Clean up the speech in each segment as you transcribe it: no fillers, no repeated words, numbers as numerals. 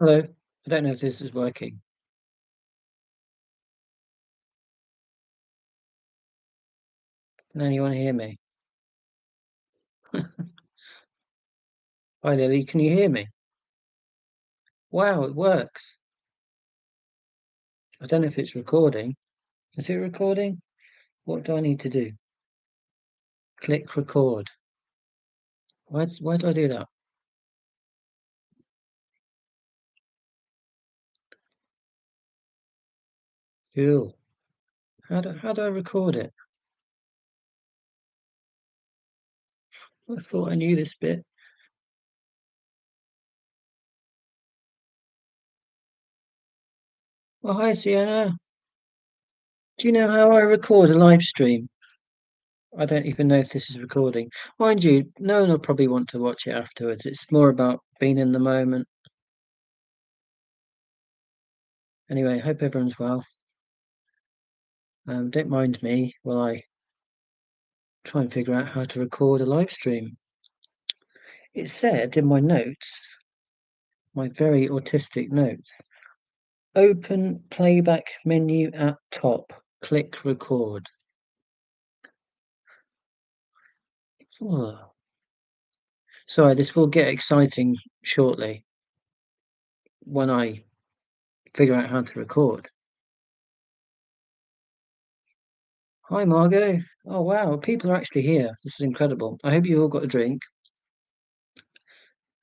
Hello. I don't know if this is working. Can anyone hear me? Hi, Lily. Can you hear me? Wow, it works. I don't know if it's recording. Is it recording? What do I need to do? Click record. Why do I do that? Cool. How do I record it? I thought I knew this bit. Oh, hi, Sienna. Do you know how I record a live stream? I don't even know if this is recording. Mind you, no one will probably want to watch it afterwards. It's more about being in the moment. Anyway, hope everyone's well. Don't mind me while I try and figure out how to record a live stream. It said in my notes, my very autistic notes, open playback menu at top, click record. Oh. Sorry, this will get exciting shortly when I figure out how to record. Hi, Margot. Oh, wow, people are actually here. This is incredible. I hope you all got a drink.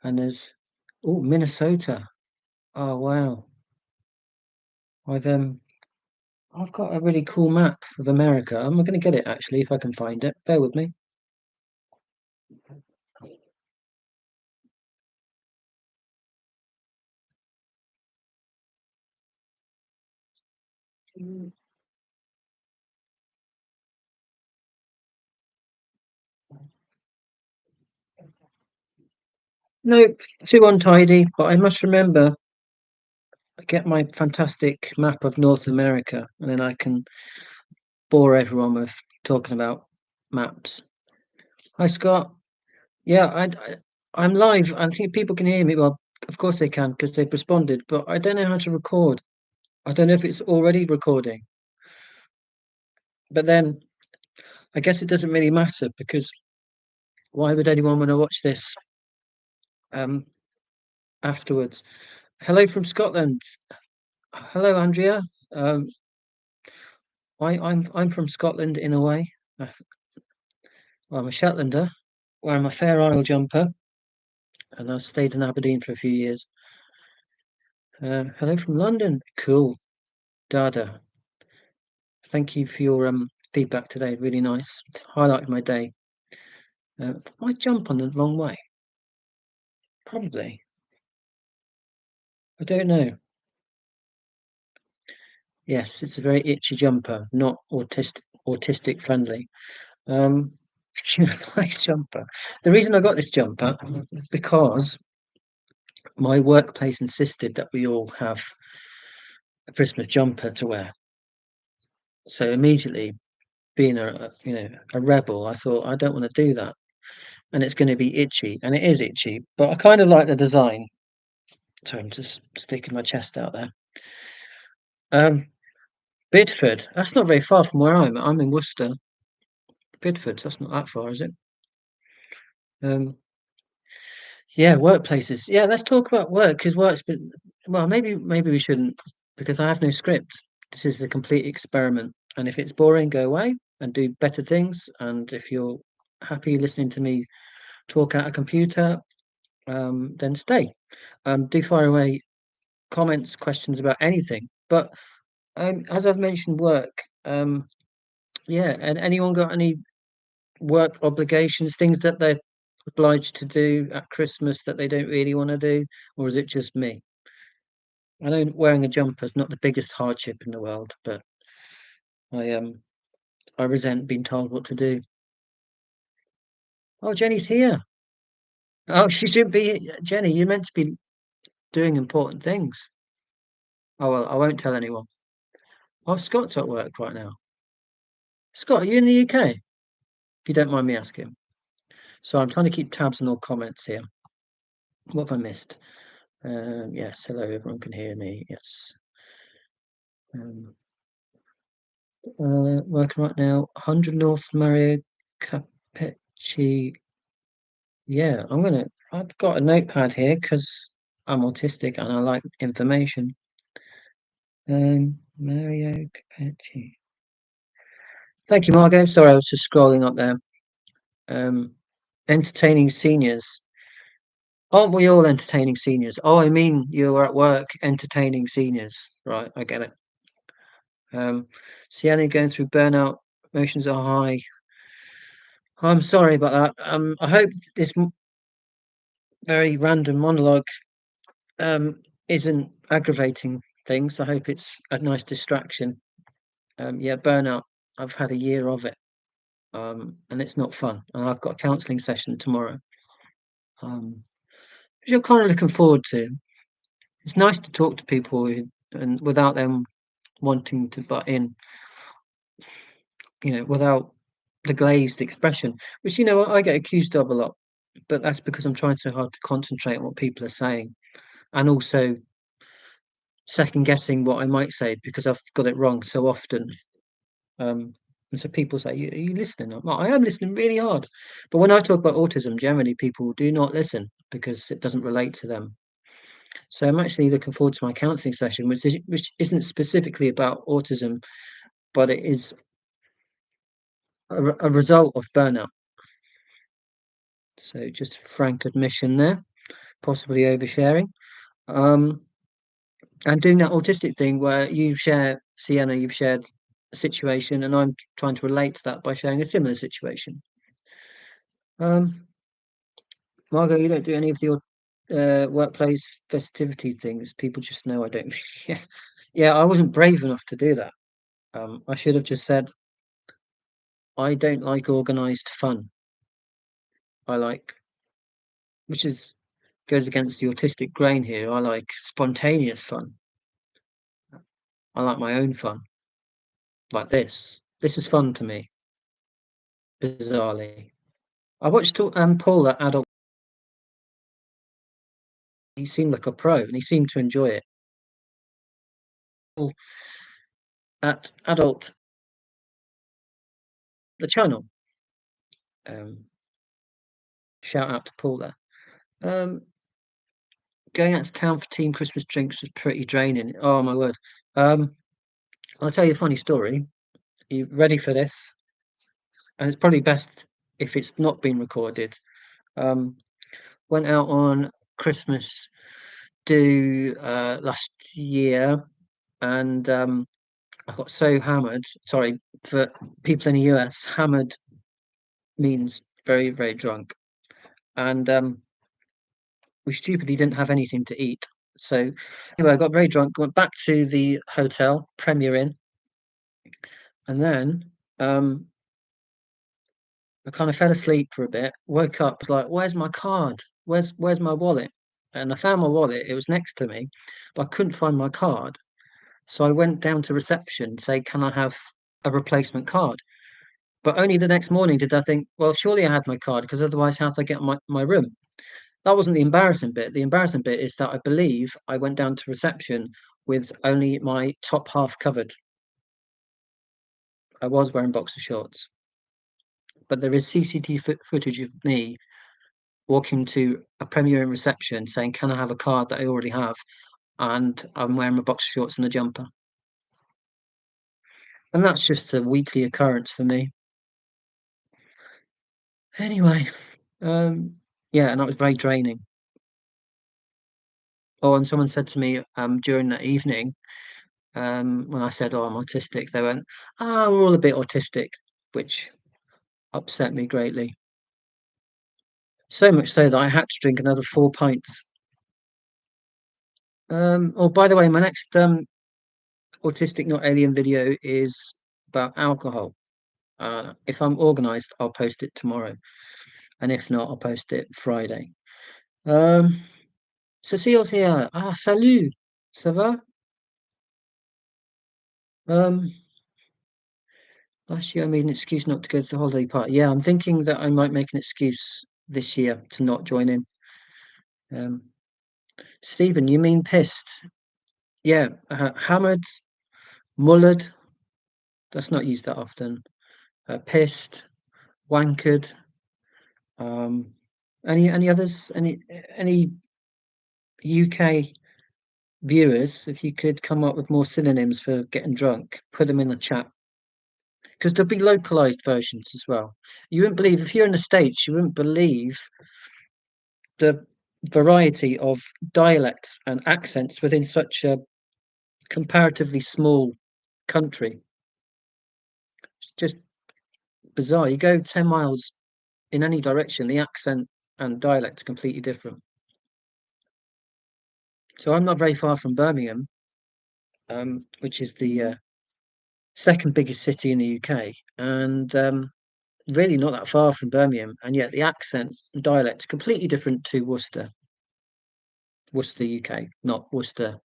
And oh, Minnesota. Oh, wow. I've got a really cool map of America. I'm going to get it actually if I can find it. Bear with me. Nope, too untidy, but I must remember I get my fantastic map of North America and then I can bore everyone with talking about maps. Hi, Scott. Yeah, I'm live. I think people can hear me. Well, of course they can because they've responded, but I don't know how to record. I don't know if it's already recording. But then I guess it doesn't really matter because why would anyone want to watch this um afterwards? Hello from Scotland. Hello, Andrea. Um, I'm from Scotland in a way. Well, I'm a Shetlander, wearing my Fair Isle jumper, and I stayed in Aberdeen for a few years. Hello from London. Cool. Dada. Thank you for your feedback today. Really nice. Highlighted my day. My jump on the wrong way? Probably. I don't know. Yes, it's a very itchy jumper, not autistic friendly. Um, nice jumper. The reason I got this jumper is because my workplace insisted that we all have a Christmas jumper to wear. So immediately, being a rebel, I thought I don't want to do that, and it's going to be itchy, and it is itchy. But I kind of like the design. So I'm just sticking my chest out there. Um, Bidford. That's not very far from where I'm. I'm in Worcester. Bidford. That's not that far, is it? Um, yeah, workplaces. Yeah, let's talk about work because work's been. Well, maybe we shouldn't because I have no script. This is a complete experiment, and if it's boring, go away and do better things. And if you're happy listening to me talk at a computer, then stay. Do fire away comments, questions about anything. But as I've mentioned, work. Yeah, and anyone got any work obligations, things that they're obliged to do at Christmas that they don't really want to do, or is it just me? I know wearing a jumper is not the biggest hardship in the world, but I I resent being told what to do. Oh, Jenny's here. Oh, she shouldn't be. Jenny, you're meant to be doing important things. Oh well, I won't tell anyone. Oh, Scott's at work right now. Scott, are you in the UK? If you don't mind me asking. So I'm trying to keep tabs on all comments here. What have I missed? Yes, hello, everyone can hear me. Yes. Um, Working right now. 100 North Mario Cappecci. Yeah, I've got a notepad here because I'm autistic and I like information. Mario Cappecci. Thank you, Margot. Sorry, I was just scrolling up there. Um, Entertaining seniors. Aren't we all entertaining seniors? Oh, I mean, you're at work entertaining seniors. Right, I get it. Sienna going through burnout, emotions are high. I'm sorry about that. I hope this very random monologue isn't aggravating things. I hope it's a nice distraction. Yeah, burnout. I've had a year of it, and it's not fun. And I've got a counselling session tomorrow, which I'm kind of looking forward to. It's nice to talk to people and without them wanting to butt in, without the glazed expression, which I get accused of a lot, but that's because I'm trying so hard to concentrate on what people are saying, and also second guessing what I might say because I've got it wrong so often. And so people say, Are you listening?" I'm like, I am listening really hard. But when I talk about autism, generally people do not listen because it doesn't relate to them. So I'm actually looking forward to my counselling session, which isn't specifically about autism, but it is a result of burnout. So just frank admission there, possibly oversharing. Um, and doing that autistic thing where you share, Sienna, you've shared a situation, and I'm trying to relate to that by sharing a similar situation. Margot, you don't do any of your workplace festivity things. People just know I don't. Yeah, yeah, I wasn't brave enough to do that. I should have just said I don't like organized fun. I like, which is goes against the autistic grain here. I like spontaneous fun. I like my own fun, like this. This is fun to me, bizarrely. I watched Paul at Adult. He seemed like a pro, and he seemed to enjoy it. Paul at Adult, the channel. Um, Shout out to Paul there. Um, Going out to town for team Christmas drinks was pretty draining. Oh my word. Um, I'll tell you a funny story. You ready for this? And it's probably best if it's not been recorded. Um, Went out on Christmas do last year, and I got so hammered. Sorry, for people in the US, hammered means very, very drunk. And we stupidly didn't have anything to eat. So anyway, I got very drunk, went back to the hotel, Premier Inn, and then I kind of fell asleep for a bit, woke up, was like, where's my card? Where's my wallet? And I found my wallet, it was next to me, but I couldn't find my card. So I went down to reception, say, can I have a replacement card? But only the next morning did I think, well, surely I had my card because otherwise how do I get my room? That wasn't the embarrassing bit. The embarrassing bit is that I believe I went down to reception with only my top half covered. I was wearing boxer shorts, but there is CCTV footage of me walking to a Premier Inn reception saying, "Can I have a card that I already have?" And I'm wearing my boxer shorts and a jumper. And that's just a weekly occurrence for me. Anyway, yeah, and that was very draining. Oh, and someone said to me during that evening, when I said, "Oh, I'm autistic," they went, "Ah, we're all a bit autistic," which upset me greatly. So much so that I had to drink another 4 pints. Oh, by the way, my next autistic not alien video is about alcohol. If I'm organised, I'll post it tomorrow, and if not, I'll post it Friday. Um, Cecile's here. Ah, salut. Ça va? Um, Last year I made an excuse not to go to the holiday party. Yeah, I'm thinking that I might make an excuse this year to not join in. Um, Stephen, you mean pissed? Yeah, hammered, mullered. That's not used that often. Pissed, wankered. Um, any others? Any UK viewers? If you could come up with more synonyms for getting drunk, put them in the chat because there'll be localized versions as well. You wouldn't believe if you're in the States, you wouldn't believe the variety of dialects and accents within such a comparatively small country. It's just bizarre. You go 10 miles in any direction, the accent and dialect is completely different. So I'm not very far from Birmingham, which is the second biggest city in the UK, and really not that far from Birmingham, and yet the accent and dialect is completely different to Worcester, UK, not Worcester,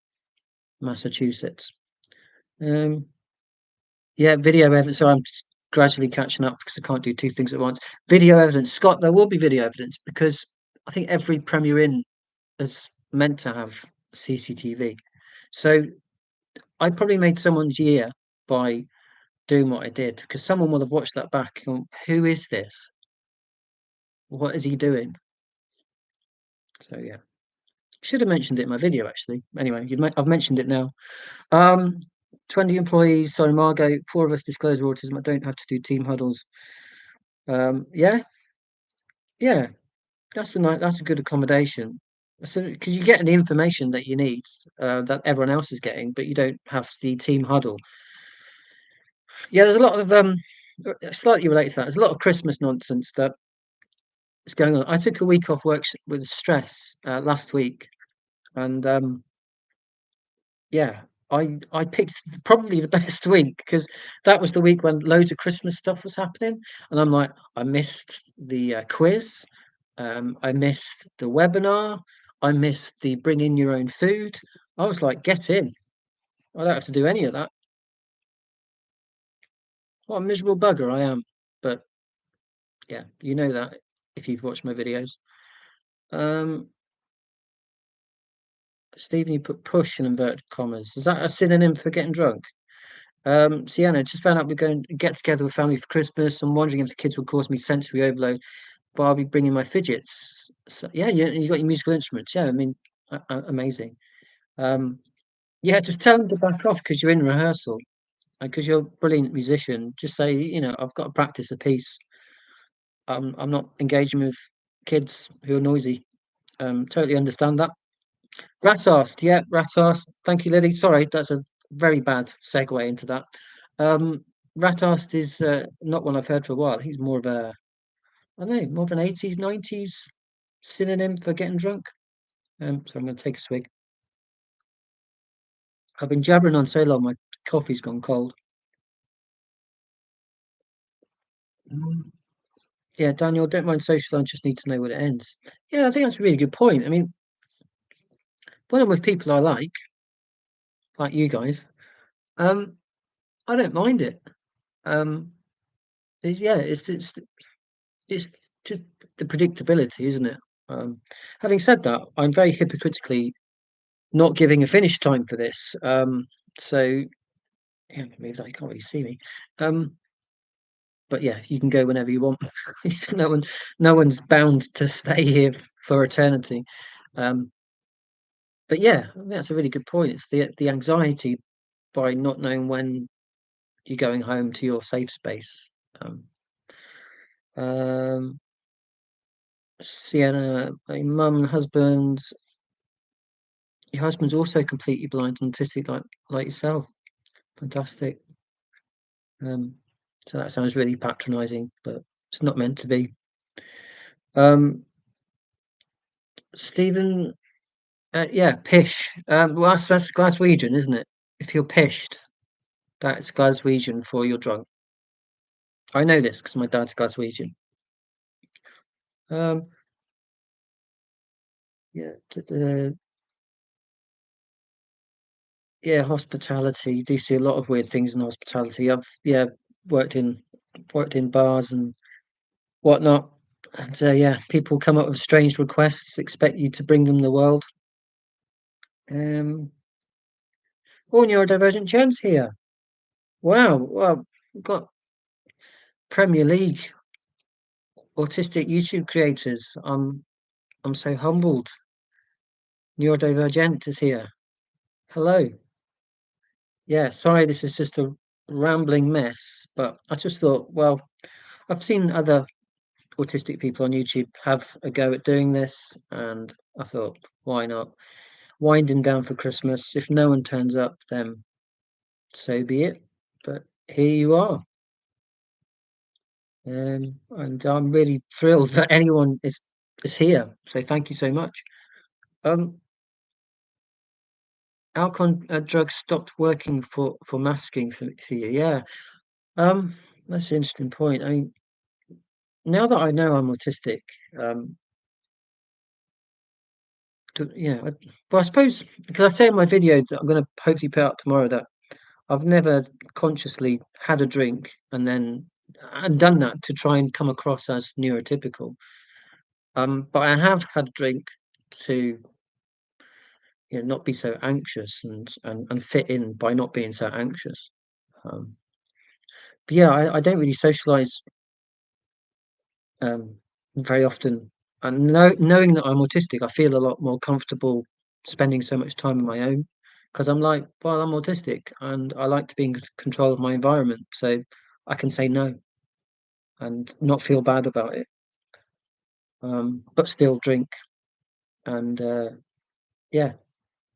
Massachusetts. Um, yeah, video evidence. So I'm gradually catching up because I can't do two things at once. Video evidence, Scott. There will be video evidence because I think every Premier Inn is meant to have CCTV. So I probably made someone's year by doing what I did because someone will have watched that back and gone, who is this? What is he doing? So yeah, should have mentioned it in my video actually. Anyway, I've mentioned it now. Um, 20 employees. Sorry, Margot. 4 of us disclose autism. I don't have to do team huddles. Yeah, yeah. That's a good accommodation. So because you're getting the information that you need, that everyone else is getting, but you don't have the team huddle. Yeah, there's a lot of slightly related to that. There's a lot of Christmas nonsense that is going on. I took a week off work with stress last week, and yeah, I picked probably the best week because that was the week when loads of Christmas stuff was happening, and I'm like, I missed the quiz, I missed the webinar, I missed the bring in your own food. I was like, get in. I don't have to do any of that. What a miserable bugger I am. But yeah, you know that if you've watched my videos. Um, Stephen, you put push in inverted commas. Is that a synonym for getting drunk? Sienna, just found out we're going to get together with family for Christmas. I'm wondering if the kids will cause me sensory overload, but I'll be bringing my fidgets. So, yeah, you got your musical instruments. Yeah, I mean, amazing. Um, yeah, just tell them to back off because you're in rehearsal and because you're a brilliant musician. Just say, I've got to practice a piece. I'm not engaging with kids who are noisy. Totally understand that. Ratast, yeah, Ratast. Thank you, Lily. Sorry, that's a very bad segue into that. Ratast is not one I've heard for a while. He's more of I don't know, more of an 80s, 90s synonym for getting drunk. So I'm going to take a swig. I've been jabbering on so long, my coffee's gone cold. Yeah, Daniel, don't mind social. I just need to know when it ends. Yeah, I think that's a really good point. I mean, when I'm with people I like you guys, um, I don't mind it. Um, yeah, it's just the predictability, isn't it? Um, Having said that, I'm very hypocritically not giving a finish time for this. So yeah, maybe that you can't really see me. Um, but yeah, you can go whenever you want. No one's bound to stay here for eternity. Um, but yeah, I think that's a really good point. It's the anxiety by not knowing when you're going home to your safe space. Um, um, Sienna, my mum and husband. Your husband's also completely blind and autistic, like yourself. Fantastic. Um, so that sounds really patronising, but it's not meant to be. Um, Stephen, yeah, pish. Well, that's Glaswegian, isn't it? If you're pished, that's Glaswegian for you're drunk. I know this because my dad's Glaswegian. Um, yeah, yeah, hospitality. Do see a lot of weird things in hospitality. I've worked in worked in bars and whatnot. And yeah, people come up with strange requests, expect you to bring them the world. Um, all neurodivergent Jen's here. Wow. Well, we've got Premier League autistic YouTube creators. I'm so humbled. Neurodivergent is here. Hello. Yeah, sorry, this is just a rambling mess, but I just thought, well, I've seen other autistic people on YouTube have a go at doing this, and I thought, why not? Winding down for Christmas. If no one turns up, then so be it. But here you are. And I'm really thrilled that anyone is here. So thank you so much. Um, Alcon drugs stopped working for masking for you. Yeah. Um, that's an interesting point. I mean, now that I know I'm autistic, um, yeah. But I suppose because I say in my video that I'm going to hopefully put out tomorrow that I've never consciously had a drink and done that to try and come across as neurotypical. But I have had a drink to not be so anxious and fit in by not being so anxious. Um, but yeah, I don't really socialize um, very often. And knowing that I'm autistic, I feel a lot more comfortable spending so much time on my own because I'm like, well, I'm autistic and I like to be in control of my environment, so I can say no and not feel bad about it, but still drink and yeah,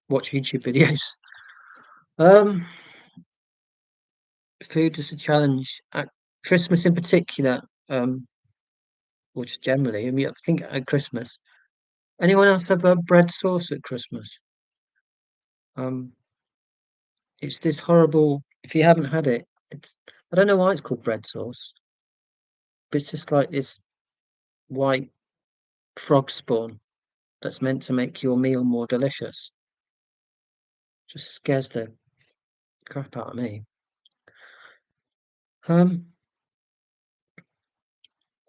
watch YouTube videos. Um, Food is a challenge at Christmas in particular, or just generally. I mean, I think at Christmas. Anyone else have a bread sauce at Christmas? Um, it's this horrible. If you haven't had it, it's I don't know why it's called bread sauce, but it's just like this white frog spawn that's meant to make your meal more delicious. Just scares the crap out of me. Um,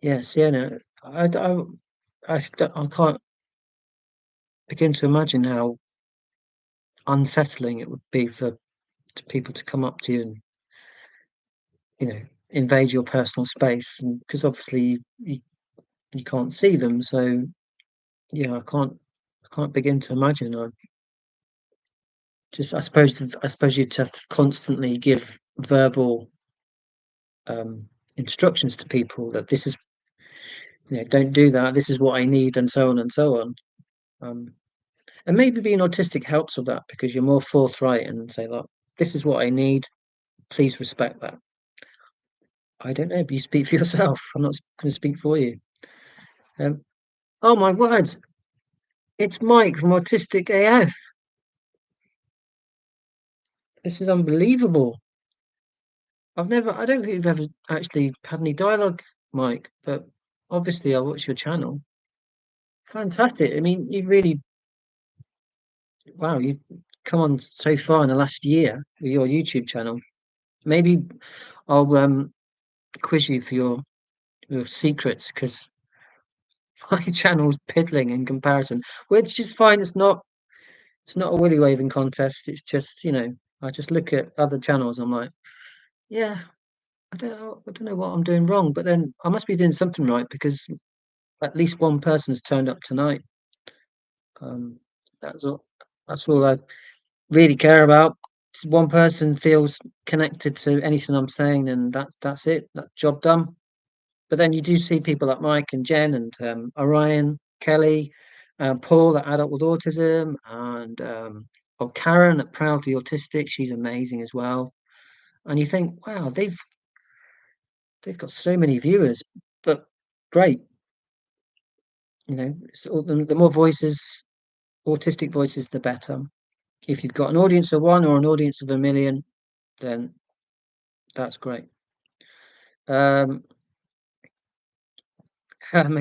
yeah, Sienna, I can't begin to imagine how unsettling it would be for people to come up to you and invade your personal space, and because obviously you can't see them, so yeah, I can't begin to imagine. I suppose you'd have to constantly give verbal um instructions to people that this is don't do that, this is what I need, and so on and so on. um and maybe being autistic helps with that because you're more forthright and say, look, this is what I need, please respect that. I don't know, but you speak for yourself. I'm not going to speak for you. um oh my word, it's Mike from Autistic AF. This is unbelievable. I don't think we've ever actually had any dialogue, Mike, but obviously I watch your channel. Fantastic. I mean, wow, you've come on so far in the last year with your YouTube channel. Maybe I'll quiz you for your secrets because my channel's piddling in comparison, which is fine. It's not a willy waving contest. It's just, I just look at other channels. I'm like, yeah, I don't know what I'm doing wrong, but then I must be doing something right because at least one person's turned up tonight. Um, that's all. That's all I really care about. One person feels connected to anything I'm saying, and that's it. That job done. But then you do see people like Mike and Jen and Orion, Kelly, Paul at Adult with Autism, and Karen at Proudly Autistic. She's amazing as well. And you think, wow, they've got so many viewers, but great. So the more voices, autistic voices, the better. If you've got an audience of one or an audience of a million, then that's great. May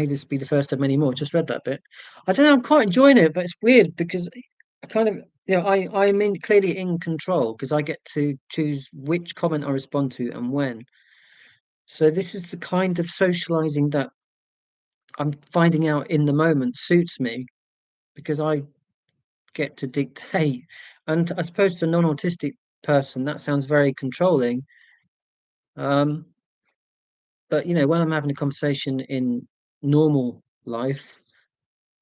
this be the first of many more. Just read that bit. I don't know. I'm quite enjoying it, but it's weird because I kind of, I'm clearly in control because I get to choose which comment I respond to and when. So this is the kind of socializing that I'm finding out in the moment suits me because I get to dictate. And I suppose to a non-autistic person, that sounds very controlling. Um, but when I'm having a conversation in normal life,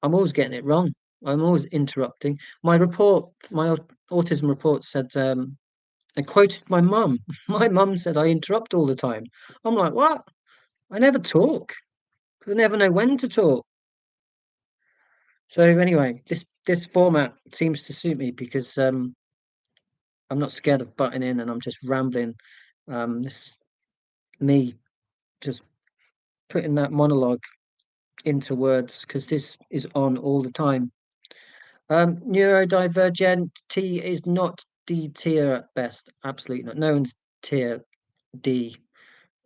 I'm always getting it wrong. I'm always interrupting. My autism report said, I quoted my mum. My mum said I interrupt all the time. I'm like, what? I never talk because I never know when to talk. So anyway, this format seems to suit me because I'm not scared of butting in and I'm just rambling. This me just putting that monologue into words because this is on all the time. Neurodivergent T is not D tier at best. Absolutely not. No one's tier D.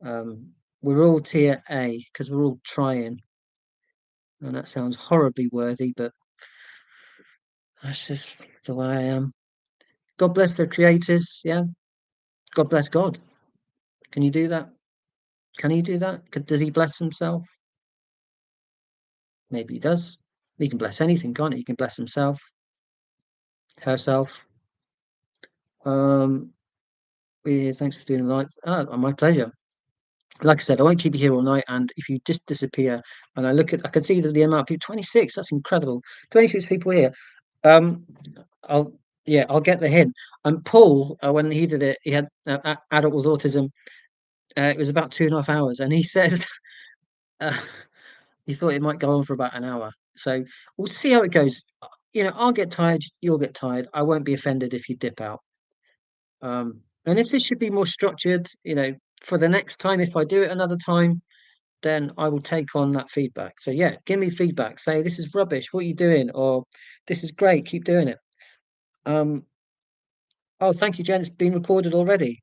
We're all tier A because we're all trying. And that sounds horribly worthy, but that's just the way I am. God bless the creators. Yeah. God bless God. Can you do that? Can he do that? Does he bless himself? Maybe he does. He can bless anything, can't he? He can bless himself, herself. Um, yeah, thanks for doing the lights. My pleasure. Like I said, I won't keep you here all night. And if you just disappear, and I can see that the amount of people, 26, that's incredible. 26 people here. Um, I'll, yeah, I'll get the hint. And Paul, when he did it, he had adult with autism. It was about 2.5 hours, and he says uh, he thought it might go on for about an hour. So we'll see how it goes. I'll get tired, you'll get tired. I won't be offended if you dip out. And if this should be more structured, for the next time, if I do it another time, then I will take on that feedback. So yeah, give me feedback. Say this is rubbish. What are you doing? Or this is great. Keep doing it. Um, oh, thank you, Jen. It's been recorded already.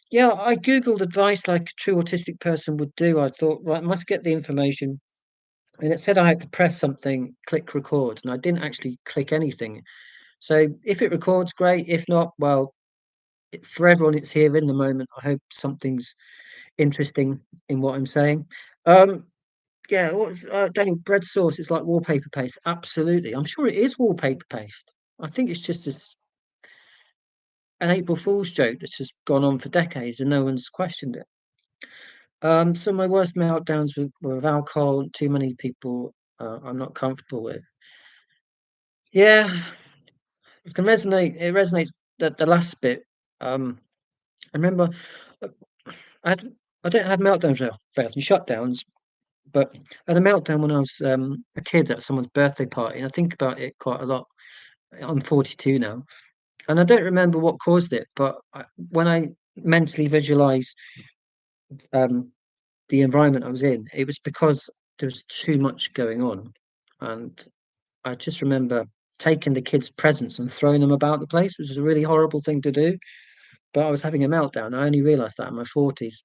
Yeah, I googled advice like a true autistic person would do. I thought, right, I must get the information, and it said I had to press something, click record, and I didn't actually click anything. So if it records, great. If not, well, for everyone it's here in the moment, I hope something's interesting in what I'm saying. Um, yeah, what's Daniel, bread sauce? It's like wallpaper paste. Absolutely, I'm sure it is wallpaper paste. I think it's just an April Fool's joke that's just gone on for decades and no one's questioned it. Some of my worst meltdowns were with alcohol. Too many people I'm not comfortable with. Yeah, it can resonate. It resonates the last bit. I remember uh, I had, I don't have meltdowns very often, shutdowns, but I had a meltdown when I was a kid at someone's birthday party, and I think about it quite a lot. I'm 42 now, and I don't remember what caused it, but when I mentally visualize um, the environment I was in, it was because there was too much going on, and I just remember taking the kids' presents and throwing them about the place, which was a really horrible thing to do. But I was having a meltdown. I only realised that in my 40s.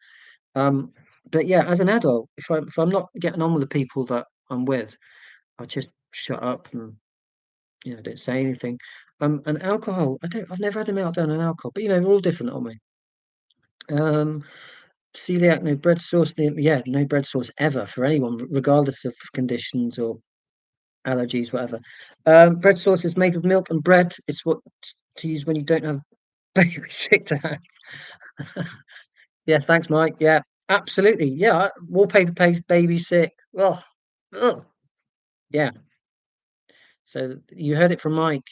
Um, but yeah, as an adult, if I'm not getting on with the people that I'm with, I just shut up and don't say anything. And alcohol, I've never had a meltdown on alcohol, but we're all different, aren't we? Um, Celiac, no bread sauce. Yeah, no bread sauce ever for anyone, regardless of conditions or allergies, whatever. Bread sauce is made with milk and bread. It's what to use when you don't have baby sick to have. Yeah, thanks, Mike. Yeah, absolutely. Yeah, wallpaper paste, baby sick. Oh, oh, yeah. So you heard it from Mike.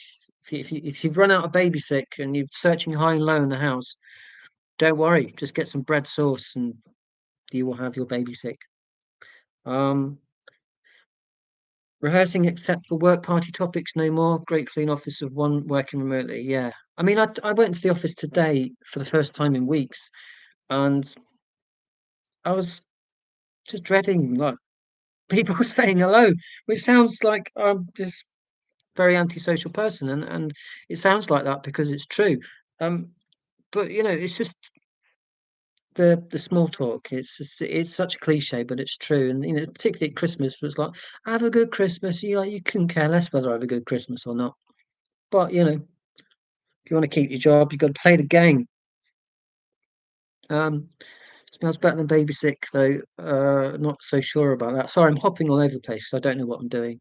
If you've run out of baby sick and you're searching high and low in the house, don't worry. Just get some bread sauce and you will have your baby sick. Um, Rehearsing except for work party topics no more. Gratefully in office of one working remotely. Yeah. I mean, I went into the office today for the first time in weeks, and I was just dreading like people saying hello, which sounds like I'm this very antisocial person, and it sounds like that because it's true. Um, but it's just the small talk. It's such a cliche, but it's true. And particularly at Christmas, it's like have a good Christmas. You couldn't care less whether I have a good Christmas or not. But if you want to keep your job, you've got to play the game. Um, Smells better than baby sick, though. Not so sure about that. Sorry, I'm hopping all over the place. So I don't know what I'm doing.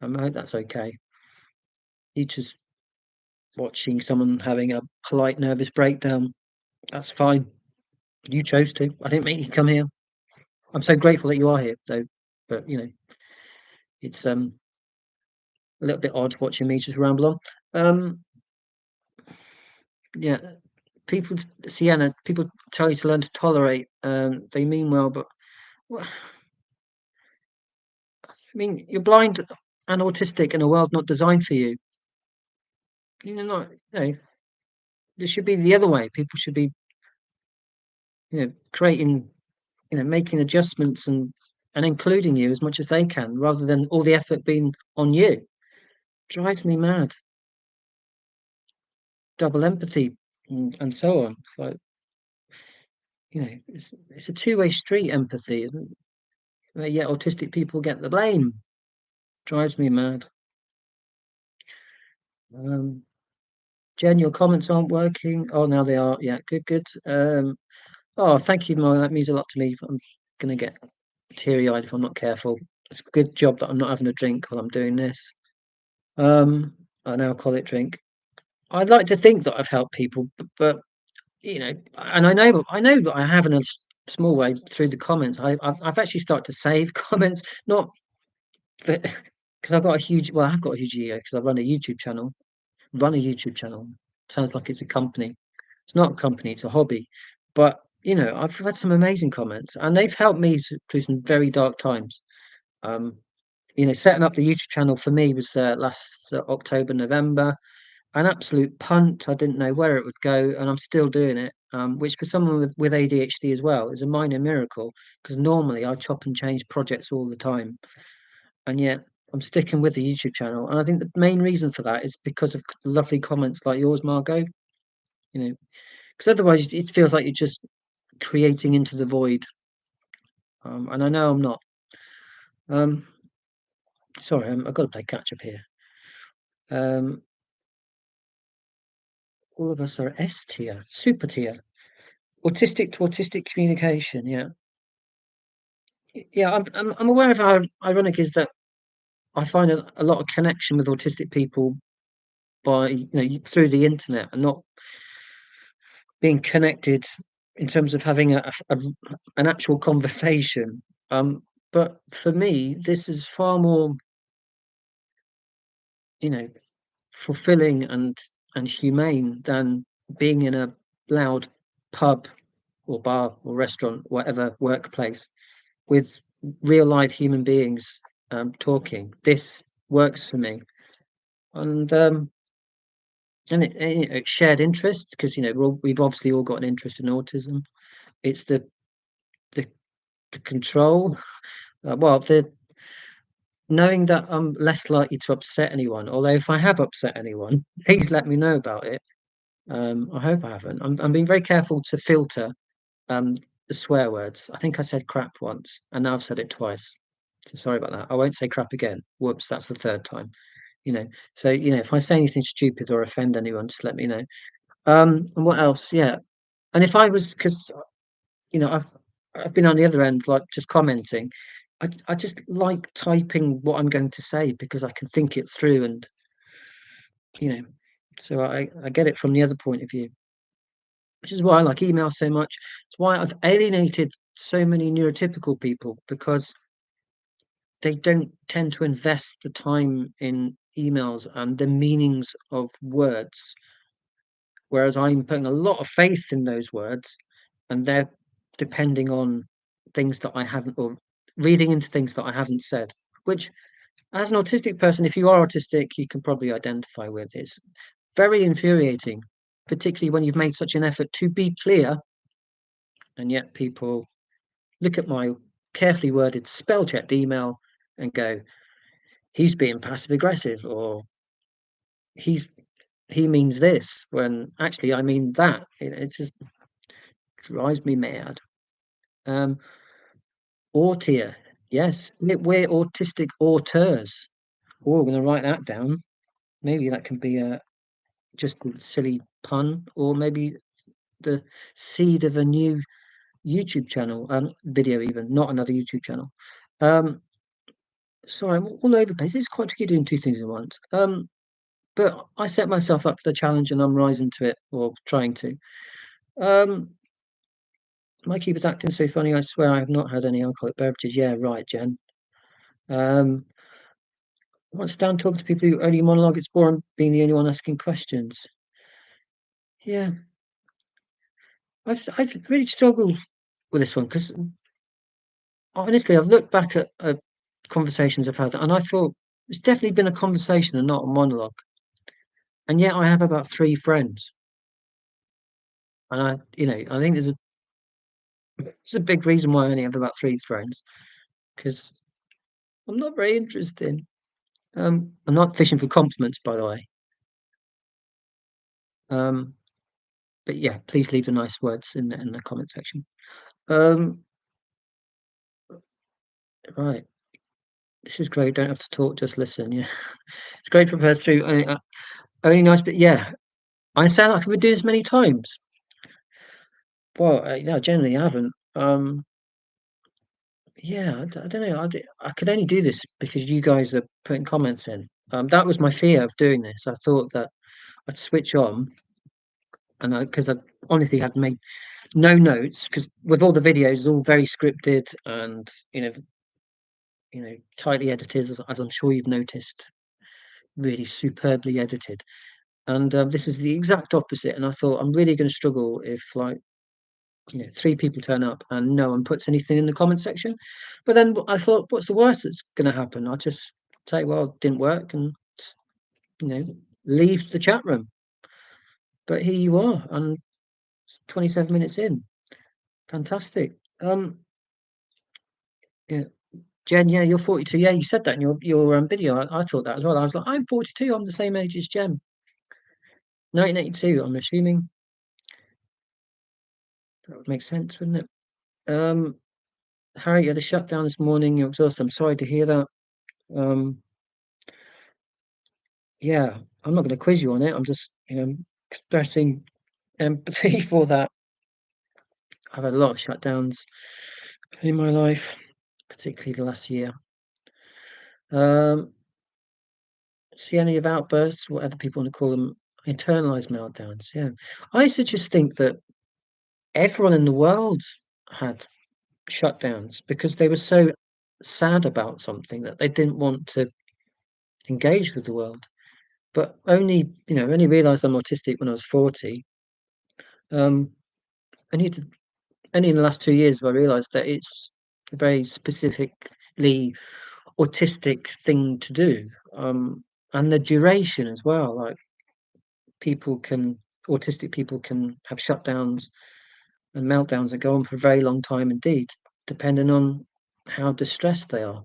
I hope that's okay. You just watching someone having a polite nervous breakdown. That's fine. You chose to. I didn't make you come here. I'm so grateful that you are here, though. But it's a little bit odd watching me just ramble on. Yeah, people, Sienna, people tell you to learn to tolerate. They mean well, but well, I mean, you're blind and autistic in a world not designed for you. You're not, this should be the other way. People should be, creating, making adjustments and including you as much as they can, rather than all the effort being on you. Drives me mad. Double empathy and so on. So, it's a two-way street, empathy, isn't it? Yet autistic people get the blame. Drives me mad. Jen, your comments aren't working. Oh, now they are. Yeah, good, good. Oh, thank you, Mo. That means a lot to me. I'm gonna get teary-eyed if I'm not careful. It's a good job that I'm not having a drink while I'm doing this. An alcoholic drink. I'd like to think that I've helped people, but and I know that I have in a small way through the comments. I've actually started to save comments, not because I've got a huge. Well, I've got a huge ego because I run a YouTube channel. Run a YouTube channel. Sounds like it's a company. It's not a company. It's a hobby. But I've had some amazing comments, and they've helped me through some very dark times. Um, setting up the YouTube channel for me was last October, November. An absolute punt. I didn't know where it would go, and I'm still doing it. Which for someone with ADHD as well is a minor miracle, because normally I chop and change projects all the time, and yet I'm sticking with the YouTube channel. And I think the main reason for that is because of lovely comments like yours, Margot. Because otherwise it feels like you're just creating into the void. And I know I'm not. Um, sorry, I've got to play catch up here. Um, all of us are S tier, super tier, autistic to autistic communication. Yeah, yeah. I'm aware of how ironic is that I find a lot of connection with autistic people by through the internet, and not being connected in terms of having an actual conversation. But for me, this is far more, you know, fulfilling and humane than being in a loud pub or bar or restaurant, whatever workplace, with real live human beings talking. This works for me, and it's shared interest, because we've obviously all got an interest in autism. It's the, the control. Well, the knowing that I'm less likely to upset anyone. Although if I have upset anyone, please let me know about it. I hope I haven't. I'm being very careful to filter um, the swear words. I think I said crap once, and now I've said it twice. So sorry about that. I won't say crap again. Whoops, that's the third time. You know. So if I say anything stupid or offend anyone, just let me know. And what else? Yeah. And if I was, because I've been on the other end, like just commenting. I just like typing what I'm going to say because I can think it through, and you know, so I get it from the other point of view, which is why I like email so much. It's why I've alienated so many neurotypical people, because they don't tend to invest the time in emails and the meanings of words, whereas I'm putting a lot of faith in those words, and they're depending on things that I haven't, or reading into things that I haven't said, which, as an autistic person, if you are autistic, you can probably identify with. It's very infuriating, particularly when you've made such an effort to be clear, and yet people look at my carefully worded, spell checked email and go, he's being passive aggressive, or he's he means this, when actually I mean that. It just drives me mad. Um, Autia, yes, we're autistic auteurs. Oh, I'm going to write that down. Maybe that can be just a silly pun, or maybe the seed of a new YouTube channel, video even, not another YouTube channel. Sorry, I'm all over the place. It's quite tricky doing two things at once. but I set myself up for the challenge and I'm rising to it or trying to. Um, my keeper's acting so funny. I swear I have not had any alcoholic beverages. Yeah, right, Jen. Um, What's down talking to people who only monologue? It's boring being the only one asking questions. Yeah, I've really struggled with this one because honestly, I've looked back at conversations I've had, and I thought it's definitely been a conversation and not a monologue. And yet, I have about 3 friends, and I think it's a big reason why I only have about 3 friends because I'm not very interesting. I'm not fishing for compliments, by the way. Um, but yeah, please leave the nice words in the comment section. Um, right, this is great. Don't have to talk, just listen. Yeah, it's great for first through. Only nice, but yeah, I sound like I've been doing this many times. Well, no, generally I haven't. Yeah, I don't know. I could only do this because you guys are putting comments in. That was my fear of doing this. I thought that I'd switch on, and because I honestly had made no notes because with all the videos, it's all very scripted and tightly edited, as I'm sure you've noticed, really superbly edited. And this is the exact opposite. And I thought I'm really going to struggle if 3 people turn up and no one puts anything in the comment section. But then I thought, what's the worst that's going to happen? I'll just say, well, it didn't work, and you know, leave the chat room. But here you are, and 27 minutes in, fantastic. Yeah, Jen, yeah, you're 42. Yeah, you said that in your video. I thought that as well. I was like, I'm 42. I'm the same age as Jen. 1982. I'm assuming that would make sense, wouldn't it? Harry, you had a shutdown this morning. You're exhausted. I'm sorry to hear that. Um, Yeah, I'm not gonna quiz you on it. I'm just, expressing empathy for that. I've had a lot of shutdowns in my life, particularly the last year. Um, See any of outbursts, whatever people want to call them, internalized meltdowns. Yeah, I used to just think that everyone in the world had shutdowns because they were so sad about something that they didn't want to engage with the world. But only realised I'm autistic when I was 40. Um, I need to Only in the last 2 years have I realised that it's a very specifically autistic thing to do, and the duration as well, like, people can autistic people can have shutdowns and meltdowns that go on for a very long time indeed, depending on how distressed they are.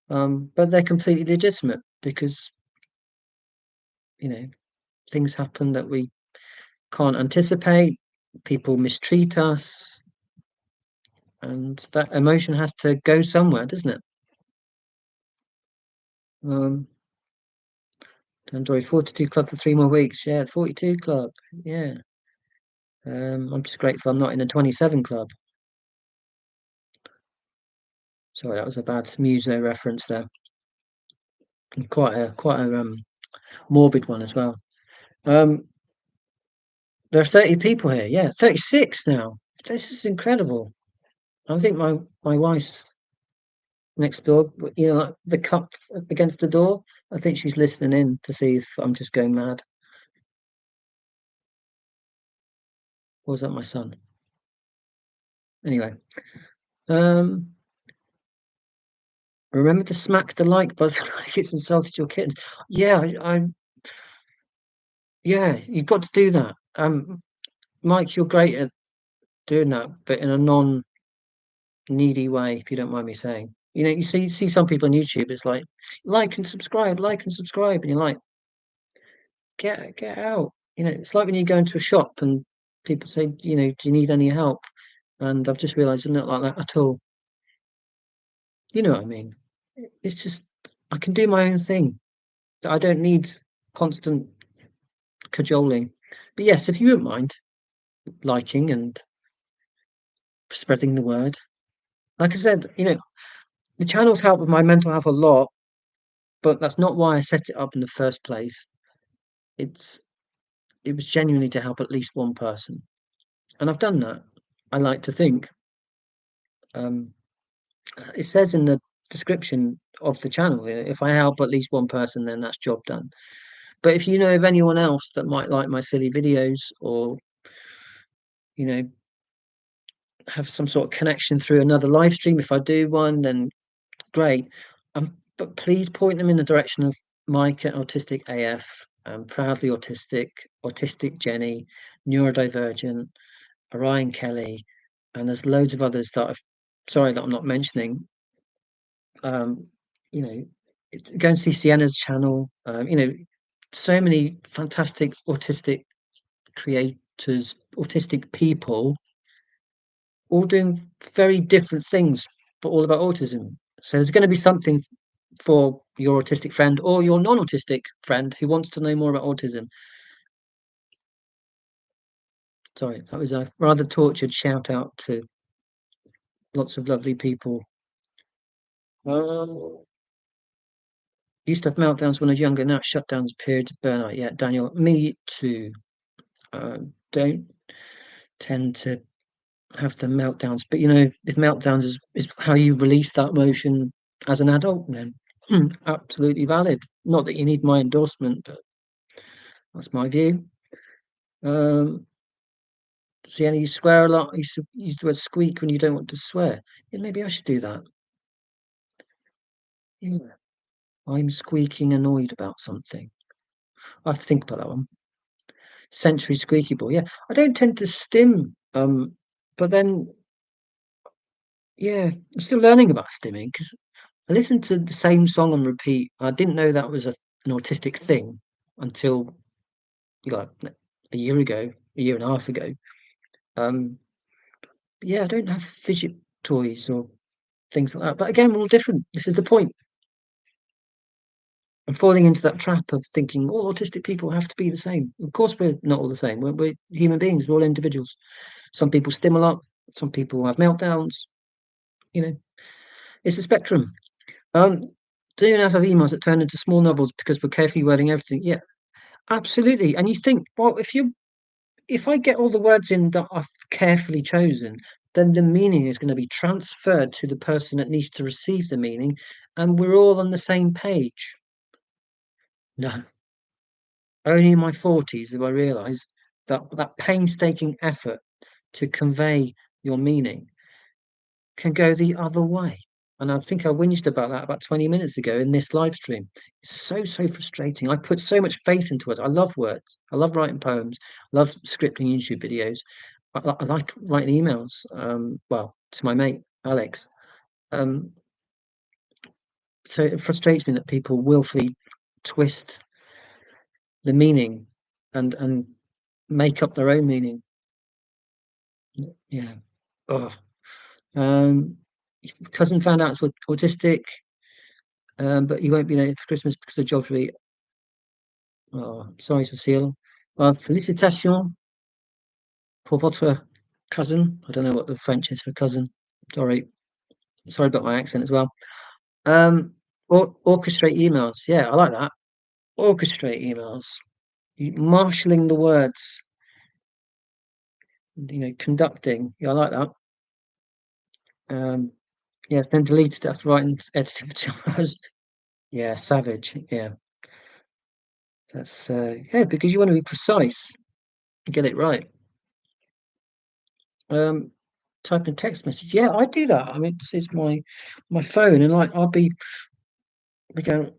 But they're completely legitimate because, you know, things happen that we can't anticipate, people mistreat us, and that emotion has to go somewhere, doesn't it? Um, to enjoy 42 Club for 3 more weeks. Yeah, 42 Club. Yeah. I'm just grateful I'm not in the 27 Club. Sorry, that was a bad Muso reference there. And quite a morbid one as well. Um, there are 30 people here. Yeah, 36 now. This is incredible. I think my wife's next door, like the cup against the door. I think she's listening in to see if I'm just going mad. Or was that my son? Anyway, um, remember to smack the like button like it's insulted your kittens. Yeah, yeah, you've got to do that. Mike, you're great at doing that, but in a non-needy way, if you don't mind me saying. You see some people on YouTube, it's like and subscribe, and you're like, get out. It's like when you go into a shop and people say, do you need any help? And I've just realised it's not like that at all. You know what I mean? It's just I can do my own thing. I don't need constant cajoling. But yes, if you wouldn't mind liking and spreading the word. Like I said, the channels help with my mental health a lot, but that's not why I set it up in the first place. It's it was genuinely to help at least one person, and I've done that. I like to think. Um, it says in the description of the channel, if I help at least one person, then that's job done. But if you know of anyone else that might like my silly videos or, you know, have some sort of connection through another live stream, if I do one, then great. But please point them in the direction of Mike at Autistic AF, Proudly Autistic, Autistic Jenny, Neurodivergent, Orion Kelly, and there's loads of others that I've sorry that I'm not mentioning. Um, you know, go and see Sienna's channel. So many fantastic autistic creators, autistic people, all doing very different things, but all about autism. So there's going to be something for your autistic friend or your non-autistic friend who wants to know more about autism. Sorry, that was a rather tortured shout out to lots of lovely people. Um, Used to have meltdowns when I was younger. Now it's shutdowns, periods of burnout. Yeah, Daniel, me too. Don't tend to have the meltdowns, but if meltdowns is how you release that emotion as an adult, then absolutely valid. Not that you need my endorsement, but that's my view. Sienna, you swear a lot. You use the word squeak when you don't want to swear. Yeah, maybe I should do that. Yeah, I'm squeaking annoyed about something. I have to think about that one. Sensory squeaky boy. Yeah, I don't tend to stim. But then, yeah, I'm still learning about stimming because I listened to the same song on repeat. I didn't know that was an autistic thing until like a year ago, a year and a half ago. Um, but yeah, I don't have fidget toys or things like that. But again, we're all different. This is the point. I'm falling into that trap of thinking all autistic people have to be the same. Of course, we're not all the same. We're human beings. We're all individuals. Some people stim a lot. Some people have meltdowns. You know, it's a spectrum. Um, do you have emails that turn into small novels because we're carefully wording everything? Yeah, absolutely. And you think, well, if I get all the words in that I've carefully chosen, then the meaning is going to be transferred to the person that needs to receive the meaning, and we're all on the same page. No, only in my 40s have I realised that painstaking effort to convey your meaning can go the other way. And I think I whinged about that about 20 minutes ago in this live stream. It's so frustrating. I put so much faith into it. I love words. I love writing poems. I love scripting YouTube videos. I like writing emails. Well, to my mate Alex. Um, so it frustrates me that people willfully twist the meaning and make up their own meaning. Yeah. Oh. Cousin found out it's autistic, but he won't be there for Christmas because of geography. Oh, sorry, Cecile. Félicitations pour votre cousin. I don't know what the French is for cousin. Sorry. Sorry about my accent as well. Orchestrate emails. Yeah, I like that. Orchestrate emails. Marshalling the words. Conducting. Yeah, I like that. Yes, then deleted it after writing, editing for 2 hours. Yeah, savage. Yeah, that's yeah, because you want to be precise, get it right. Type in text message. Yeah, I do that. I mean, this is my phone, and like I'll be going,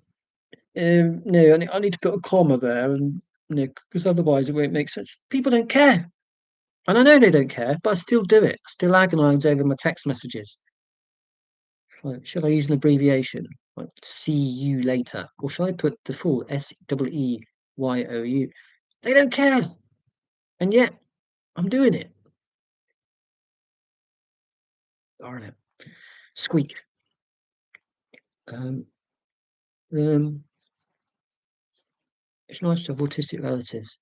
no, I need to put a comma there, and because otherwise it won't make sense. People don't care, and I know they don't care, but I still do it. I still agonize over my text messages. Like, should I use an abbreviation like "see you later," or should I put the full SEEYOU? They don't care, and yet I'm doing it. Darn it! Squeak. Um, um, it's nice to have autistic relatives.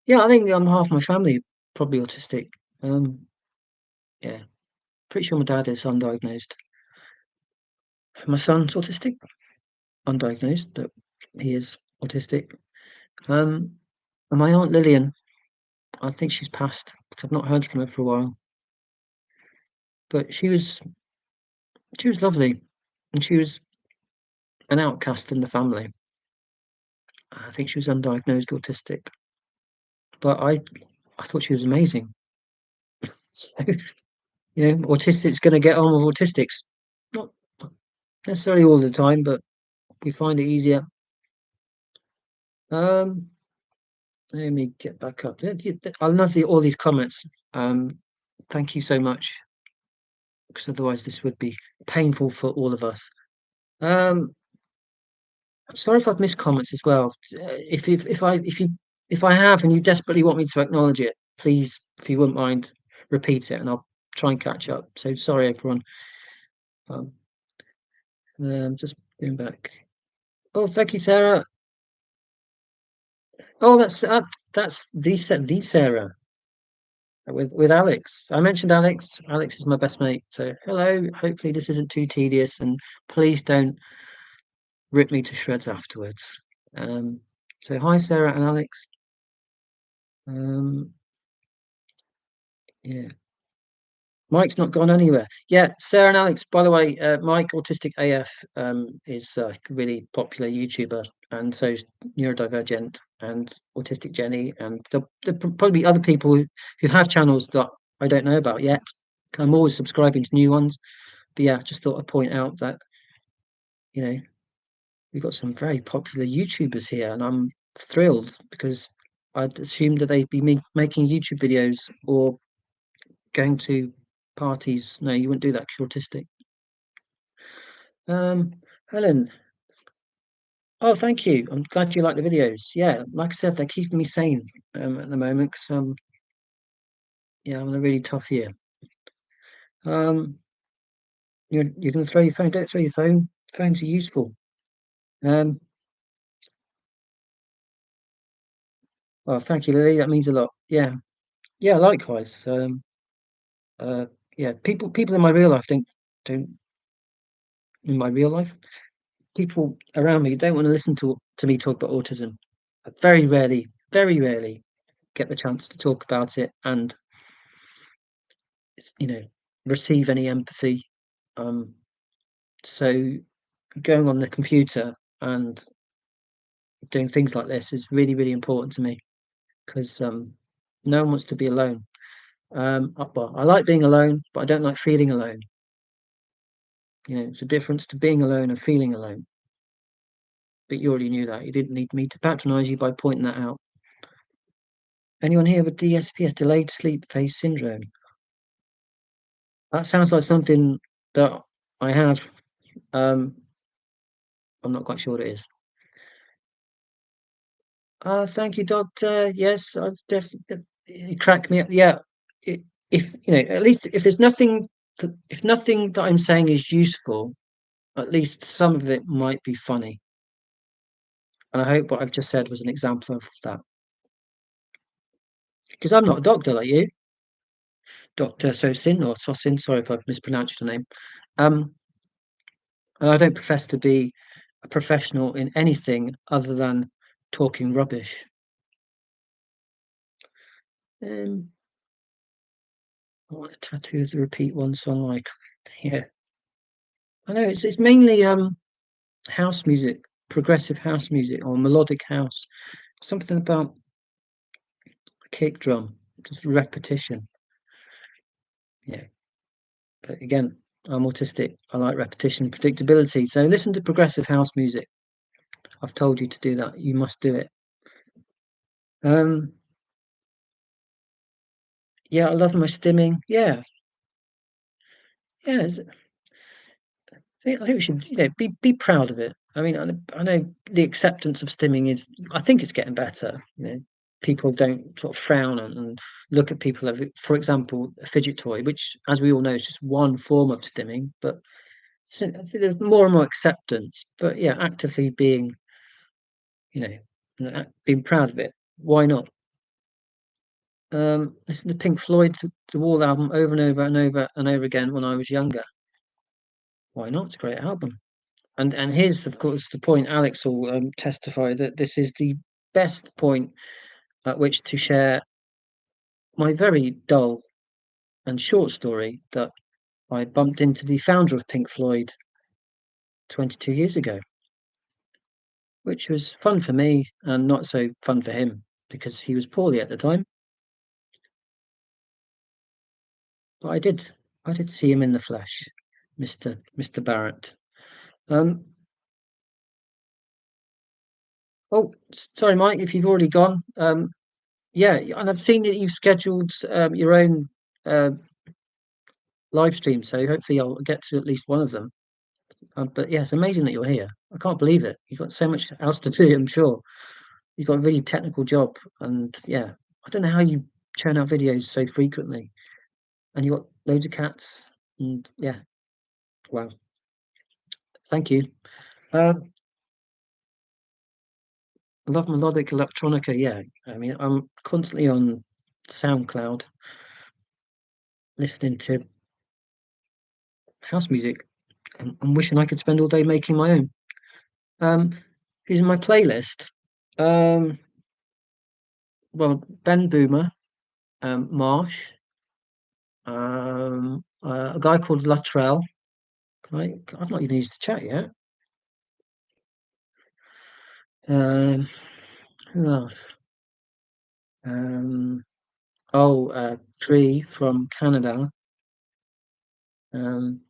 Yeah, I think half my family probably autistic. Yeah, pretty sure my dad is undiagnosed. My son's autistic. undiagnosed, but he is autistic. And my aunt Lillian, I think she's passed, 'cause I've not heard from her for a while. But she was lovely, and she was an outcast in the family. I think she was undiagnosed autistic, but I thought she was amazing. So, autistic's gonna get on with autistics. Not necessarily all the time, but we find it easier. Um, Let me get back up. I love all these comments. Thank you so much, because otherwise this would be painful for all of us. Um, Sorry if I've missed comments as well. If I have and you desperately want me to acknowledge it, please, if you wouldn't mind, repeat it, and I'll try and catch up. So sorry, everyone. Um, just going back. Oh, thank you, Sarah. Oh, that's the Sarah with Alex. I mentioned Alex. Alex is my best mate. So hello. Hopefully this isn't too tedious, and please don't rip me to shreds afterwards. Um, so hi, Sarah and Alex. Um, yeah. Mike's not gone anywhere. Yeah, Sarah and Alex, by the way, Mike, Autistic AF, is a really popular YouTuber, and so's Neurodivergent and Autistic Jenny, and there'll probably be other people who have channels that I don't know about yet. I'm always subscribing to new ones. But yeah, just thought I'd point out that, you know, we've got some very popular YouTubers here, and I'm thrilled because I'd assumed that they'd be making YouTube videos or going to parties. No, you wouldn't do that 'cause you're autistic. Helen, oh, thank you. I'm glad you like the videos. Yeah, like I said, they're keeping me sane at the moment because yeah, I'm in a really tough year. Um, you're gonna throw your phone? Don't throw your phone. Phones are useful. Um, oh, thank you, Lily. That means a lot. Yeah, yeah. Likewise. Uh, yeah. People in my real life don't in my real life. People around me don't want to listen to me talk about autism. I very rarely get the chance to talk about it and you know receive any empathy. Um, so going on the computer and doing things like this is really important to me because no one wants to be alone. Well, I like being alone, but I don't like feeling alone. It's a difference to being alone and feeling alone. But you already knew that. You didn't need me to patronise you by pointing that out. Anyone here with DSPS, delayed sleep phase syndrome? That sounds like something that I have. Um, I'm not quite sure what it is. Thank you, doctor. Yes, I've definitely you crack me up. Yeah, if at least if there's nothing, if nothing that I'm saying is useful, at least some of it might be funny. And I hope what I've just said was an example of that. Because I'm not a doctor like you, Doctor Sosin or Sosin. Sorry if I've mispronounced your name. Um, and I don't profess to be a professional in anything other than talking rubbish. Um, I want a tattoo as a repeat one song like, yeah. I know it's mainly house music, progressive house music or melodic house. Something about a kick drum, just repetition. Yeah. But again, I'm autistic. I like repetition, predictability. So listen to progressive house music. I've told you to do that. You must do it. Um, yeah, I love my stimming. Yeah, yeah. I think we should, be proud of it. I mean, I know the acceptance of stimming is. I think it's getting better. People don't sort of frown and look at people as, for example, a fidget toy, which, as we all know, is just one form of stimming. But I think there's more and more acceptance. But yeah, actively you being proud of it. Why not? Listen to Pink Floyd's The Wall album over and over and over and over again when I was younger. Why not? It's a great album. And here's, of course, the point. Alex will testify that this is the best point at which to share my very dull and short story that I bumped into the founder of Pink Floyd 22 years ago, which was fun for me and not so fun for him because he was poorly at the time. But I did see him in the flesh, Mr. Barrett. Um, oh, sorry, Mike, if you've already gone. Yeah, and I've seen that you've scheduled your own uh, live stream, so hopefully I'll get to at least one of them. But yeah, it's amazing that you're here. I can't believe it. You've got so much else to do, I'm sure. You've got a really technical job, and yeah, I don't know how you churn out videos so frequently. And you got loads of cats, and yeah, wow, thank you. Um, I love melodic electronica. Yeah, I mean, I'm constantly on SoundCloud listening to house music. I'm wishing I could spend all day making my own. Um, who's in my playlist? Um, well, Ben Boomer, Marsh, a guy called Luttrell. I've not even used the chat yet. Um, who else? Um, Tree from Canada. Um,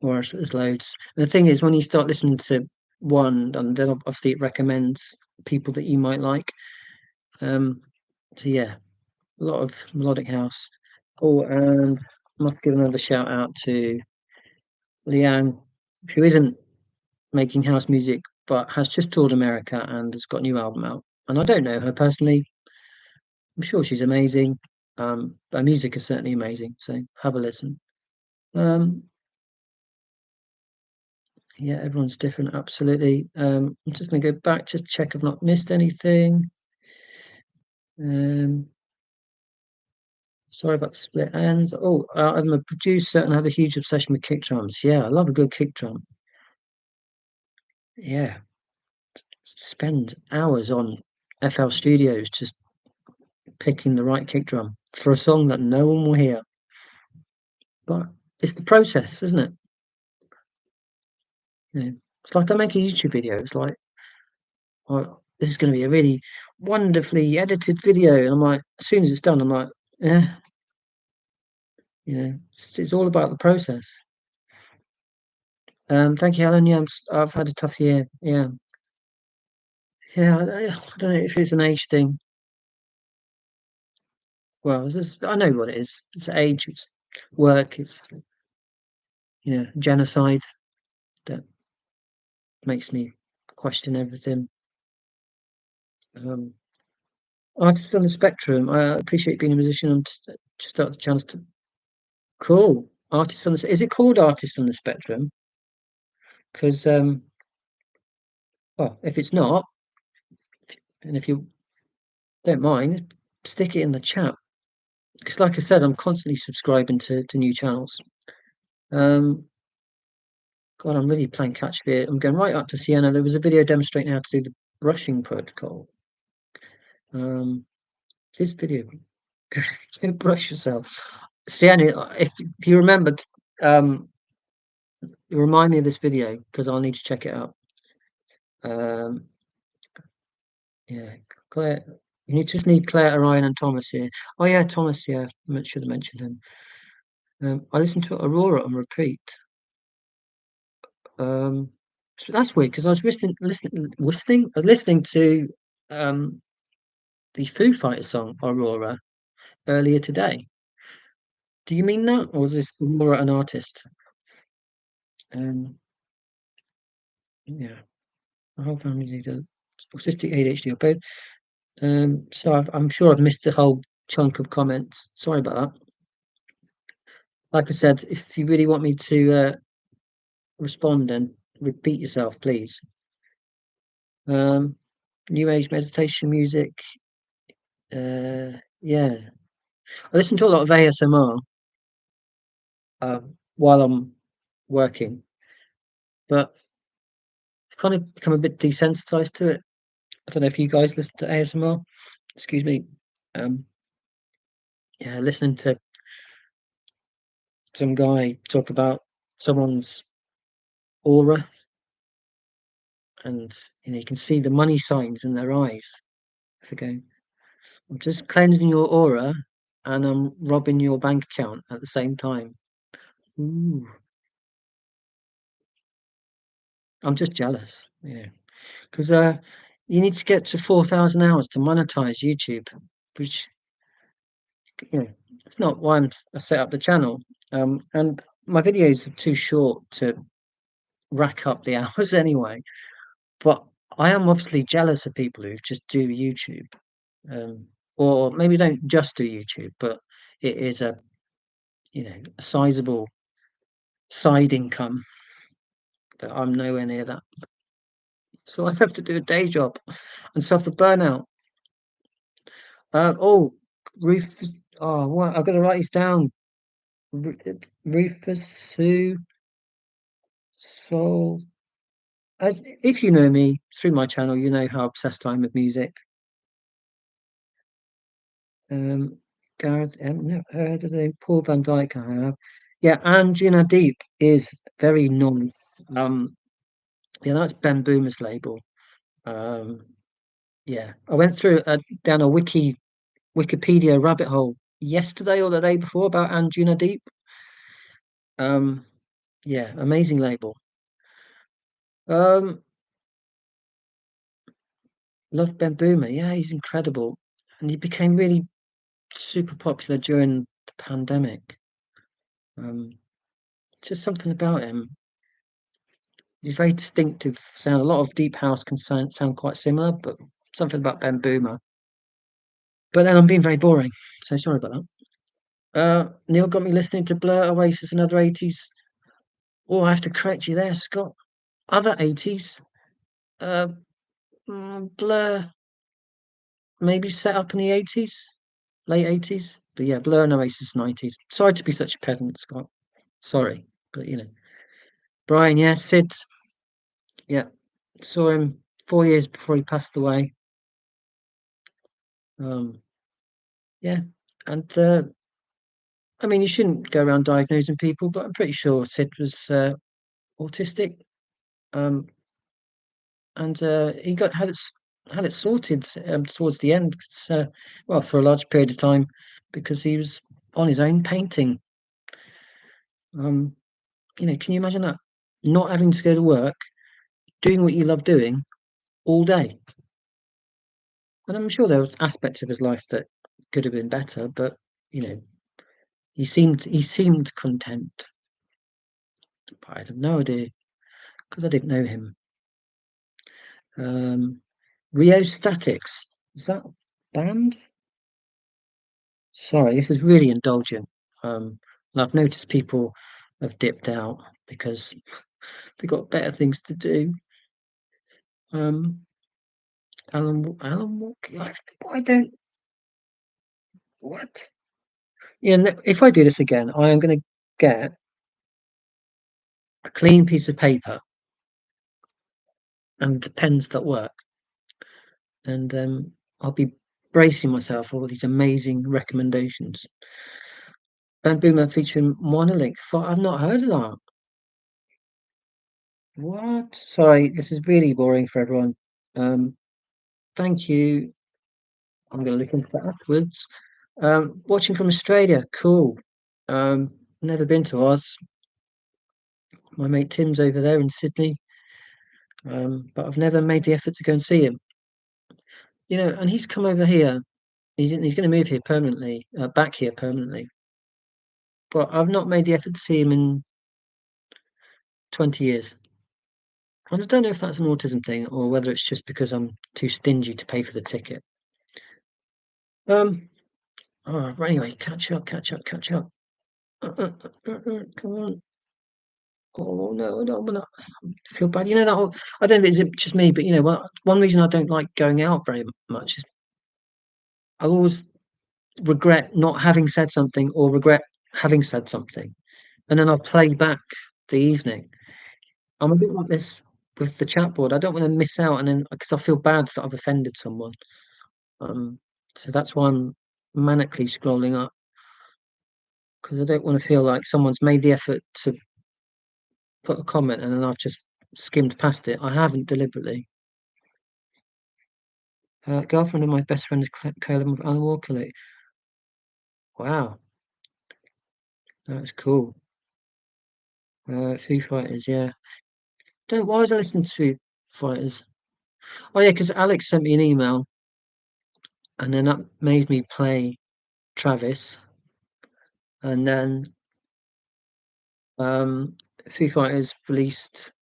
or there's loads. And the thing is, when you start listening to one, and then obviously it recommends people that you might like. Um, so yeah, a lot of melodic house. Oh, and I must give another shout out to Leanne, who isn't making house music, but has just toured America and has got a new album out. And I don't know her personally. I'm sure she's amazing. Her music is certainly amazing. So have a listen. Um, yeah, everyone's different. Absolutely. I'm just going to go back, just check I've not missed anything. Um, sorry about the split ends. Oh, I'm a producer and I have a huge obsession with kick drums. Yeah, I love a good kick drum. Yeah, spend hours on FL Studios just picking the right kick drum for a song that no one will hear. But it's the process, isn't it? You know, it's like I make a YouTube video. It's like, oh, this is going to be a really wonderfully edited video, and I'm like, as soon as it's done, I'm like, yeah, it's all about the process. Thank you, Alan. Yeah, I've had a tough year. Yeah, yeah. I don't know if it's an age thing. Well, I know what it is. It's age. It's work. It's genocide that makes me question everything. Um, Artists on the spectrum. I appreciate being a musician. Just got the chance to. Cool. Artists on the. Is it called Artist on the Spectrum? Because well, if it's not, and if you don't mind, stick it in the chat. Because, like I said, I'm constantly subscribing to new channels. Um, God, I'm really playing catch up here. I'm going right up to Sienna. There was a video demonstrating how to do the brushing protocol. This video, go brush yourself. Sienna, if you remembered, remind me of this video because I'll need to check it out. Um, yeah, Claire. You just need Claire, Orion, and Thomas here. Oh yeah, Thomas. Yeah, I should have mentioned him. I listened to Aurora on repeat. So that's weird because I was listening to um the Foo Fighters song Aurora earlier today. Do you mean that, or is this Aurora an artist? Um, yeah, my whole family needs autistic ADHD or both. So I'm sure I've missed a whole chunk of comments. Sorry about that. Like I said, if you really want me to respond, then repeat yourself, please. Um, New Age meditation music. Yeah, I listen to a lot of ASMR while I'm working, but kind of become a bit desensitized to it. I don't know if you guys listen to ASMR. Excuse me. Um, yeah, listening to some guy talk about someone's aura, and you can see the money signs in their eyes. So going, I'm just cleansing your aura, and I'm robbing your bank account at the same time. Ooh, I'm just jealous, because you need to get to 4,000 hours to monetize YouTube, which you know, it's not why I set up the channel. And my videos are too short to rack up the hours anyway. But I am obviously jealous of people who just do YouTube, um, or maybe don't just do YouTube, but it is a sizable side income that I'm nowhere near that. So I have to do a day job and suffer burnout. Oh, Rufus. Oh, what? I've got to write these down. Rufus Sue Soul. As if you know me through my channel, you know how obsessed I am with music. Um, Gareth, never heard of him. Paul Van Dyke, I have. Yeah, and Gina Deep is very nice. Yeah, that's Ben Boomer's label. Um, yeah, I went through down a Wikipedia rabbit hole yesterday or the day before about Anjuna Deep. Um, yeah, amazing label. Um, love Ben Boomer. Yeah, he's incredible, and he became really super popular during the pandemic. Um, just something about him. He's very distinctive sound. A lot of deep house can sound quite similar, but something about Ben Boomer. But then I'm being very boring, so sorry about that. Neil got me listening to Blur, Oasis, and other 80s. Oh, I have to correct you there, Scott. Other 80s. Uh, Blur maybe set up in the 80s, late 80s. But yeah, Blur and Oasis 90s. Sorry to be such a pedant, Scott. Sorry, but Brian, yeah, Sid, yeah, saw him 4 years before he passed away. Um, yeah, and I mean, you shouldn't go around diagnosing people, but I'm pretty sure Sid was autistic, um, and he had it sorted towards the end, well, for a large period of time, because he was on his own painting. Um, can you imagine that? Not having to go to work, doing what you love doing all day. And I'm sure there was aspects of his life that could have been better, but you know, he seemed content. But I have no idea because I didn't know him. Um, Rheostatics, is that band? Sorry, this is really indulgent. And I've noticed people have dipped out because they've got better things to do. Um, Alan Walker, I don't, what? Yeah, if I do this again, I am going to get a clean piece of paper and pens that work, and I'll be bracing myself for all these amazing recommendations. And Boomer featuring Monolink. I've not heard of that. What? Sorry, this is really boring for everyone. Um, thank you. I'm going to look into that afterwards. Watching from Australia, cool. Never been to Oz. My mate Tim's over there in Sydney, but I've never made the effort to go and see him. And he's come over here. He's going to move here permanently, back here permanently. But I've not made the effort to see him in 20 years. And I don't know if that's an autism thing or whether it's just because I'm too stingy to pay for the ticket. Um. Oh, anyway, catch up. Come on. Oh no, I don't want to feel bad. I don't know if it's just me, but one reason I don't like going out very much is I always regret not having said something or regret having said something, and then I'll play back the evening. I'm a bit like this. with the chat board. I don't want to miss out, and then because I feel bad that I've offended someone. Um, so that's why I'm manically scrolling up, because I don't want to feel like someone's made the effort to put a comment and then I've just skimmed past it. I haven't deliberately. Girlfriend of my best friend is Caleb of Alan Walker. Wow, that's cool. Foo Fighters, yeah. Don't. Why was I listening to Foo Fighters? Oh yeah, because Alex sent me an email, and then that made me play Travis, and then um, Foo Fighters released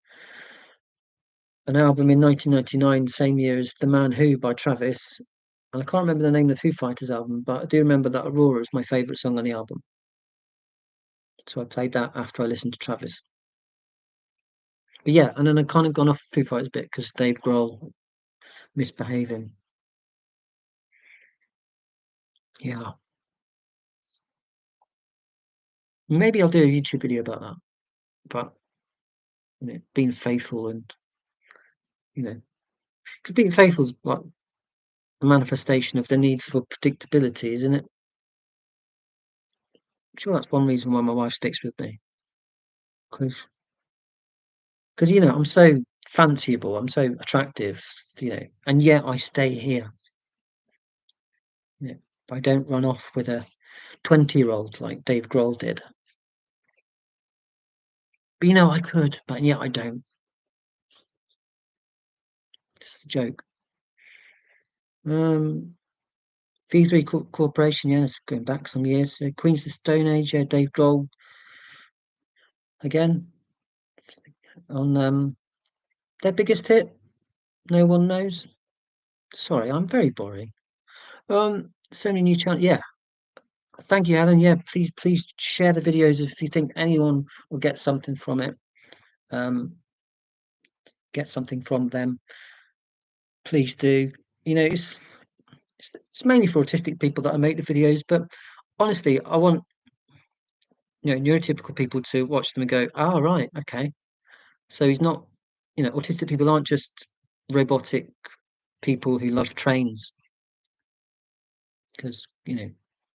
an album in 1999, same year as The Man Who by Travis. And I can't remember the name of the Foo Fighters album, but I do remember that Aurora is my favourite song on the album. So I played that after I listened to Travis. But yeah, and then I kind of gone off Foo Fighters a bit because Dave Grohl misbehaving. Yeah. Maybe I'll do a YouTube video about that. But being faithful and because being faithful is like a manifestation of the need for predictability, isn't it? I'm sure that's one reason why my wife sticks with me. Because I'm so fanciable, I'm so attractive, and yet I stay here. I don't run off with a 20-year-old like Dave Grohl did. But I could, but yet I don't. It's a joke. V3 Corporation, yes, going back some years. Queens of the Stone Age, yeah, Dave Grohl again on their biggest hit. No one knows. Sorry, I'm very boring. So many new channels. Yeah, thank you, Alan. Yeah, please share the videos if you think anyone will get something from it. Get something from them. Please do. It's mainly for autistic people that I make the videos, but honestly, I want neurotypical people to watch them and go, "Oh, right, okay." So he's not, autistic people aren't just robotic people who love trains, because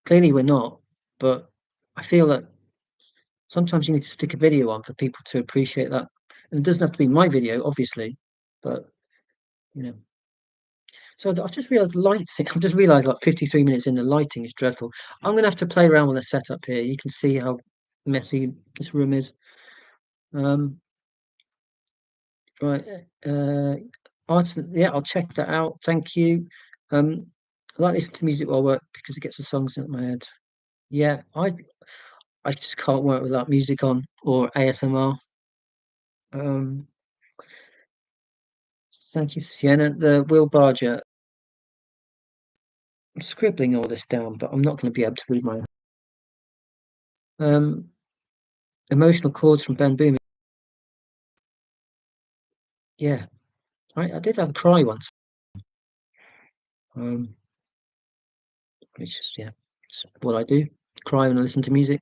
clearly we're not. But I feel that sometimes you need to stick a video on for people to appreciate that, and it doesn't have to be my video, obviously, but you know. So I just realised lighting. I just realised like 53 minutes in, the lighting is dreadful. I'm gonna have to play around with the setup here. You can see how messy this room is. Right. Yeah, I'll check that out. Thank you. I like listening to music while I work because it gets the songs in my head. Yeah, I just can't work without music on or ASMR. Um, Thank you, Sienna. The Will Barger. I'm scribbling all this down, but I'm not going to be able to read my um emotional chords from Ben Boom. Yeah, I did have a cry once. Um, it's just it's what I do. Cry when I listen to music.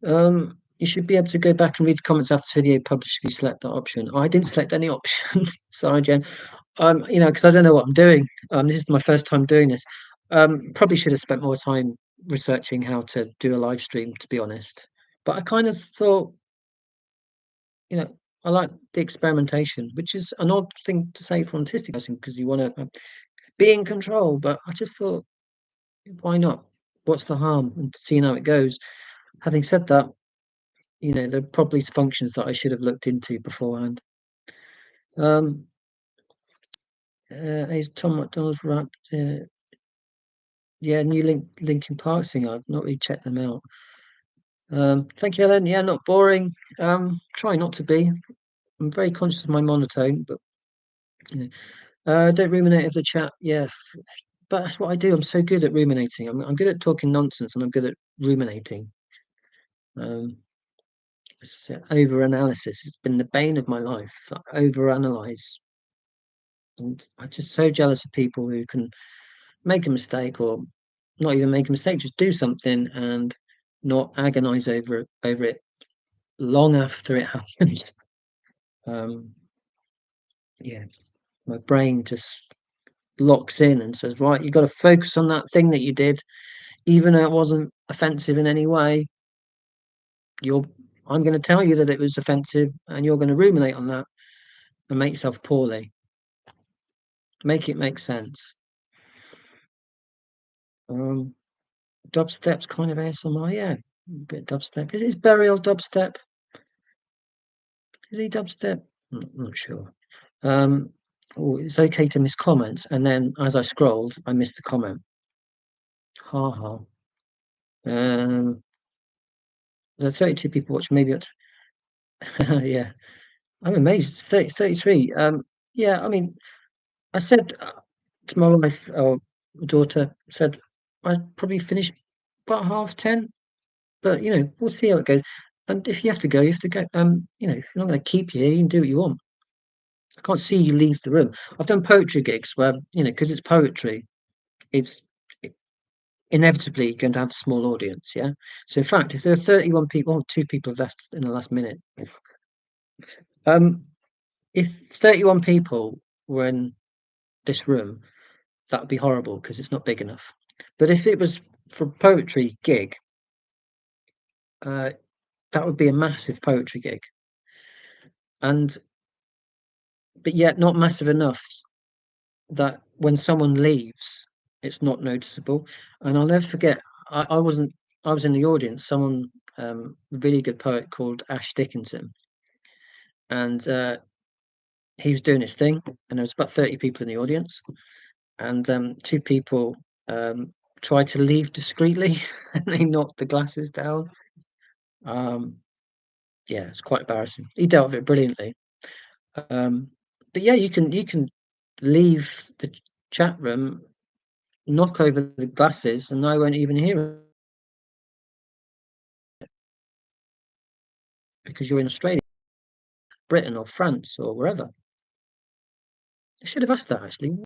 You should be able to go back and read the comments after the video published if you select that option. I didn't select any options. Sorry, Jen. Because I don't know what I'm doing. This is my first time doing this. Probably should have spent more time researching how to do a live stream, to be honest. But I kind of thought, I like the experimentation, which is an odd thing to say for an autistic person because you want to be in control. But I just thought, why not? What's the harm? And seeing how it goes. Having said that, there are probably functions that I should have looked into beforehand. Is Tom McDonald's rap? Yeah, new Linkin Park singer. I've not really checked them out. Thank you, Helen. Yeah, not boring. Try not to be. I'm very conscious of my monotone, but don't ruminate of the chat. Yes, but that's what I do. I'm so good at ruminating. I'm good at talking nonsense, and I'm good at ruminating. Over analysis. It's been the bane of my life. I overanalyze, and I'm just so jealous of people who can make a mistake or not even make a mistake, just do something and not agonize over it long after it happened. yeah, my brain just locks in and says, right, you've got to focus on that thing that you did, even though it wasn't offensive in any way. You're, I'm going to tell you that it was offensive, and you're going to ruminate on that and make yourself poorly. Make it make sense. Um, Dubstep's kind of ASMR, yeah, a bit of dubstep. Is Burial dubstep? Is he dubstep? Not sure. Um, oh, it's okay to miss comments, and then as I scrolled, I missed the comment. Ha ha. There's 32 people watching. Maybe it's yeah. I'm amazed. 33. Yeah. I mean, I said to my wife or daughter, said I'd probably finish about 10:30, but we'll see how it goes. And if you have to go, you have to go. If you're not going to keep you here, you can do what you want. I can't see you leave the room. I've done poetry gigs where, because it's poetry, it's inevitably going to have a small audience. Yeah. So in fact, if there are 31 people, oh, 2 people have left in the last minute. Um, if 31 people were in this room, that would be horrible because it's not big enough. But if it was for a poetry gig, that would be a massive poetry gig, and but yet not massive enough that when someone leaves, it's not noticeable. And I'll never forget, I wasn't, I was in the audience. Someone, really good poet called Ash Dickinson, and he was doing his thing, and there was about 30 people in the audience, and 2 people tried to leave discreetly, and they knocked the glasses down. Um, yeah, it's quite embarrassing. He dealt with it brilliantly. Um, but yeah, you can leave the chat room, knock over the glasses, and I won't even hear it because you're in Australia, Britain, or France, or wherever. I should have asked that actually.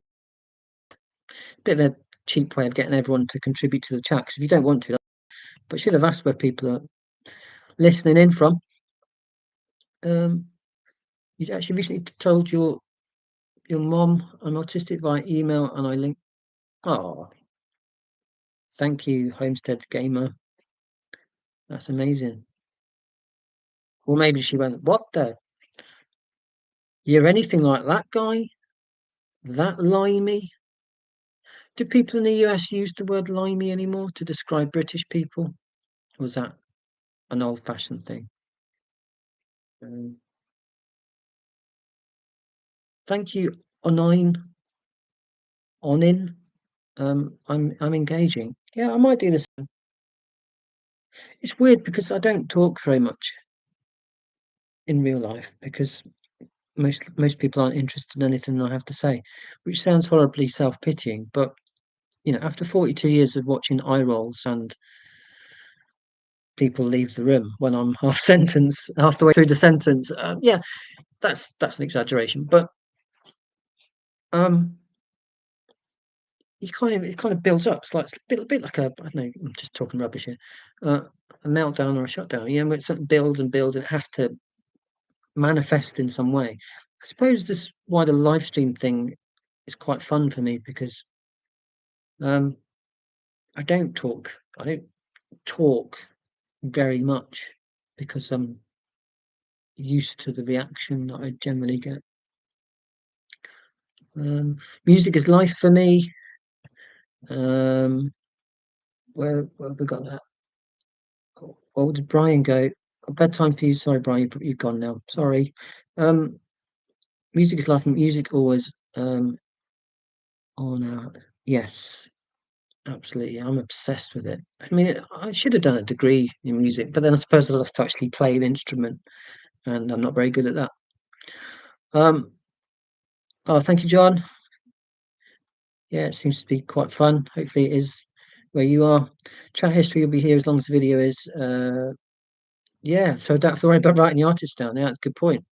Bit of a cheap way of getting everyone to contribute to the chat, because if you don't want to, but should have asked where people are listening in from. Um, you actually recently told your mom I'm autistic via email, and I link. Oh, thank you, Homestead Gamer. That's amazing. Or maybe she went, "What the? You're anything like that guy? That limey?" Do people in the US use the word limey anymore to describe British people? Or was that an old-fashioned thing? Um, Thank you, Onin. I'm engaging. Yeah, I might do this. It's weird because I don't talk very much in real life because most people aren't interested in anything I have to say, which sounds horribly self-pitying. But after 42 years of watching eye rolls and people leave the room when I'm half the way through the sentence, yeah, that's an exaggeration. But um, it kind of builds up. It's like a bit like a, I don't know. I'm just talking rubbish here. A meltdown or a shutdown. Yeah, where something builds and builds, and it has to manifest in some way. I suppose this is why the live stream thing is quite fun for me because um, I don't talk. I don't talk very much because I'm used to the reaction that I generally get. Music is life for me. Um, where have we got that? Where did Brian go? Bedtime for you. Sorry, Brian, you've gone now. Sorry. Um, Music is life. Music always on out. Yes, absolutely. I'm obsessed with it. I mean, I should have done a degree in music, but then I suppose I'll have to actually play an instrument, and I'm not very good at that. Um, oh, thank you, John. Yeah, it seems to be quite fun. Hopefully, it is where you are. Chat history will be here as long as the video is. Yeah, so I don't have to worry about writing the artist down. Yeah, that's a good point.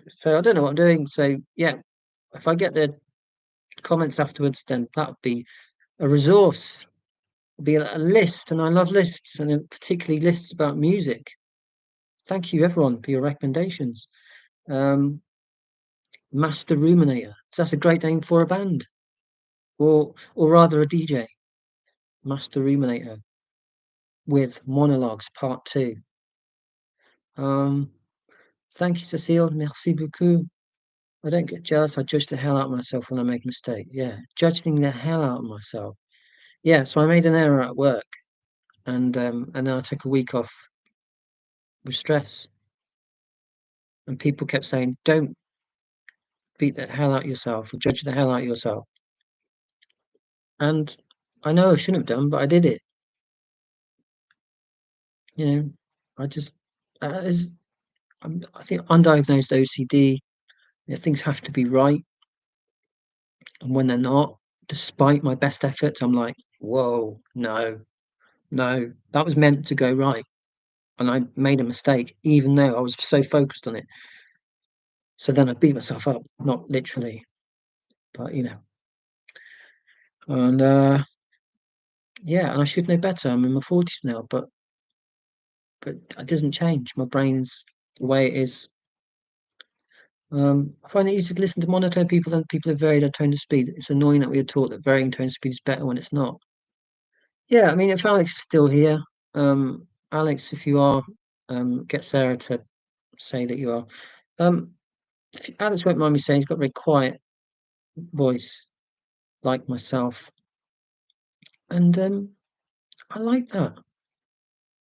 So I don't know what I'm doing. So yeah, if I get the comments afterwards, then that would be a resource. It'd be a list, and I love lists, and particularly lists about music. Thank you, everyone, for your recommendations. Um, Master Ruminator. So that's a great name for a band, or rather a DJ. Master Ruminator with Monologues Part 2. Um, Thank you, Cecile. Merci beaucoup. I don't get jealous. I judge the hell out of myself when I make a mistake. Yeah, judging the hell out of myself. Yeah, so I made an error at work, and then I took a week off with stress. And people kept saying, "Don't beat the hell out of yourself or judge the hell out of yourself." And I know I shouldn't have done, but I did it. You know, I just there's I think undiagnosed OCD. Things have to be right, and when they're not, despite my best efforts, I'm like, "Whoa, no, no, that was meant to go right." And I made a mistake, even though I was so focused on it. So then I beat myself up, not literally, but and yeah, and I should know better. I'm in my 40s now, but it doesn't change. My brain's the way it is. I find it easier to listen to monotone people than people who vary their tone of speed. It's annoying that we are taught that varying tone of speed is better when it's not. Yeah, I mean, if Alex is still here, Alex, if you are, get Sarah to say that you are. Um, Alex won't mind me saying he's got a very quiet voice, like myself, and I like that.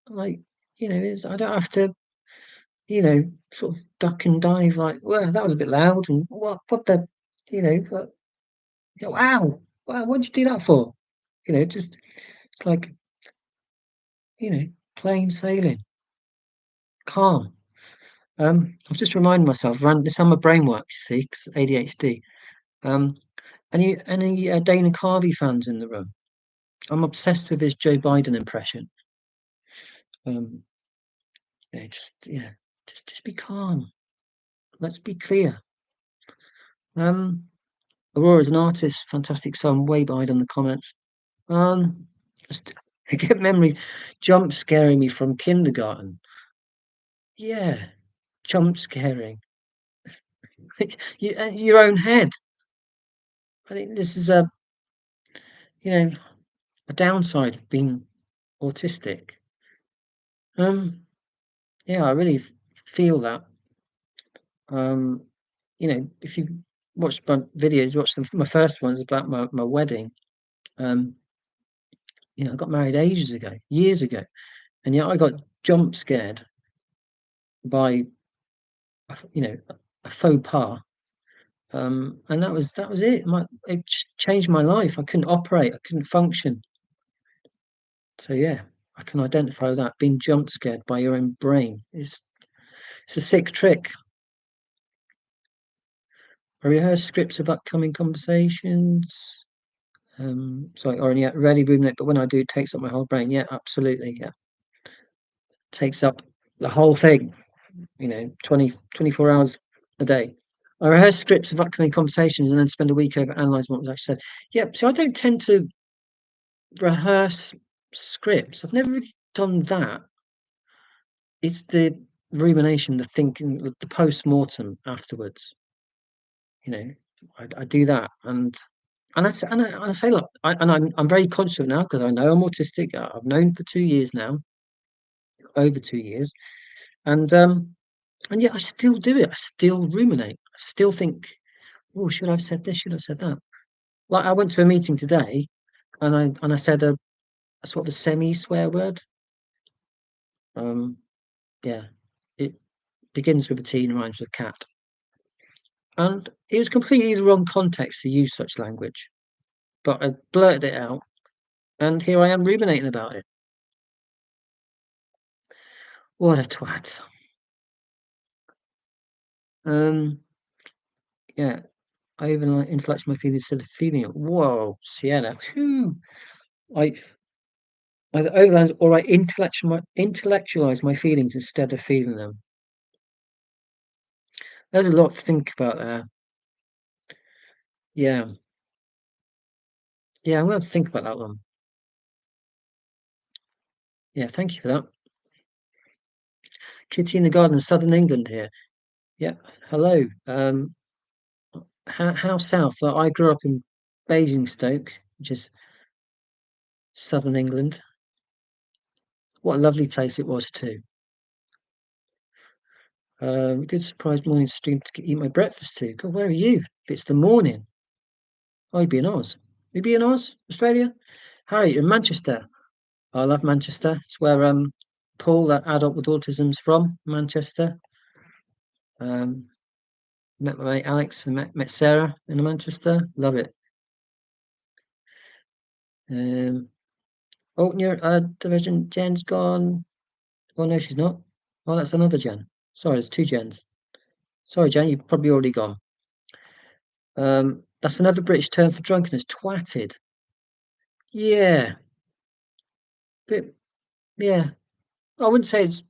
I like, I don't have to, sort of duck and dive like, well, that was a bit loud, and what the, it's like, wow, wow, what'd you do that for? Just it's like, you know, plain sailing, calm. I've just reminded myself, this how my brain works, you see, 'cause ADHD. Um, any Dana Carvey fans in the room? I'm obsessed with his Joe Biden impression. Um, just be calm. Let's be clear. Um, Aurora's an artist, fantastic song, way behind on the comments. Um, just, I get memories, jump scaring me from kindergarten. Yeah, jump scaring. Your own head. I think this is you know, a downside of being autistic. Um, yeah, I really feel that. Um, if you watch my videos, watch my first ones about my wedding. Um, I got married ages ago, years ago, and yet I got jump scared by a faux pas. And that was it. It changed my life. I couldn't operate. I couldn't function. So yeah, I can identify that being jump scared by your own brain. It's a sick trick. I rehearse scripts of upcoming conversations. Sorry, or yeah, rarely ruminate, but when I do, it takes up my whole brain. Yeah, absolutely. Yeah, takes up the whole thing. 24 hours a day. I rehearse scripts of upcoming conversations and then spend a week over analysing what was actually said. Yeah, so I don't tend to rehearse scripts. I've never really done that. It's the rumination, the thinking, the post-mortem afterwards. You know, I do that, and I say, look, I'm very conscious of it now because I know I'm autistic. I've known for 2 years now, over 2 years, and yet I still do it. I still ruminate. I still think, oh, should I have said this? Should I have said that? Like I went to a meeting today, and I said a sort of a semi swear word. Um, yeah, it begins with a T and rhymes with cat. And it was completely the wrong context to use such language. But I blurted it out, and here I am ruminating about it. What a twat. Um, yeah, I even like intellectualize my feelings instead of feeling it. Whoa, Sienna. Whew. I either overanalyze or I intellectualize my feelings instead of feeling them. There's a lot to think about there. Yeah. Yeah, I'm gonna have to think about that one. Yeah, thank you for that. Kitty in the Garden, Southern England here. Yeah, hello. how south? I grew up in Basingstoke, which is southern England. What a lovely place it was too. Good surprise morning stream to eat my breakfast too. God, where are you? If it's the morning, oh, you'd be in Oz. You'd be in Oz, Australia. Harry, you're in Manchester. I love Manchester. It's where Paul, that adult with autism's from. Manchester. Um, met my mate Alex and met Sarah in Manchester. Love it. Oh, near division. Jen's gone. Oh no, she's not. Oh, that's another Jen. Sorry, there's two Jens. Sorry, Jen, you've probably already gone. That's another British term for drunkenness. Twatted. Yeah, but yeah, I wouldn't say it's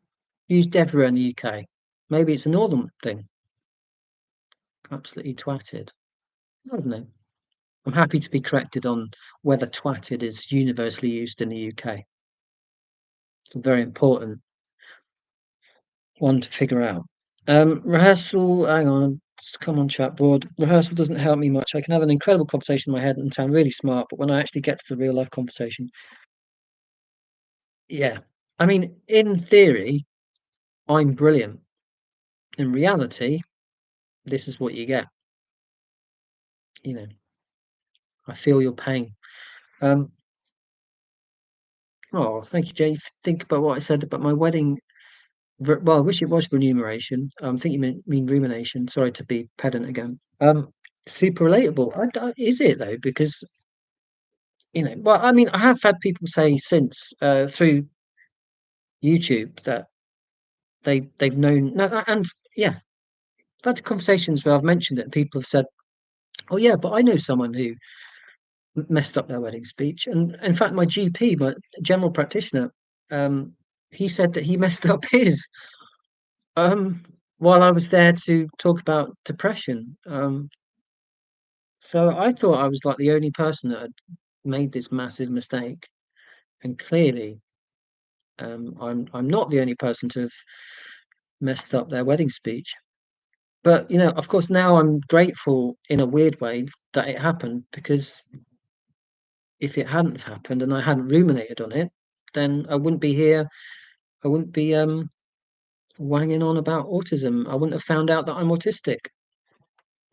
used everywhere in the UK. Maybe it's a northern thing. Absolutely twatted. I don't know. I'm happy to be corrected on whether twatted is universally used in the UK. It's a very important one to figure out. Rehearsal, hang on, just come on chat board. Rehearsal doesn't help me much. I can have an incredible conversation in my head and sound really smart, but when I actually get to the real life conversation, yeah. I mean, in theory, I'm brilliant. In reality, this is what you get. You know, I feel your pain. Um, oh, thank you, Jay. Think about what I said about my wedding. Well, I wish it was remuneration. I think you mean rumination. Sorry to be pedant again. Super relatable. Is it though? Because well, I mean, I have had people say since through YouTube that they've known. No, and yeah, I've had conversations where I've mentioned it, and people have said, "Oh yeah, but I know someone who messed up their wedding speech." And in fact, my GP, my general practitioner, um, he said that he messed up his um, while I was there to talk about depression. So I thought I was like the only person that had made this massive mistake, and clearly, I'm not the only person to have messed up their wedding speech. But of course, now I'm grateful in a weird way that it happened, because if it hadn't have happened and I hadn't ruminated on it, then I wouldn't be here. I wouldn't be wanging on about autism. I wouldn't have found out that I'm autistic,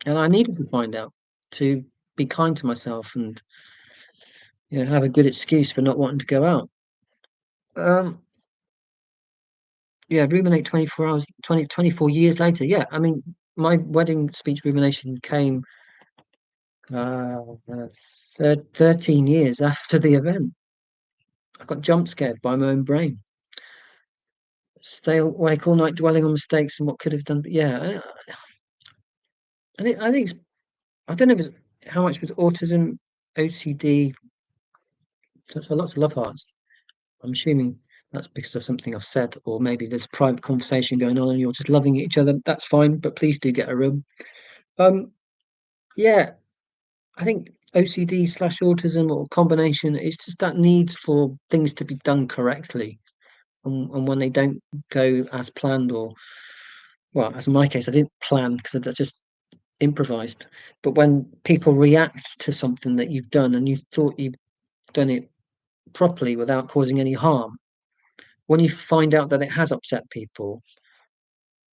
and I needed to find out to be kind to myself and have a good excuse for not wanting to go out. Um, yeah, ruminate 24 hours, 24 years later. Yeah, I mean, my wedding speech rumination came uh, 13 years after the event. I got jump scared by my own brain. Stay awake all night dwelling on mistakes and what could have done. But yeah, I think I don't know if it's how much was autism, OCD. There's lots of love hearts. I'm assuming that's because of something I've said, or maybe there's a private conversation going on and you're just loving each other. That's fine, but please do get a room. Yeah, I think OCD slash autism or combination, it's just that need for things to be done correctly. And when they don't go as planned, or, well, as in my case, I didn't plan because that's just improvised. But when people react to something that you've done and you thought you've done it properly without causing any harm, when you find out that it has upset people,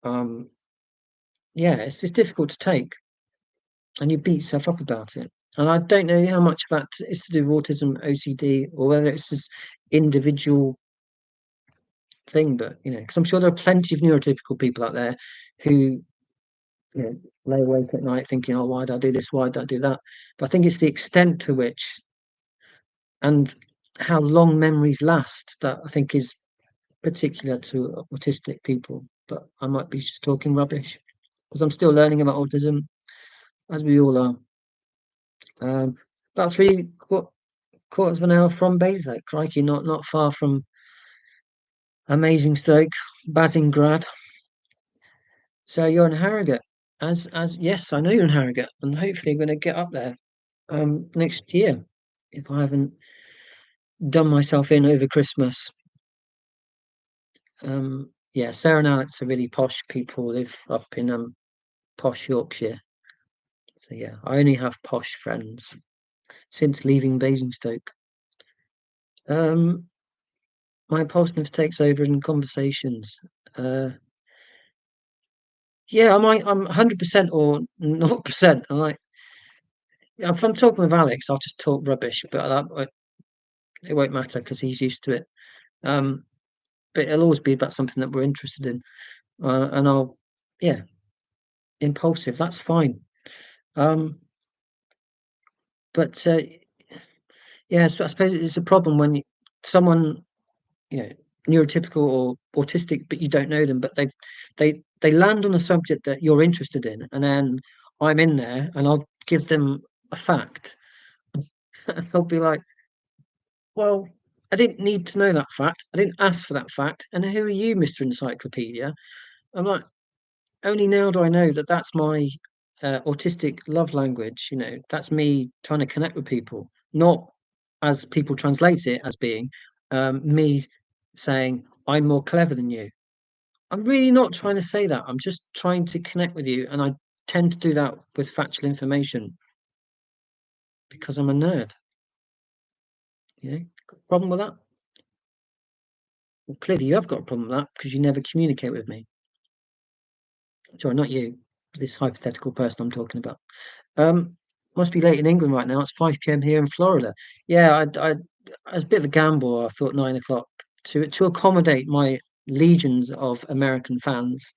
um, yeah, it's difficult to take, and you beat yourself up about it. And I don't know how much of that is to do with autism, OCD, or whether it's this individual thing. But because I'm sure there are plenty of neurotypical people out there who lay awake at night thinking, "Oh, why did I do this? Why did I do that?" But I think it's the extent to which and how long memories last that I think is particular to autistic people. But I might be just talking rubbish because I'm still learning about autism, as we all are. About quarters of an hour from Basingstoke. Crikey, not far from amazing Stoke, Basingrad. So you're in Harrogate. As yes, I know you're in Harrogate, and hopefully I'm going to get up there next year if I haven't done myself in over Christmas. Yeah, Sarah and Alex are really posh people, live up in posh Yorkshire. So yeah, I only have posh friends since leaving Basingstoke. Um, my impulsiveness takes over in conversations. Uh, yeah, I'm 100% or 0%. I'm like, if I'm talking with Alex, I'll just talk rubbish, but it won't matter because he's used to it. Um, but it'll always be about something that we're interested in, and yeah, impulsive. That's fine. Um, but yeah, so I suppose it's a problem when someone, you know, neurotypical or autistic, but you don't know them, but they land on a subject that you're interested in, and then I'm in there and I'll give them a fact, and they'll be like, "Well, I didn't need to know that fact. I didn't ask for that fact. And who are you, Mr. Encyclopedia?" I'm like, only now do I know that that's my autistic love language. That's me trying to connect with people, not as people translate it as being me saying I'm more clever than you. I'm really not trying to say that. I'm just trying to connect with you, and I tend to do that with factual information because I'm a nerd. Got a problem with that? Well, clearly you have got a problem with that because you never communicate with me. Sorry, not you. This hypothetical person I'm talking about. Must be late in England right now. It's 5 p.m. here in Florida. Yeah, I as a bit of a gamble, I thought 9 o'clock to accommodate my legions of American fans.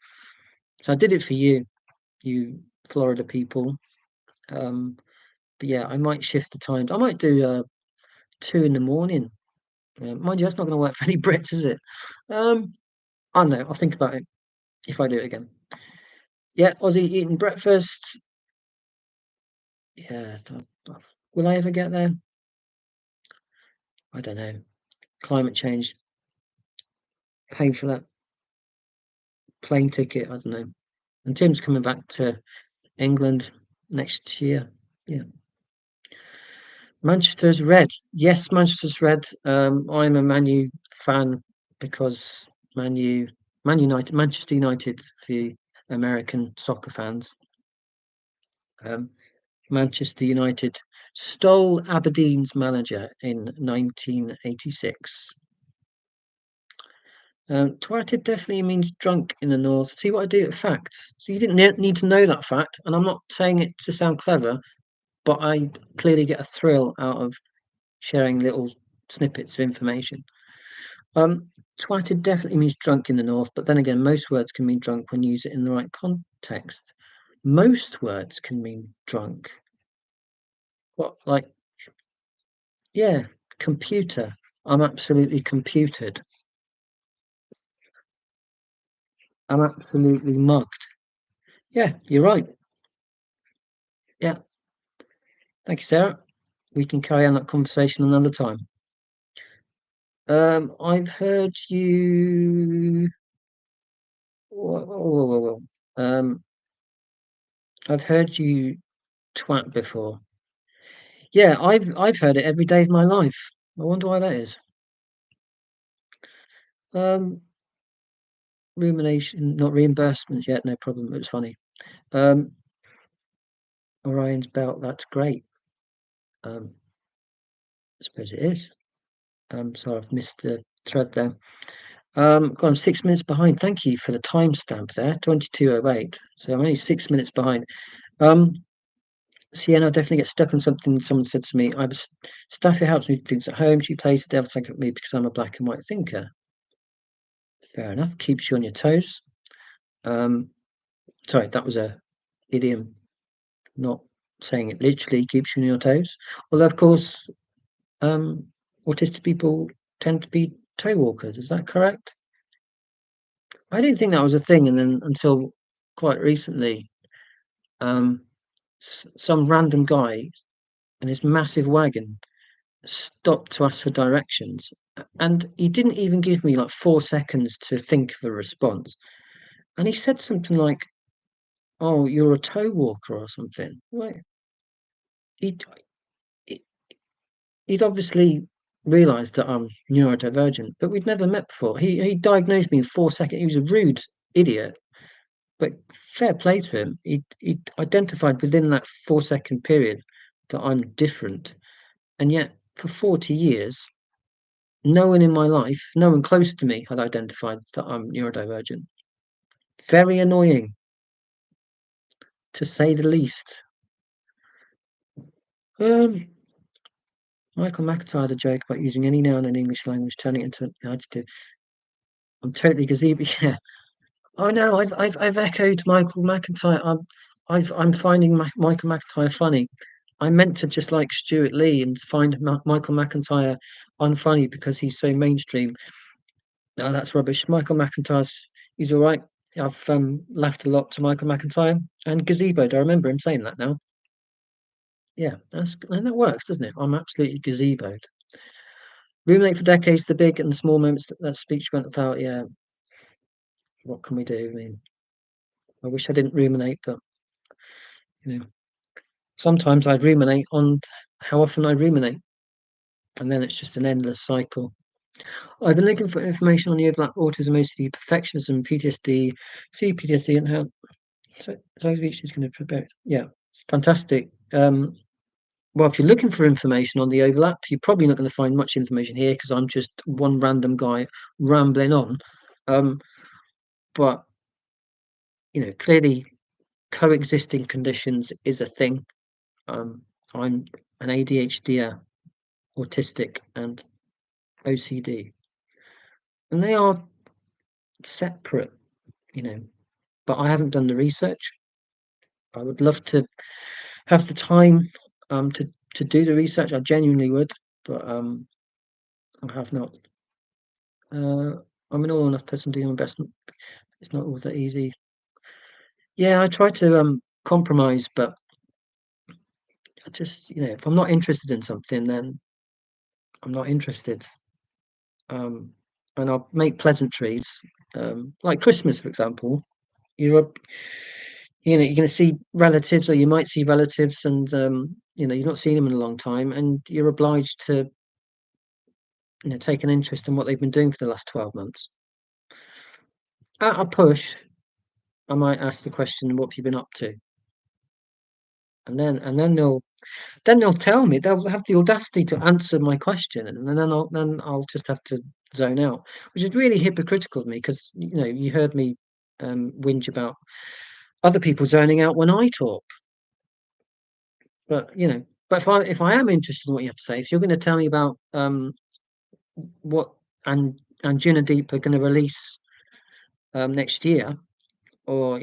So I did it for you Florida people. But yeah, I might shift the time. I might do 2 in the morning. Mind you, that's not going to work for any Brits, is it? I don't know. I'll think about it if I do it again. Yeah, Aussie eating breakfast. Yeah, will I ever get there? I don't know. Climate change, paying for that plane ticket. I don't know. And Tim's coming back to England next year. Yeah. Manchester's red. Yes, Manchester's red. I'm a Man U fan because Man United, Manchester United, the American soccer fans. Um, Manchester United stole Aberdeen's manager in 1986. Twatted definitely means drunk in the north. See what I do at facts. So you didn't need to know that fact, and I'm not saying it to sound clever, but I clearly get a thrill out of sharing little snippets of information. Twatted definitely means drunk in the north, but then again, most words can mean drunk when you use it in the right context. Most words can mean drunk. What, like, yeah, computer. I'm absolutely computed. I'm absolutely mugged. Yeah, you're right. Yeah. Thank you, Sarah. We can carry on that conversation another time. I've heard you. Whoa, whoa, whoa, whoa, whoa. I've heard you twat before. Yeah, I've heard it every day of my life. I wonder why that is. Um, Rumination, not reimbursements yet. No problem. It was funny. Um, Orion's belt. That's great. I suppose it is. Sorry, I've missed the thread there. God, I'm 6 minutes behind. Thank you for the timestamp there, 22:08. So I'm only 6 minutes behind. So yeah, no, I definitely get stuck on something someone said to me. Staff who helps me do things at home. She plays the devil's advocate at me because I'm a black and white thinker. Fair enough. Keeps you on your toes. Sorry, that was a idiom, not saying it literally keeps you on your toes. Although, of course, autistic people tend to be toe walkers. Is that correct? I didn't think that was a thing, and then until quite recently, um, some random guy in his massive wagon stopped to ask for directions, and he didn't even give me like 4 seconds to think of a response. And he said something like, "Oh, you're a toe walker" or something. Like he he'd obviously realised that I'm neurodivergent, but we'd never met before. He diagnosed me in 4 seconds. He was a rude idiot. But fair play to him. He identified within that 4-second period that I'm different, and yet for 40 years, no one in my life, no one close to me had identified that I'm neurodivergent. Very annoying, to say the least. Um, Michael McIntyre had a joke about using any noun in English language, turning it into an adjective. I'm totally gazebo. Yeah. Oh no, I've echoed Michael McIntyre. I'm finding Michael McIntyre funny. I meant to just like Stuart Lee and find Michael McIntyre unfunny because he's so mainstream. No, that's rubbish. Michael McIntyre's he's all right. I've laughed a lot to Michael McIntyre and gazeboed. I remember him saying that now. Yeah, that works, doesn't it? I'm absolutely gazeboed. Ruminate for decades, the big and the small moments that speech went without. Yeah, what can we do? I mean, I wish I didn't ruminate, but you know, sometimes I ruminate on how often I ruminate, and then it's just an endless cycle. I've been looking for information on the overlap autism, OCD, perfectionism, PTSD, CPTSD, and how so speech is going to prepare. Yeah, it's fantastic. Well, if you're looking for information on the overlap, you're probably not going to find much information here because I'm just one random guy rambling on. Um, but clearly, coexisting conditions is a thing. I'm an ADHD, autistic, and OCD, and they are separate, but I haven't done the research. I would love to have the time to do the research. I genuinely would, but I have not. I'm an all enough person doing my best. It's not always that easy. Yeah, I try to compromise, but I just if I'm not interested in something, then I'm not interested. Um, and I'll make pleasantries, like Christmas, for example. You're you're going to see relatives, or you might see relatives, and you've not seen them in a long time, and you're obliged to take an interest in what they've been doing for the last 12 months. At a push, I might ask the question, "What have you been up to?" And then they'll tell me. They'll have the audacity to answer my question, and then I'll just have to zone out, which is really hypocritical of me because you heard me whinge about other people zoning out when I talk. But if I am interested in what you have to say, if you're going to tell me about what and Gin and Deep are going to release next year, or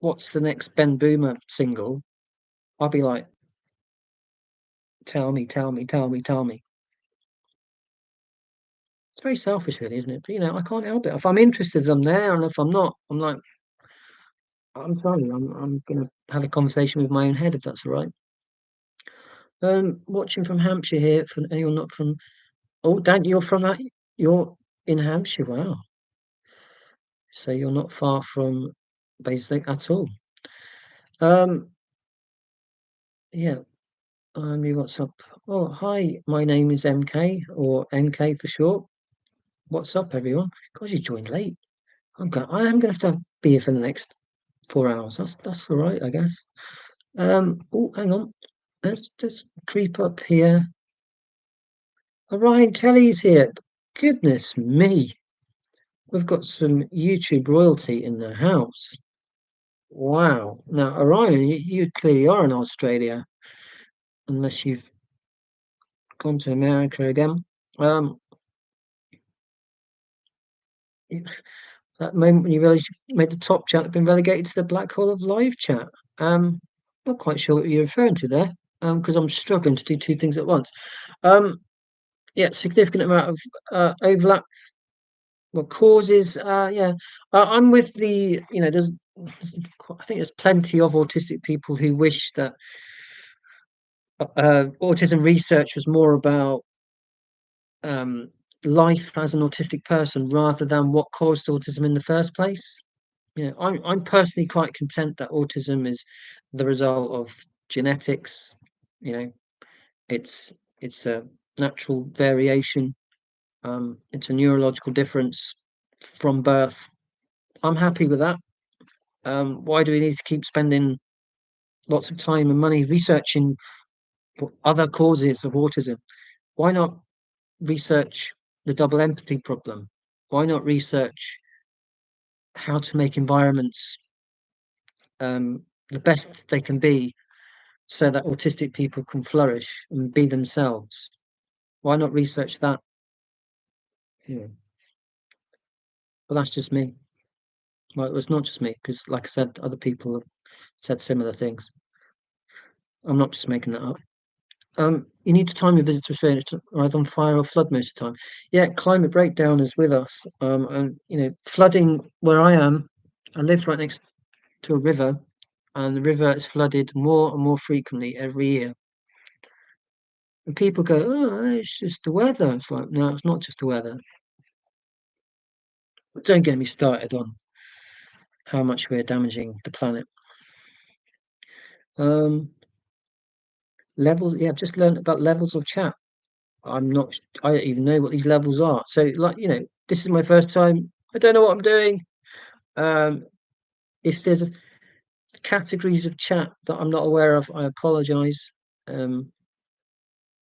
what's the next Ben Boomer single, I'll be like, tell me, tell me, tell me, tell me. It's very selfish, really, isn't it? But I can't help it. If I'm interested, I'm there, and if I'm not, I'm like, I'm sorry, I'm going to have a conversation with my own head if that's all right. Watching from Hampshire here. For anyone not from, oh, Dan, you're in Hampshire. Wow. So you're not far from Basingstoke at all. Um, yeah. What's up? Oh, hi. My name is MK, or NK for short. What's up, everyone? God, you joined late. I am going to have be here for the next 4 hours. That's all right, I guess. Oh, hang on. Let's just creep up here. Orion Kelly's here. Goodness me. We've got some YouTube royalty in the house. Wow. Now, Orion, you clearly are in Australia, unless you've gone to America again. That moment when you realised you made the top chat had been relegated to the black hole of live chat. Not quite sure what you're referring to there, because I'm struggling to do two things at once. Yeah, significant amount of overlap. Well, causes, yeah. I'm with I think there's plenty of autistic people who wish that autism research was more about life as an autistic person rather than what caused autism in the first place. I'm personally quite content that autism is the result of genetics. You know, it's a natural variation. It's a neurological difference from birth. I'm happy with that. Why do we need to keep spending lots of time and money researching other causes of autism? Why not research the double empathy problem? Why not research how to make environments the best they can be so that autistic people can flourish and be themselves? Why not research that? Yeah. But that's just me. Well, it's not just me because, like I said, other people have said similar things. I'm not just making that up. You need to time your visit to Australia to either on fire or flood most of the time. Yeah, climate breakdown is with us. And flooding where I am, I live right next to a river, and the river is flooded more and more frequently every year. And people go, "Oh, it's just the weather." It's like, no, it's not just the weather. But don't get me started on how much we're damaging the planet. Um, Levels, yeah, I've just learned about levels of chat. I don't even know what these levels are. So, like, this is my first time. I don't know what I'm doing. Um, if there's categories of chat that I'm not aware of, I apologize. I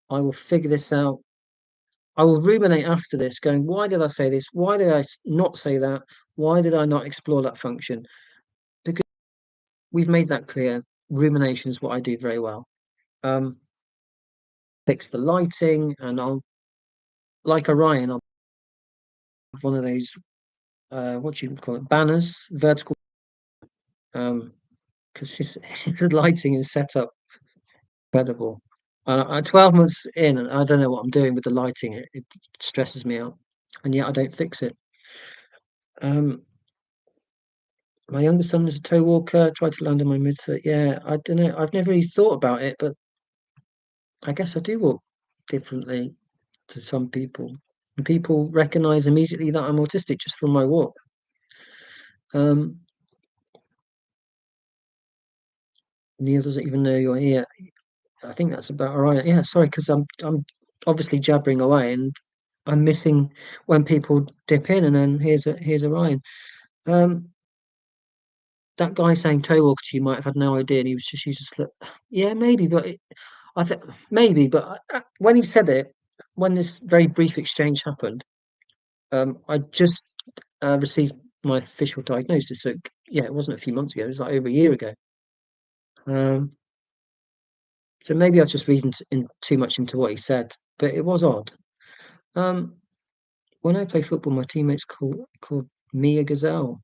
will figure this out. I will ruminate after this, going, why did I say this? Why did I not say that? Why did I not explore that function? Because we've made that clear. Rumination is what I do very well. Fix the lighting, and like Orion, I'll have one of those, what do you call it, banners, vertical, because the lighting is set up incredible. 12 months in, and I don't know what I'm doing with the lighting. It stresses me out, and yet I don't fix it. Um, my younger son is a toe walker. Tried to land on my midfoot. Yeah, I don't know. I've never really thought about it, but I guess I do walk differently to some people. And people recognize immediately that I'm autistic just from my walk. Neil doesn't even know you're here. I think that's about all right. Yeah, sorry, because I'm obviously jabbering away, and I'm missing when people dip in, and then here's Orion. That guy saying toe walker to you might have had no idea, and he just look, yeah, maybe, but I think maybe, but when he said it, when this very brief exchange happened, I just received my official diagnosis. So yeah, it wasn't a few months ago; it was like over a year ago. Um, so maybe I was just reading in too much into what he said, but it was odd. Um, when I play football, my teammates called me a gazelle.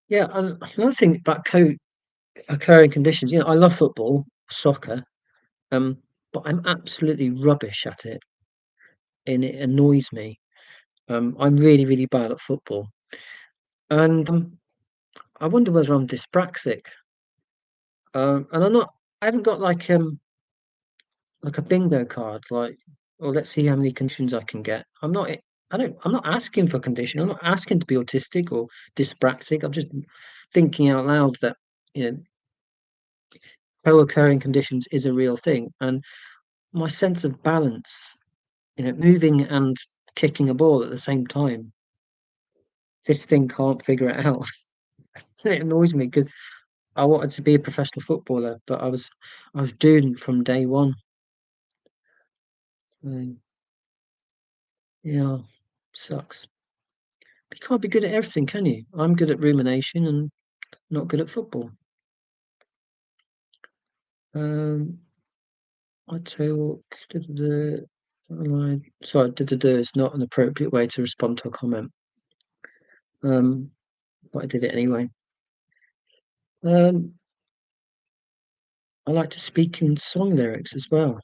Yeah, and another thing about co-occurring conditions, I love football, soccer, but I'm absolutely rubbish at it, and it annoys me. I'm really, really bad at football, and I wonder whether I'm dyspraxic. And I haven't got like a bingo card, like, well, let's see how many conditions I can get. I'm not asking for condition. I'm not asking to be autistic or dyspraxic. I'm just thinking out loud that, you know, co-occurring conditions is a real thing. And my sense of balance, moving and kicking a ball at the same time, this thing can't figure it out. It annoys me because I wanted to be a professional footballer, but I was doomed from day one. So, yeah, sucks. But you can't be good at everything, can you? I'm good at rumination and not good at football. Um, I talk. Sorry, is not an appropriate way to respond to a comment. But I did it anyway. Um, I like to speak in song lyrics as well.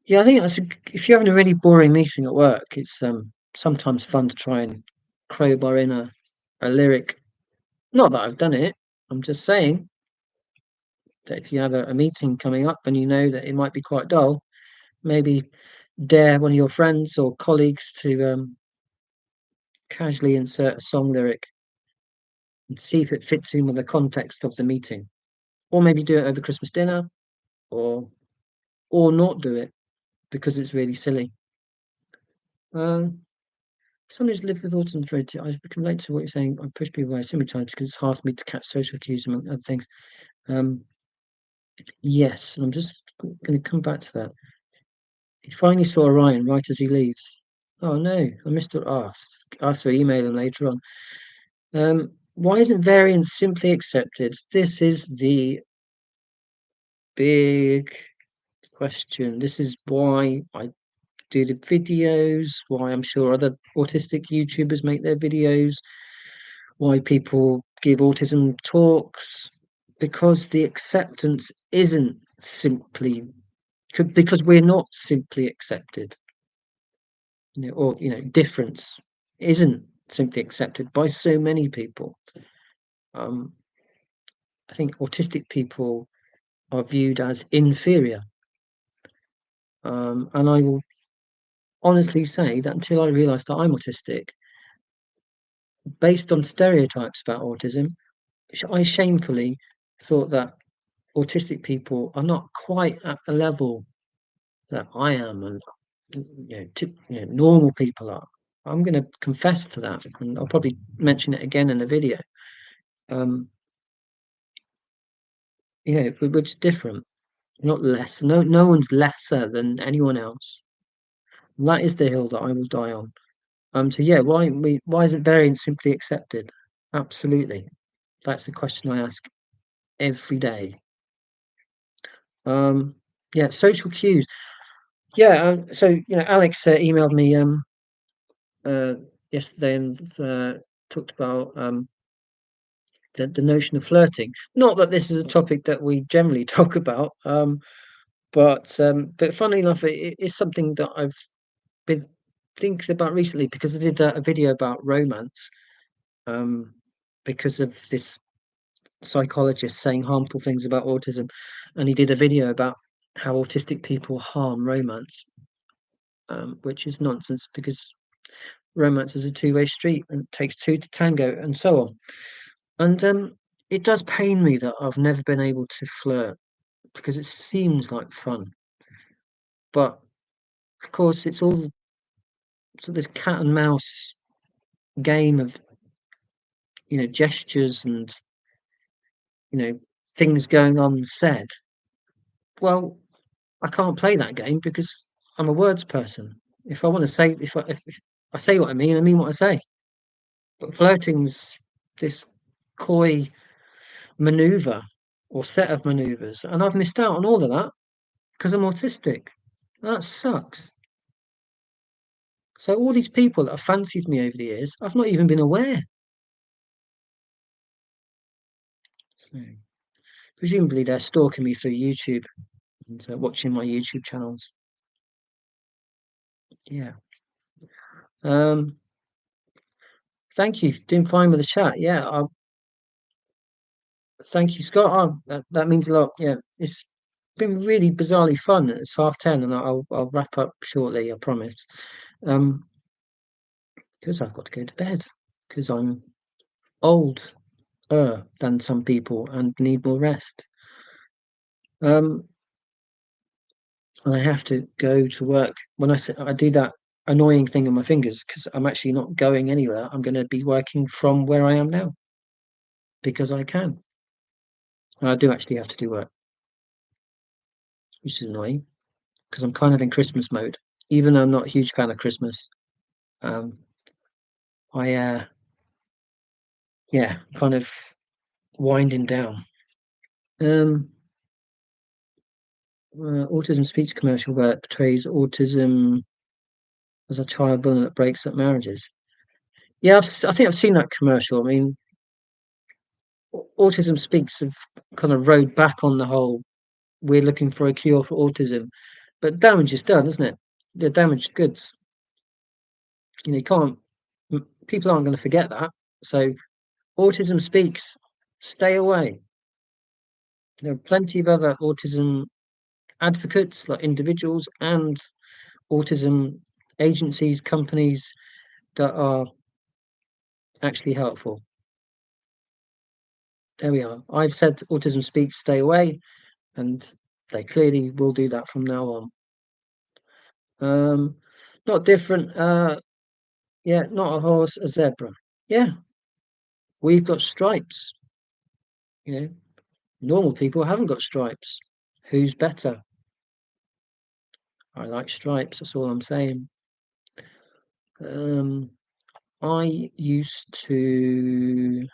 Yeah, I think if you're having a really boring meeting at work, it's sometimes fun to try and crowbar in a lyric. Not that I've done it. I'm just saying that if you have a meeting coming up and you know that it might be quite dull, maybe dare one of your friends or colleagues to casually insert a song lyric and see if it fits in with the context of the meeting. Or maybe do it over Christmas dinner, or not do it because it's really silly. Um, someone who's lived with autism for I can relate to what you're saying. I've pushed people away so many times because it's hard for me to catch social cues among other things. Um, yes, and I'm just going to come back to that. He finally saw Orion right as he leaves. Oh no, I missed it. Oh, I have to email him later on. Why isn't variance simply accepted? This is the big question. This is why I do the videos, why I'm sure other autistic YouTubers make their videos, why people give autism talks, because the acceptance isn't simply because we're not simply accepted, or difference isn't simply accepted by so many people. Um, I think autistic people are viewed as inferior, and I will honestly say that until I realised that I'm autistic, based on stereotypes about autism, I shamefully thought that autistic people are not quite at the level that I am, and normal people are. I'm going to confess to that, and I'll probably mention it again in the video. Which is different, not less. No one's lesser than anyone else. And that is the hill that I will die on. So yeah, why isn't variance simply accepted? Absolutely, that's the question I ask every day. Yeah, social cues. Yeah, so Alex emailed me yesterday and talked about the notion of flirting. Not that this is a topic that we generally talk about, but funnily enough, it is something that I've been thinking about recently because I did a video about romance, because of this psychologist saying harmful things about autism, and he did a video about how autistic people harm romance, which is nonsense because romance is a two-way street and it takes two to tango and so on. And it does pain me that I've never been able to flirt because it seems like fun, but of course it's all this cat and mouse game of gestures and things going unsaid. Well, I can't play that game because I'm a words person. If I want to say, if I say what I mean what I say. But flirting's this coy maneuver or set of maneuvers, and I've missed out on all of that because I'm autistic. That sucks. So all these people that have fancied me over the years, I've not even been aware. So, presumably they're stalking me through YouTube and watching my YouTube channels. Yeah. Thank you. Doing fine with the chat. Yeah. Thank you, Scott. That means a lot. Yeah. It's been really bizarrely fun. It's 10:30, and I'll wrap up shortly. I promise. Because I've got to go to bed because I'm older than some people and need more rest. And I have to go to work. When I do that annoying thing on my fingers because I'm actually not going anywhere. I'm going to be working from where I am now because I can. And I do actually have to do work, which is annoying because I'm kind of in Christmas mode, even though I'm not a huge fan of Christmas. I kind of winding down. Autism speech commercial where it portrays autism as a child villain that breaks up marriages. Yeah, I think I've seen that commercial. I mean, Autism Speaks have kind of rode back on the whole we're looking for a cure for autism, but damage is done, isn't it? The damaged goods. You can't. People aren't going to forget that. So, Autism Speaks. Stay away. There are plenty of other autism advocates, like individuals and autism agencies, companies that are actually helpful. There we are. I've said Autism Speaks, stay away, and they clearly will do that from now on. Not different. Yeah, not a horse, a zebra. Yeah, we've got stripes. You know, normal people haven't got stripes. Who's better? I like stripes. That's all I'm saying. Um, I used to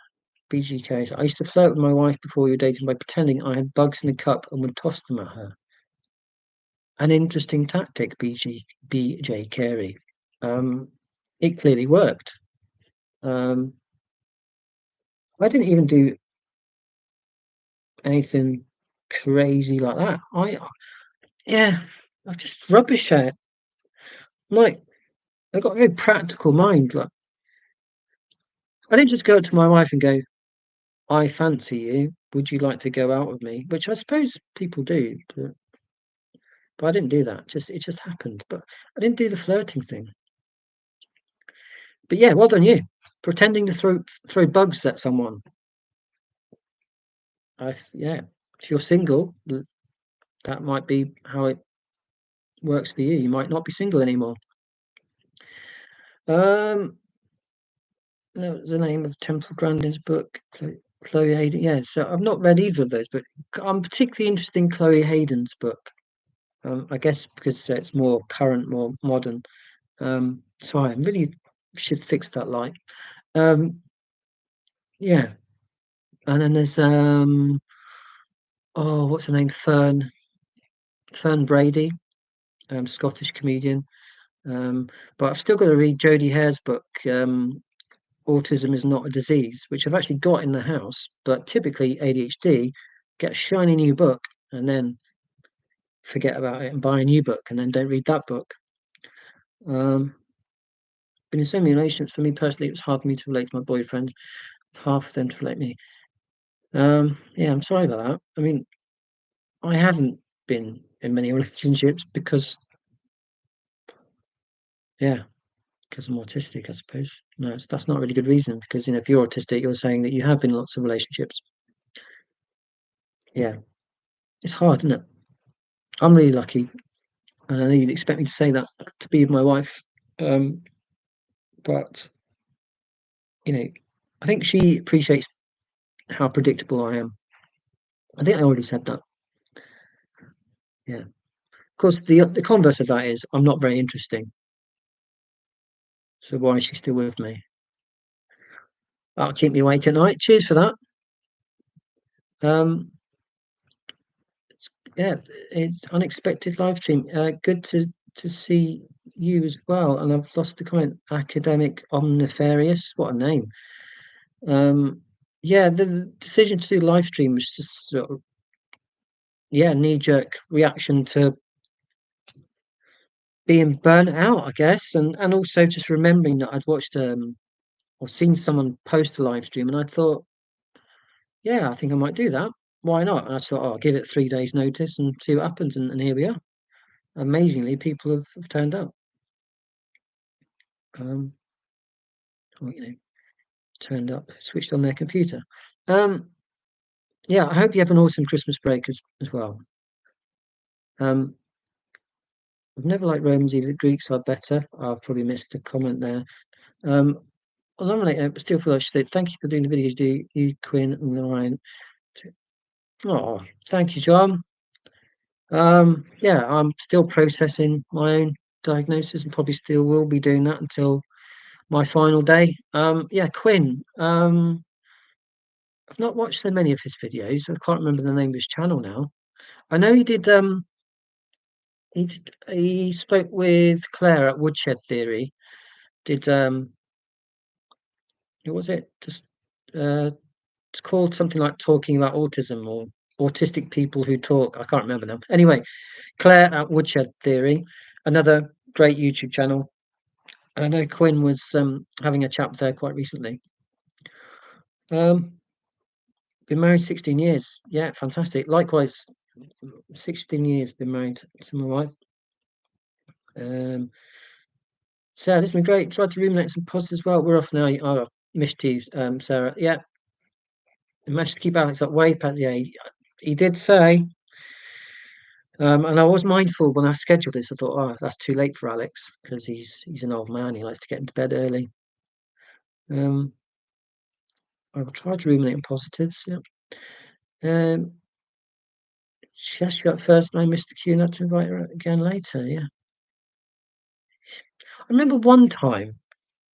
BGKs. I used to flirt with my wife before we were dating by pretending I had bugs in a cup and would toss them at her. An interesting tactic, BJ Carey. It clearly worked. Um, I didn't even do anything crazy like that. Yeah, I just rubbish at it. Like, I've got a very practical mind. Like, I didn't just go up to my wife and go, "I fancy you. Would you like to go out with me?" Which I suppose people do, but I didn't do that. Just it just happened. But I didn't do the flirting thing. But yeah, well done you. Pretending to throw bugs at someone. Yeah. If you're single, that might be how it works for you. You might not be single anymore. No, the name of Temple Grandin's book, Chloe Hayden. Yeah, so I've not read either of those, but I'm particularly interested in Chloe Hayden's book. I guess because it's more current, more modern. So I really should fix that light. Um, yeah, and then there's oh, what's her name? Fern Brady, Scottish comedian. But I've still got to read Jodie Hare's book, Autism is Not a Disease, which I've actually got in the house. But typically ADHD, get a shiny new book and then forget about it and buy a new book and then don't read that book. Um, been in so many relationships. For me personally, it was hard for me to relate to my boyfriend. It's hard for them to relate me. Yeah, I'm sorry about that. I mean, I haven't been in many relationships because, yeah, because I'm autistic, I suppose. No, that's not a really good reason because, if you're autistic, you're saying that you have been in lots of relationships. Yeah, it's hard, isn't it? I'm really lucky, and I know you'd expect me to say that to be with my wife, um, but I think she appreciates how predictable I am. I think I already said that. Yeah. Of course, the converse of that is I'm not very interesting. So why is she still with me? That'll keep me awake at night. Cheers for that. Um, yeah, it's unexpected live stream. Good to see you as well. And I've lost the comment. Academic omnifarious. What a name. Yeah, the decision to do live stream was just sort of, yeah, knee-jerk reaction to being burnt out, I guess, and also just remembering that I'd watched or seen someone post a live stream, and I thought, yeah, I think I might do that. Why not? And I thought, oh, I'll give it 3 days notice and see what happens, and here we are. Amazingly, people have turned up. Um, or, turned up, switched on their computer. Um, yeah, I hope you have an awesome Christmas break as well. Um, I've never liked Romans either. The Greeks are better. I've probably missed a comment there. Um, I'll nominate, but still feel like she said, thank you for doing the videos, do you, Quinn and Ryan. Oh, thank you, John. Yeah, I'm still processing my own diagnosis and probably still will be doing that until my final day. Yeah, Quinn. I've not watched so many of his videos. I can't remember the name of his channel now. I know he did. He spoke with Claire at Woodshed Theory. Did what was it? Just it's called something like Talking About Autism or Autistic People Who Talk. I can't remember now. Anyway, Claire at Woodshed Theory, another great YouTube channel. And I know Quinn was having a chat with her quite recently. Been married 16 years. Yeah, fantastic. Likewise, 16 years been married to my wife. Sarah, this has been great. Tried to ruminate some pods as well. We're off now. Oh, I've missed you, Sarah. Yeah, managed to keep Alex up way past. Yeah, he did say And I was mindful when I scheduled this. I thought, oh, that's too late for Alex because he's an old man. He likes to get into bed early. Um, I will try to ruminate on positives. Yeah. Um, she asked you at first, and I missed the cue not to invite her again later. Yeah. I remember one time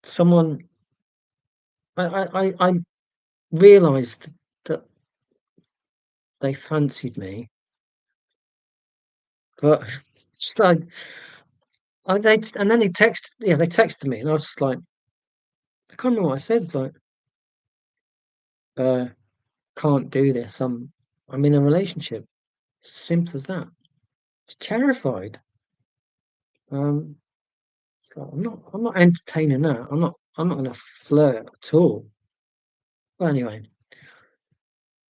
someone I realised that they fancied me, but just like and then they texted me, and I was just like, I can't remember what I said. Like, uh, can't do this. I'm in a relationship. Simple as that. I was terrified. Um, so I'm not entertaining that. I'm not going to flirt at all. Well, anyway,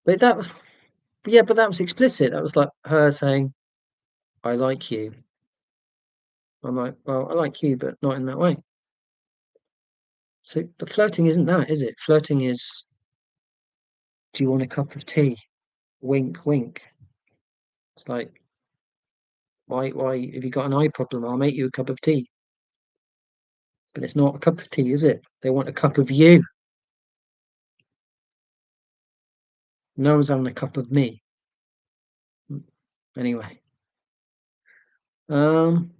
but that was yeah, but that was explicit. That was like her saying, "I like you." I'm like, well, I like you, but not in that way. So, but flirting isn't that, is it? Flirting is, do you want a cup of tea? Wink, wink. It's like, why, if you got an eye problem, I'll make you a cup of tea. But it's not a cup of tea, is it? They want a cup of you. No one's having a cup of me. Anyway, um,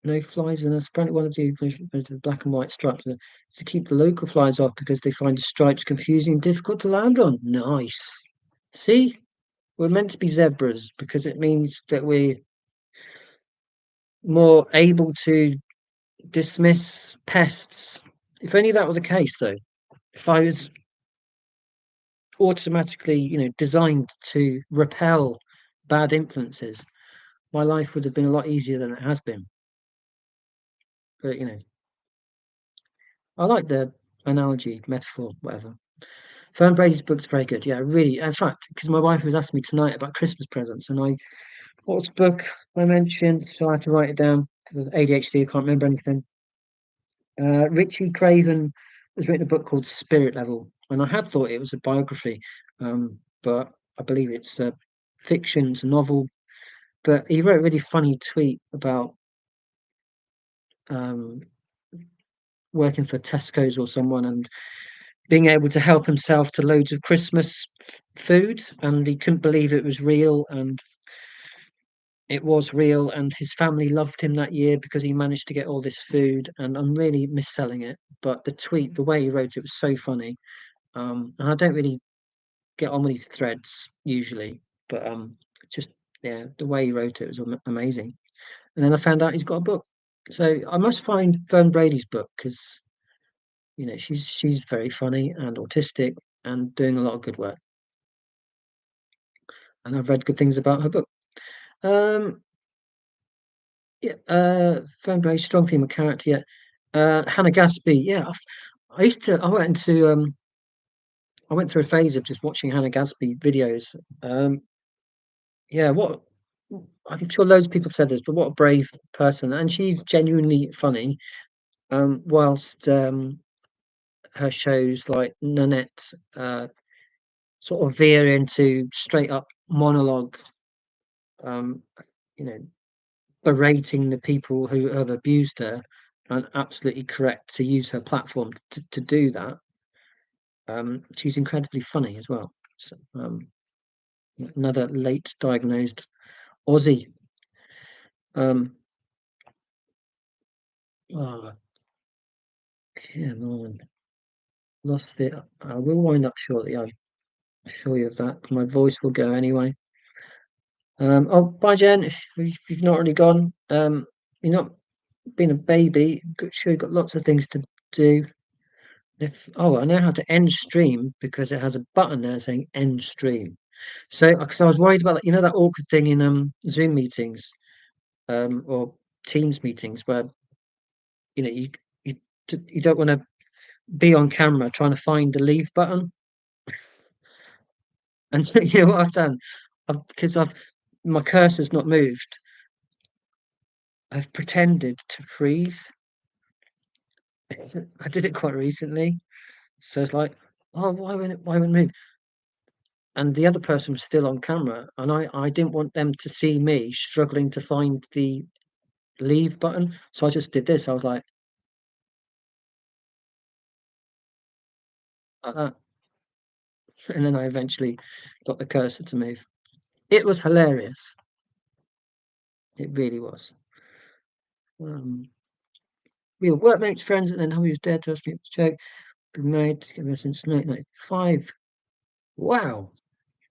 no flies in us. Apparently, one of the black and white stripes is to keep the local flies off because they find the stripes confusing and difficult to land on. Nice. See, we're meant to be zebras because it means that we're more able to dismiss pests. If only that were the case, though. If I was automatically, designed to repel bad influences, my life would have been a lot easier than it has been. But I like the analogy, metaphor, whatever. Fern Brady's book's very good. Yeah, really. In fact, because my wife was asking me tonight about Christmas presents, and what was the book I mentioned? So I had to write it down because ADHD. I can't remember anything. Richie Craven has written a book called Spirit Level, and I had thought it was a biography, but I believe it's a fiction, it's a novel. But he wrote a really funny tweet about um, working for Tesco's or someone and being able to help himself to loads of Christmas food, and he couldn't believe it was real, and it was real, and his family loved him that year because he managed to get all this food. And I'm really misselling it, but the tweet, the way he wrote it, was so funny. And I don't really get on with these threads usually, but just yeah, the way he wrote it was amazing. And then I found out he's got a book, so I must find Fern Brady's book because she's very funny and autistic and doing a lot of good work, and I've read good things about her book. Um, yeah, Fern Brady, strong female character. Yeah, Hannah Gadsby. Yeah, I used to. I went through a phase of just watching Hannah Gadsby videos. Yeah, what I'm sure loads of people have said this, but what a brave person, and she's genuinely funny. Whilst her shows like Nanette sort of veer into straight up monologue, um, you know, berating the people who have abused her, and absolutely correct to use her platform to do that. She's incredibly funny as well. So, another late diagnosed Aussie. Um, oh, come on. Lost it. I will wind up shortly. I'm sure you of that. My voice will go anyway. Oh, bye, Jen. If you've not already gone, you're not being a baby. Sure, you've got lots of things to do. I know how to end stream because it has a button there saying end stream. So, because I was worried about that, that awkward thing in Zoom meetings, or Teams meetings where you you you don't want to be on camera trying to find the leave button. And so, what I've done, because I've my cursor's not moved, I've pretended to freeze. I did it quite recently, so it's like, oh, why won't it move? and the other person was still on camera, and I didn't want them to see me struggling to find the leave button, so I just did this. I was like that, and then I eventually got the cursor to move. It was hilarious. It really was. Um, we were workmates, friends, and then he was dead to us. It was a joke. Been married together since 1995. Wow.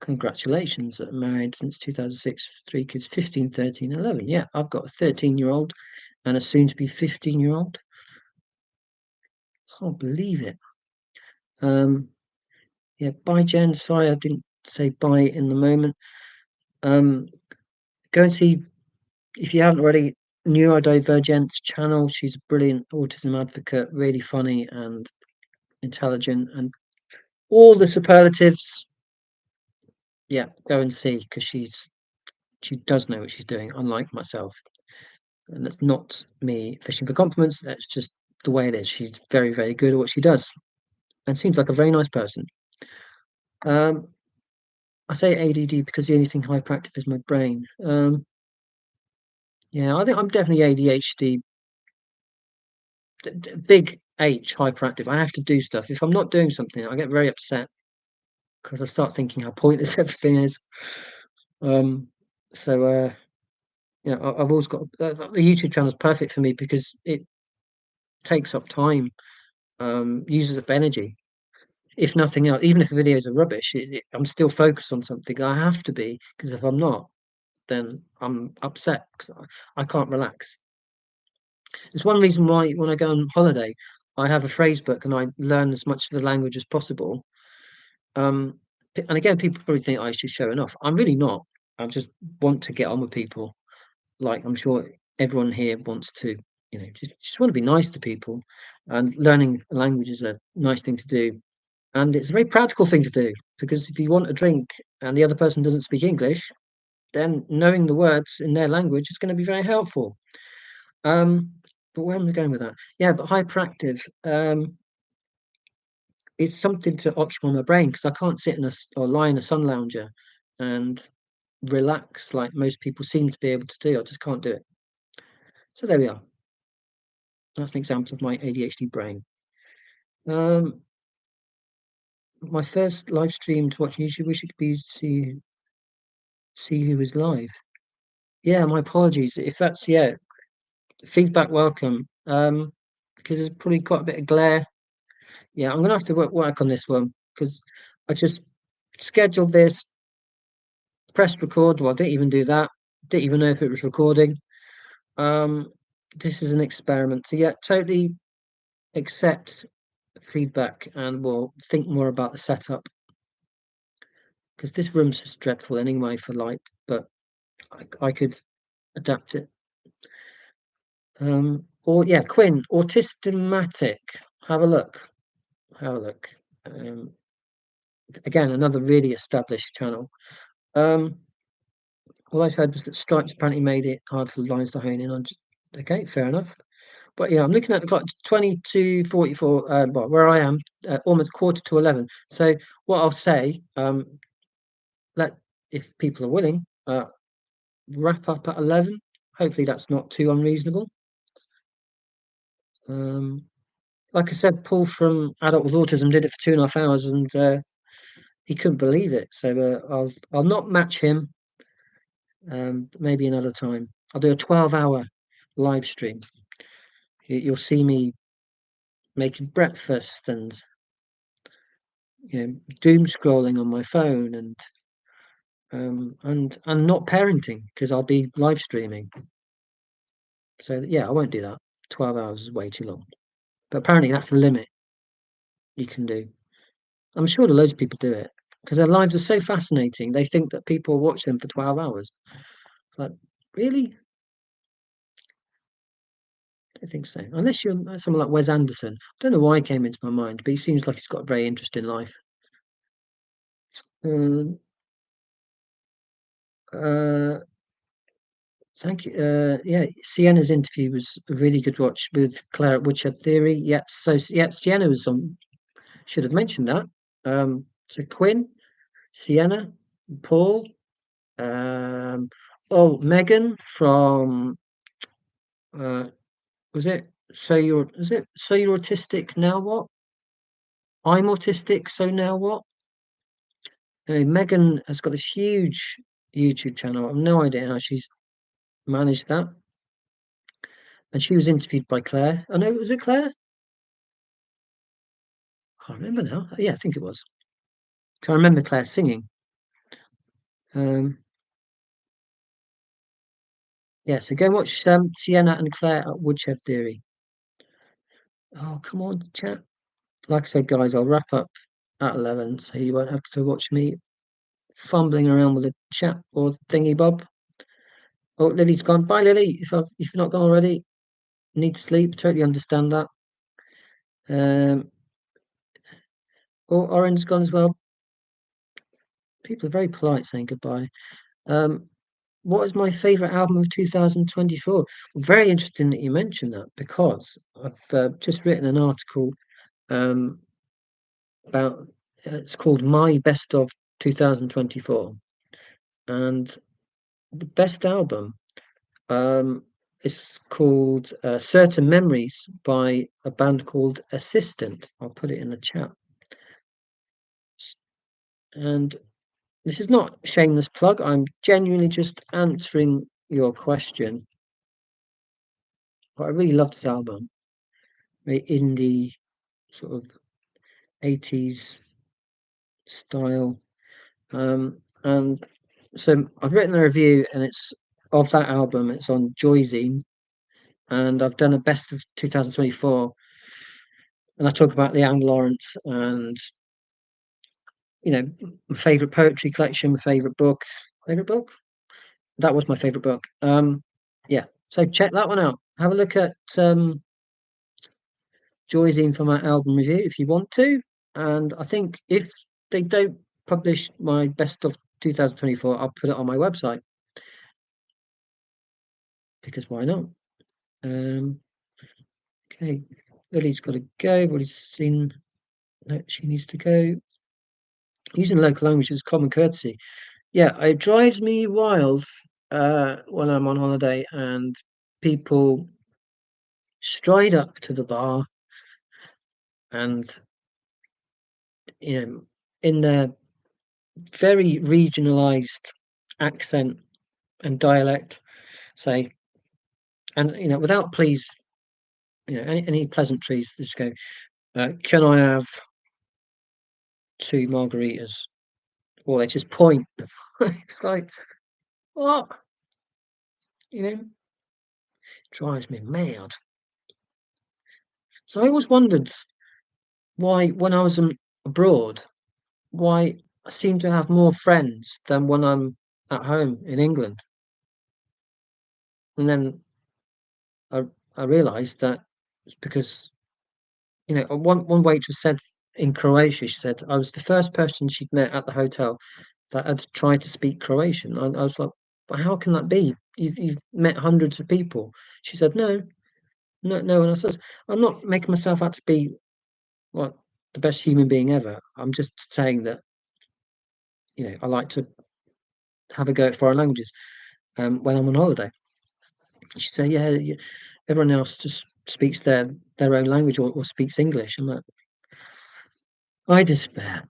Congratulations. Married since 2006. 3 kids, 15, 13, 11. Yeah, I've got a 13-year-old and a soon-to-be 15-year-old. Can't believe it. Yeah, bye, Jen. Sorry, I didn't say bye in the moment. Um, Go and see, if you haven't already, Neurodivergent's channel. She's a brilliant autism advocate, really funny and intelligent, and all the superlatives. Yeah, go and see, because she does know what she's doing, unlike myself. And that's not me fishing for compliments. That's just the way it is. She's very, very good at what she does, and seems like a very nice person. Um, I say ADD because the only thing hyperactive is my brain. Yeah, I think I'm definitely ADHD, big H, hyperactive. I have to do stuff. If I'm not doing something, I get very upset because I start thinking how pointless everything is. Um, so I've always got the YouTube channel is perfect for me because it takes up time, uses up energy. If nothing else, even if the videos are rubbish, I'm still focused on something. I have to be, because if I'm not, then I'm upset because I can't relax. It's one reason why when I go on holiday, I have a phrase book and I learn as much of the language as possible. And again, people probably think I should showing off. I'm really not. I just want to get on with people. Like I'm sure everyone here wants to, just want to be nice to people. And learning a language is a nice thing to do. And it's a very practical thing to do, because if you want a drink and the other person doesn't speak English, then knowing the words in their language is going to be very helpful. Um, but where am I going with that? Yeah, but hyperactive. It's something to occupy my brain, because I can't sit or lie in a sun lounger and relax like most people seem to be able to do. I just can't do it. So there we are. That's an example of my ADHD brain. Um, my first live stream to watch. You wish it could be see who was live. Yeah, my apologies. If that's, feedback welcome. Because there's probably quite a bit of glare. Yeah, I'm gonna have to work on this one, because I just scheduled this, pressed record. Well, I didn't even do that. Didn't even know if it was recording. Um, this is an experiment. So yeah, totally accept feedback, and we'll think more about the setup, because this room's just dreadful anyway for light, but I could adapt it. Or yeah, Quinn, Autistic. Have a look. Have a look. Um, Again, another really established channel. Um, all I've heard was that Stripes apparently made it hard for the lines to hone in on. Okay, fair enough. But yeah, I'm looking at the clock, 22:44. Well, where I am, almost quarter to 11. So what I'll say, let if people are willing, wrap up at 11. Hopefully that's not too unreasonable. Like I said, Paul from Adult with Autism did it for 2.5 hours, and he couldn't believe it. So I'll not match him. But maybe another time. I'll do a 12-hour live stream. You'll see me making breakfast and doom scrolling on my phone, and not parenting, because I'll be live streaming. So yeah, I won't do that. 12 hours is way too long. But apparently that's the limit you can do. I'm sure that loads of people do it because their lives are so fascinating. They think that people watch them for 12 hours. It's like, really? I think so. Unless you're someone like Wes Anderson. I don't know why he came into my mind, but he seems like he's got a very interesting life. Um, uh, Thank you. Yeah, Sienna's interview was a really good watch with Claire at Woodshed Theory. Yeah, so yeah, Sienna was on. Should have mentioned that. So Quinn, Sienna, Paul, um, oh, Megan from uh, was it? So you're autistic now? What? I'm autistic. So now what? Megan has got this huge YouTube channel. I've no idea how she's managed that. And she was interviewed by Claire. Oh no, was it Claire? Can't remember now. Yeah, I think it was. Can I remember Claire singing? Um, yeah, so go and watch Sienna and Claire at Woodshed Theory. Oh, come on, chat. Like I said, guys, I'll wrap up at 11, so you won't have to watch me fumbling around with a chat or thingy bob. Oh, Lily's gone. Bye, Lily. If you've not gone already, need sleep. Totally understand that. Oh, Oren's gone as well. People are very polite saying goodbye. Um, what is my favourite album of 2024? Very interesting that you mentioned that because I've just written an article um, about it's called My Best of 2024, and the best album um, is called Certain Memories by a band called Assistant. I'll put it in the chat. And this is not a shameless plug. I'm genuinely just answering your question. But I really love this album. Very indie, sort of 80s style. And so I've written a review and it's of that album. It's on Joyeux, and I've done a best of 2024. And I talk about Leanne Lawrence and, my favourite poetry collection, my favourite book. Favourite book? That was my favourite book. Yeah. So check that one out. Have a look at Joy's for my album review if you want to. And I think if they don't publish my best of 2024, I'll put it on my website because why not? Okay, Lily's got to go. I've already seen that she needs to go. Using local language is common courtesy. Yeah, it drives me wild when I'm on holiday and people stride up to the bar and in their very regionalized accent and dialect say, and without please, any pleasantries, just go, can I have 2 margaritas? Or they just point. It's like, what? You know, drives me mad. So I always wondered why, when I was abroad, why I seem to have more friends than when I'm at home in England. And then I I realised that it's because one waitress said in Croatia, she said I was the first person she'd met at the hotel that had tried to speak Croatian. I was like, but how can that be? You've met hundreds of people. She said, no, no, no. And I said, I'm not making myself out to be like the best human being ever. I'm just saying that I like to have a go at foreign languages when I'm on holiday. She said, yeah, everyone else just speaks their own language or speaks English. I'm like, I despair.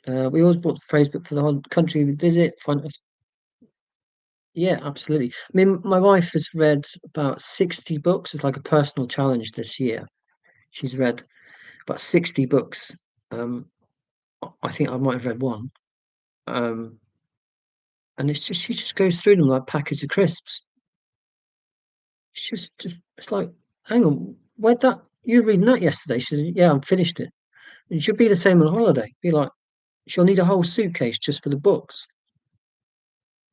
We always bought Facebook for the whole country we visit. Yeah, absolutely. I mean, my wife has read about 60 books. It's like a personal challenge this year. She's read about 60 books. Um, I think I might have read one. Um, and she just goes through them like packets of crisps. It's like, hang on, where'd that, you were reading that yesterday? She says, yeah, I finished it. It should be the same on holiday. Be like, she'll need a whole suitcase just for the books.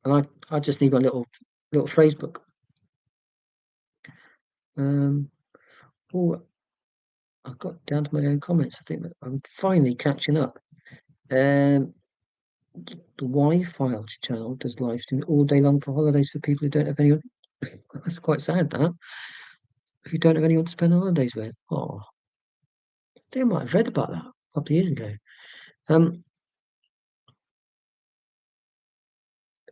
And I just need my little phrase book. Oh, I got down to my own comments. I think that I'm finally catching up. Um, the Wi-Fi channel does live stream all day long for holidays for people who don't have anyone. That's quite sad, that. If you don't have anyone to spend holidays with. Oh, I think I might have read about that a couple of years ago.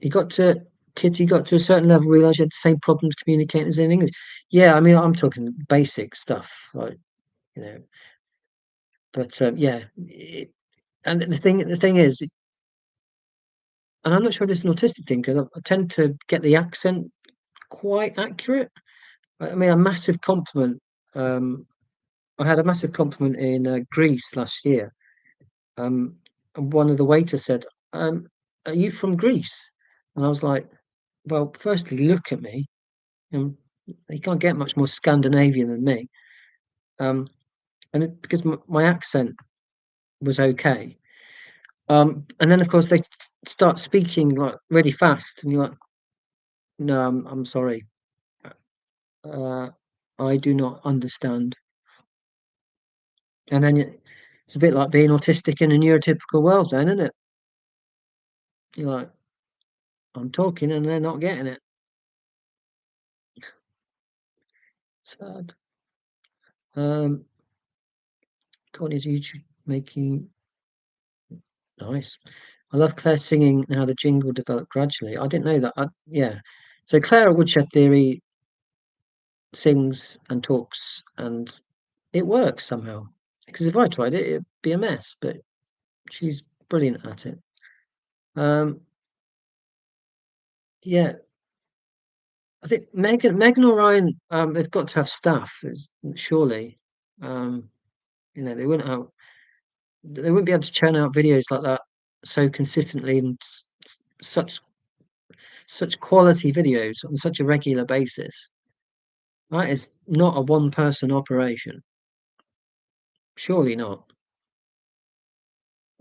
You got to Kitty got to a certain level, realised you had the same problems communicating as in English. Yeah, I mean, I'm talking basic stuff, like, you know, but, yeah, and the thing is, and I'm not sure if it's an autistic thing, 'cause I tend to get the accent quite accurate. I mean, a massive compliment, um, I had a massive compliment in, Greece last year, um, and one of the waiters said, "Are you from Greece?" And I was like, "Well, firstly, look at me, um, you can't get much more Scandinavian than me." Um, and because my accent was okay. And then, of course, they start speaking, like, really fast, and you're like, "No, I'm sorry. Uh, I do not understand." And then it's a bit like being autistic in a neurotypical world then, isn't it? You're like, "I'm talking and they're not getting it." Sad. Um, Courtney's YouTube making nice. I love Claire singing and how the jingle developed gradually. I didn't know that. Yeah. So Claire at Woodshed Theory sings and talks, and it works somehow. Because if I tried it, it'd be a mess. But she's brilliant at it. Um, yeah, I think Megan or Ryan, they've got to have staff, surely. Um, they wouldn't be able to churn out videos like that so consistently and such quality videos on such a regular basis. That is not a one-person operation. Surely not.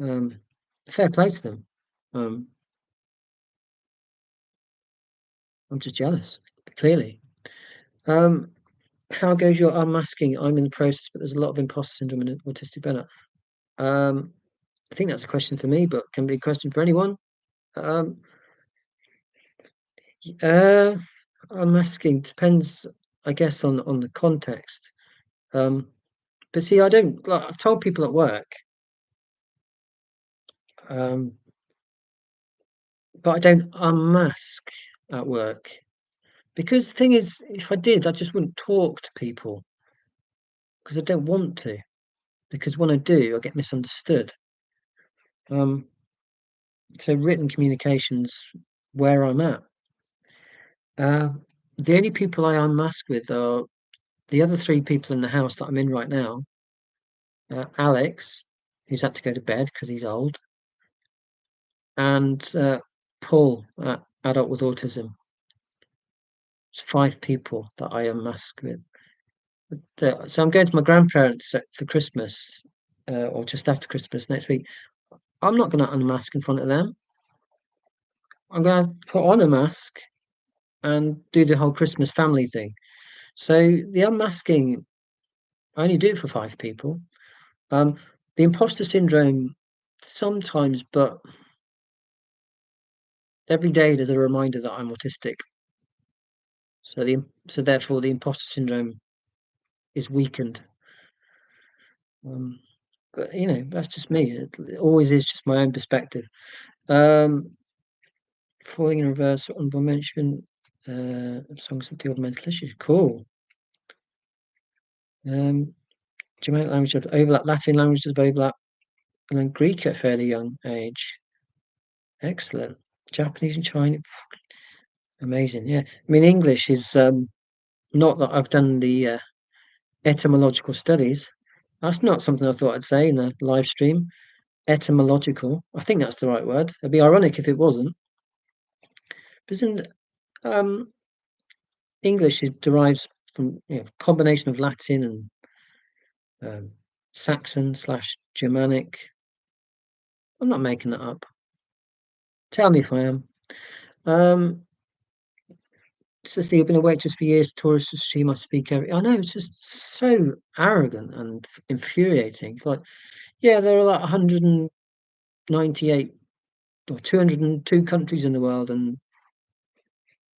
Um, Fair play to them. Um, I'm just jealous, clearly. Um, how goes your unmasking? I'm in the process, but there's a lot of imposter syndrome and autistic burnout. Um, I think that's a question for me, but can be a question for anyone. Um, uh, Unmasking depends, I guess, on the context. But see, I don't like. I've told people at work, um, but I don't unmask at work because the thing is, if I did, I just wouldn't talk to people because I don't want to. Because when I do, I get misunderstood. Um, so written communications where I'm at. Uh, the only people I unmask with are the other three people in the house that I'm in right now. Alex, who's had to go to bed because he's old, and Paul, adult with autism. It's five people that I unmask with. But, so I'm going to my grandparents for Christmas, or just after Christmas next week. I'm not going to unmask in front of them. I'm going to put on a mask and do the whole Christmas family thing. So the unmasking, I only do it for five people. Um, the imposter syndrome sometimes, but every day there's a reminder that I'm autistic. So therefore the imposter syndrome is weakened. Um, but that's just me. It always is just my own perspective. Um, Falling in reverse, honorable mention, songs that deal with mental issues. Cool. Germanic languages have overlap, Latin languages have overlap, and then Greek at a fairly young age. Excellent. Japanese and Chinese, amazing. Yeah, I mean English is not that I've done the etymological studies. That's not something I thought I'd say in a live stream. Etymological. I think that's the right word. It'd be ironic if it wasn't. But isn't English derives from combination of Latin and Saxon slash Germanic. I'm not making that up. Tell me if I am. Cicely, you've been a waitress for years. Tourists she must speak every. I know it's just so arrogant and infuriating. It's like, yeah, there are like 198 or 202 countries in the world, and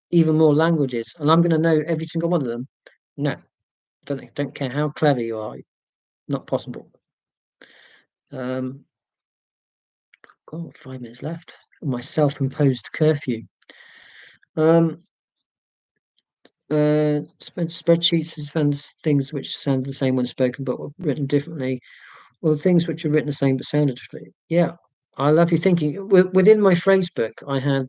even more languages, and I'm going to know every single one of them. No, don't care how clever you are. Not possible. Um, God, 5 minutes left. my self-imposed curfew. Um, spreadsheets is found things which sound the same when spoken but were written differently. Well, things which are written the same but sounded differently. Yeah, I love your thinking. Within my phrase book, I had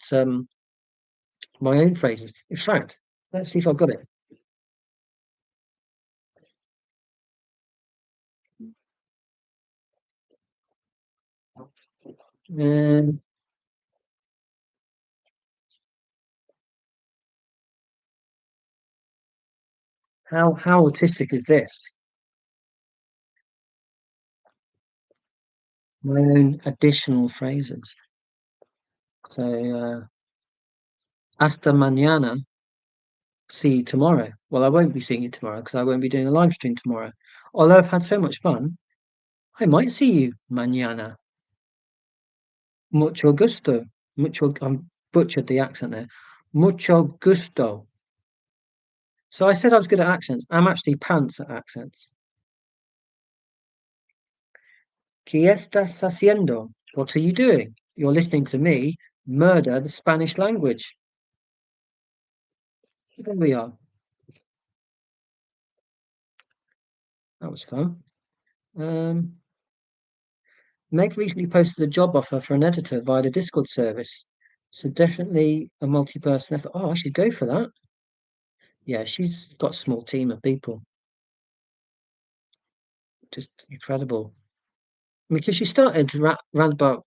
my own phrases. In fact, let's see if I've got it. Um, how autistic is this? My own additional phrases. So, hasta mañana. See you tomorrow. Well, I won't be seeing you tomorrow because I won't be doing a live stream tomorrow. Although I've had so much fun, I might see you mañana. Mucho gusto. I'm butchered the accent there. Mucho gusto. So I said I was good at accents. I'm actually pants at accents. ¿Qué estás haciendo? What are you doing? You're listening to me murder the Spanish language. There we are. That was fun. Um, Meg recently posted a job offer for an editor via the Discord service. So definitely a multi-person effort. Oh, I should go for that. Yeah, she's got a small team of people. Just incredible. Because she started around about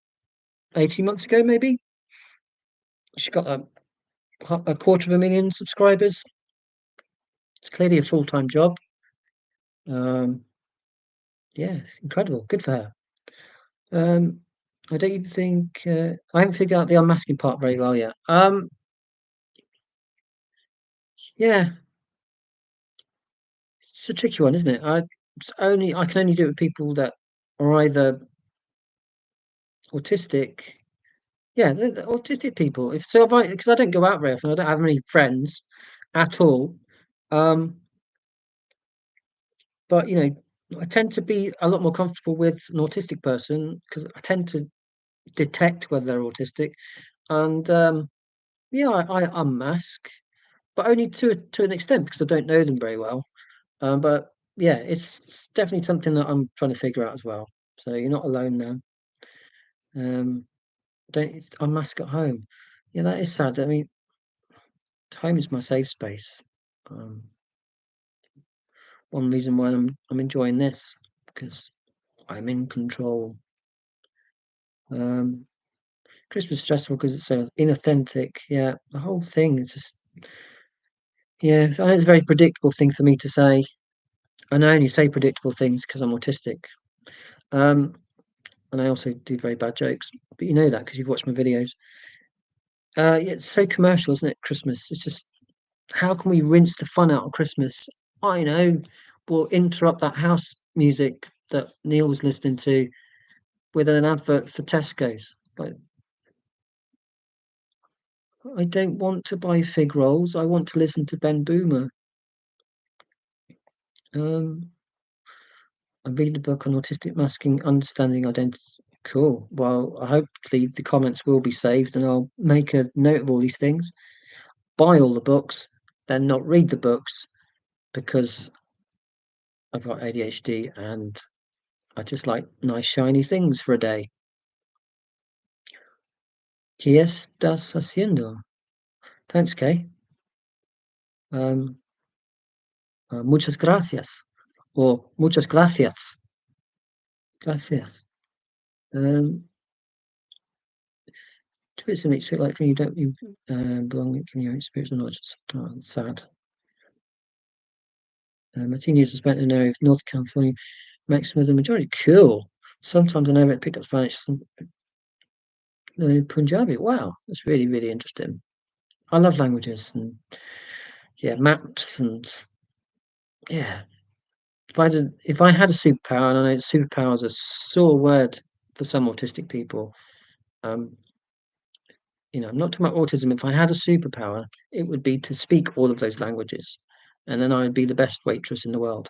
18 months ago, maybe. She's got a quarter of a million subscribers. It's clearly a full-time job. Um, yeah, incredible. Good for her. Um, I don't even think I haven't figured out the unmasking part very well yet. Yeah, it's a tricky one, isn't it? I can only do it with people that are either autistic. Yeah, the autistic people. If I because I don't go out very often, I don't have many friends at all. Um, but I tend to be a lot more comfortable with an autistic person because I tend to detect whether they're autistic. And yeah, I unmask, but only to an extent because I don't know them very well. But yeah, it's definitely something that I'm trying to figure out as well. So you're not alone now. Um, don't unmask at home. Yeah, that is sad. I mean, home is my safe space. Um, one reason why I'm enjoying this because I'm in control. Um, Christmas is stressful because it's so inauthentic. Yeah, the whole thing is just yeah. I know it's a very predictable thing for me to say, and I only say predictable things because I'm autistic. Um, and I also do very bad jokes, but you know that because you've watched my videos. Yeah, it's so commercial, isn't it? Christmas. It's just how can we rinse the fun out of Christmas? I know we'll interrupt that house music that Neil was listening to with an advert for Tesco's. Like, I don't want to buy fig rolls. I want to listen to Ben Boomer. Um, I'm reading a book on autistic masking, understanding identity. Cool. Well, hopefully the comments will be saved, and I'll make a note of all these things. Buy all the books, then not read the books because I've got ADHD and I just like nice shiny things for a day. ¿Qué estás haciendo? Thanks, Kay. Um, muchas gracias. Or muchas gracias. Gracias. To bits of makes it like you don't belong in your experience or knowledge. It's sad. My teenagers spent in an area of North California, maximum of the majority. Cool. Sometimes I never picked up Spanish. Punjabi. Wow, that's really, really interesting. I love languages and yeah, maps and yeah. If I had a superpower, and I know superpower is a sore word for some autistic people. Um, I'm not talking about autism. If I had a superpower, it would be to speak all of those languages, and then I would be the best waitress in the world,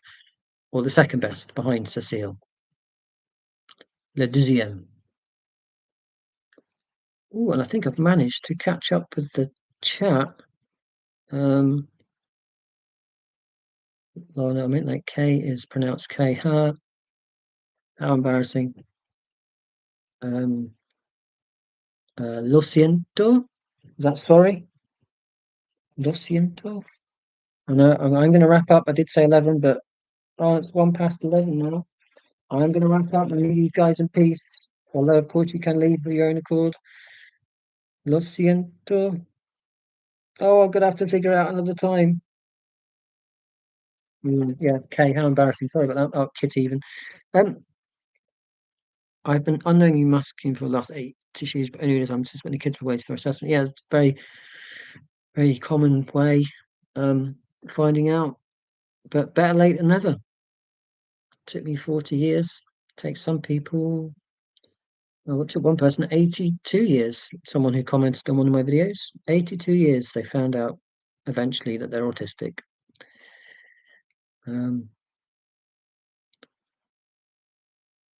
or the second best behind Cecile. Le deuxième. Oh, and I think I've managed to catch up with the chat. Oh no, I meant like K is pronounced K. Her. How embarrassing. Lo siento. Is that sorry? Lo siento. I know I'm going to wrap up. I did say 11, but oh, it's 1 past 11 now. I'm going to wrap up and leave you guys in peace. Although, of course, you can leave of your own accord. Lo siento. Oh, I'm going to have to figure out another time. Yeah, okay, how embarrassing. Sorry about that. Oh, Kitty even. Um, I've been unknowingly masking for the last 8 tissues, but only time since when the kids were waiting for assessment. Yeah, it's very, very common way finding out, but better late than never. Took me 40 years. Takes some people. Well, it took one person 82 years. Someone who commented on one of my videos. 82 years they found out eventually that they're autistic.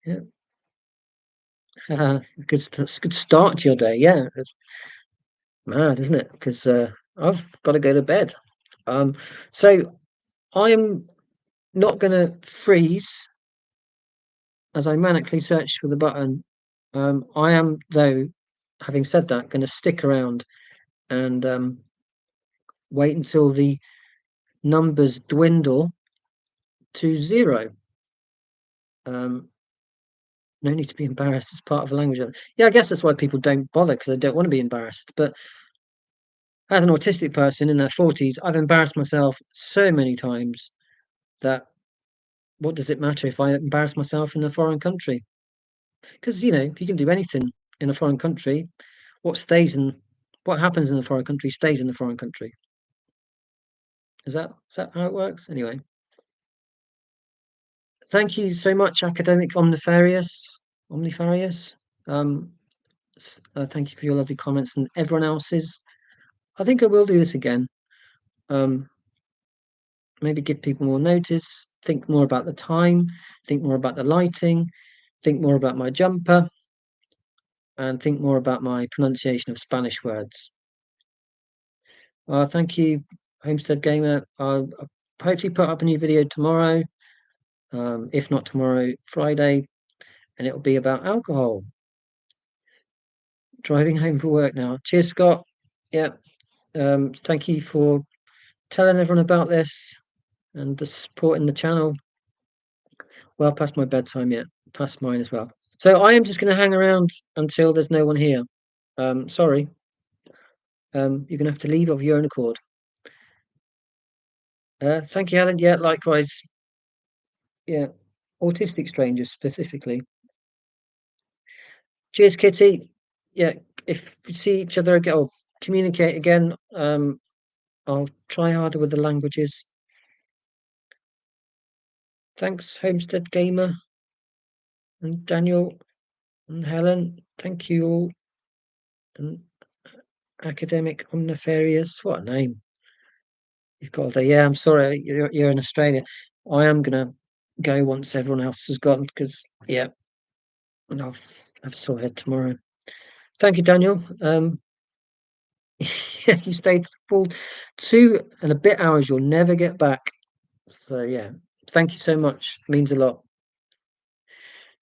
Yeah. Good start to your day. Yeah, it's mad, isn't it? Because I've got to go to bed. So I'm not going to freeze as I manically search for the button. I am, though, having said that, going to stick around and wait until the numbers dwindle to 0. No need to be embarrassed. It's part of the language. Yeah, I guess that's why people don't bother, because they don't want to be embarrassed. But as an autistic person in their 40s, I've embarrassed myself so many times that what does it matter if I embarrass myself in a foreign country? Because, you know, you can do anything in a foreign country. What happens in a foreign country stays in the foreign country. Is that how it works? Anyway, thank you so much, Academic Omnifarious. Thank you for your lovely comments and everyone else's. I think I will do this again. Maybe give people more notice, think more about the time, think more about the lighting, think more about my jumper, and think more about my pronunciation of Spanish words. Thank you, Homestead Gamer. I'll hopefully put up a new video tomorrow, if not tomorrow, Friday, and it'll be about alcohol. Driving home for work now. Cheers, Scott. Yeah. Thank you for telling everyone about this and the support in the channel. Well past my bedtime yet, past mine as well. So I am just going to hang around until there's no one here. Sorry. You're going to have to leave of your own accord. Thank you, Helen. Yeah, likewise. Yeah, autistic strangers specifically. Cheers, Kitty. Yeah, if we see each other again or communicate again, I'll try harder with the languages. Thanks, Homestead Gamer and Daniel and Helen. Thank you all. And Academic Omnifarious. What a name. You've got to, yeah, I'm sorry, you're in Australia. I am gonna go once everyone else has gone because yeah, I've saw head tomorrow. Thank you, Daniel. Yeah, you stayed for full 2 and a bit hours. You'll never get back. So yeah, thank you so much. Means a lot.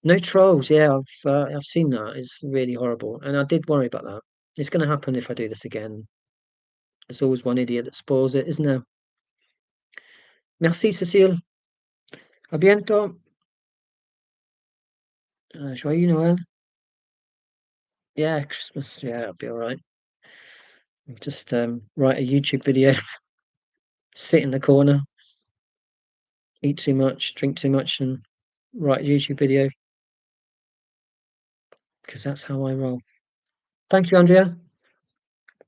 No trolls. Yeah, I've seen that. It's really horrible, and I did worry about that. It's going to happen if I do this again. There's always one idiot that spoils it, isn't there? Merci, Cécile. À bientôt. Joyeux Noël. Yeah, Christmas. Yeah, I'll be all right. I'll just write a YouTube video, sit in the corner, eat too much, drink too much, and write a YouTube video because that's how I roll. Thank you, Andrea.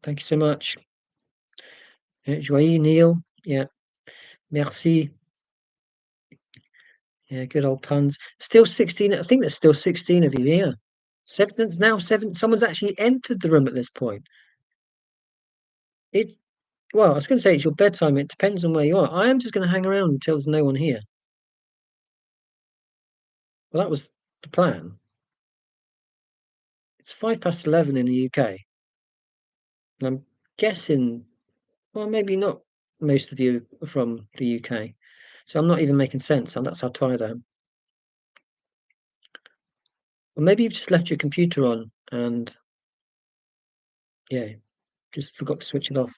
Thank you so much. Joyeux, Neil. Yeah. Merci. Yeah, good old puns. Still 16. I think there's still 16 of you here. There's now 7. Someone's actually entered the room at this point. Well, I was going to say it's your bedtime. It depends on where you are. I am just going to hang around until there's no one here. Well, that was the plan. It's 11:05 in the UK, and I'm guessing, well, maybe not most of you are from the UK, so I'm not even making sense, and that's how tired I am. Or maybe you've just left your computer on and, yeah, just forgot to switch it off.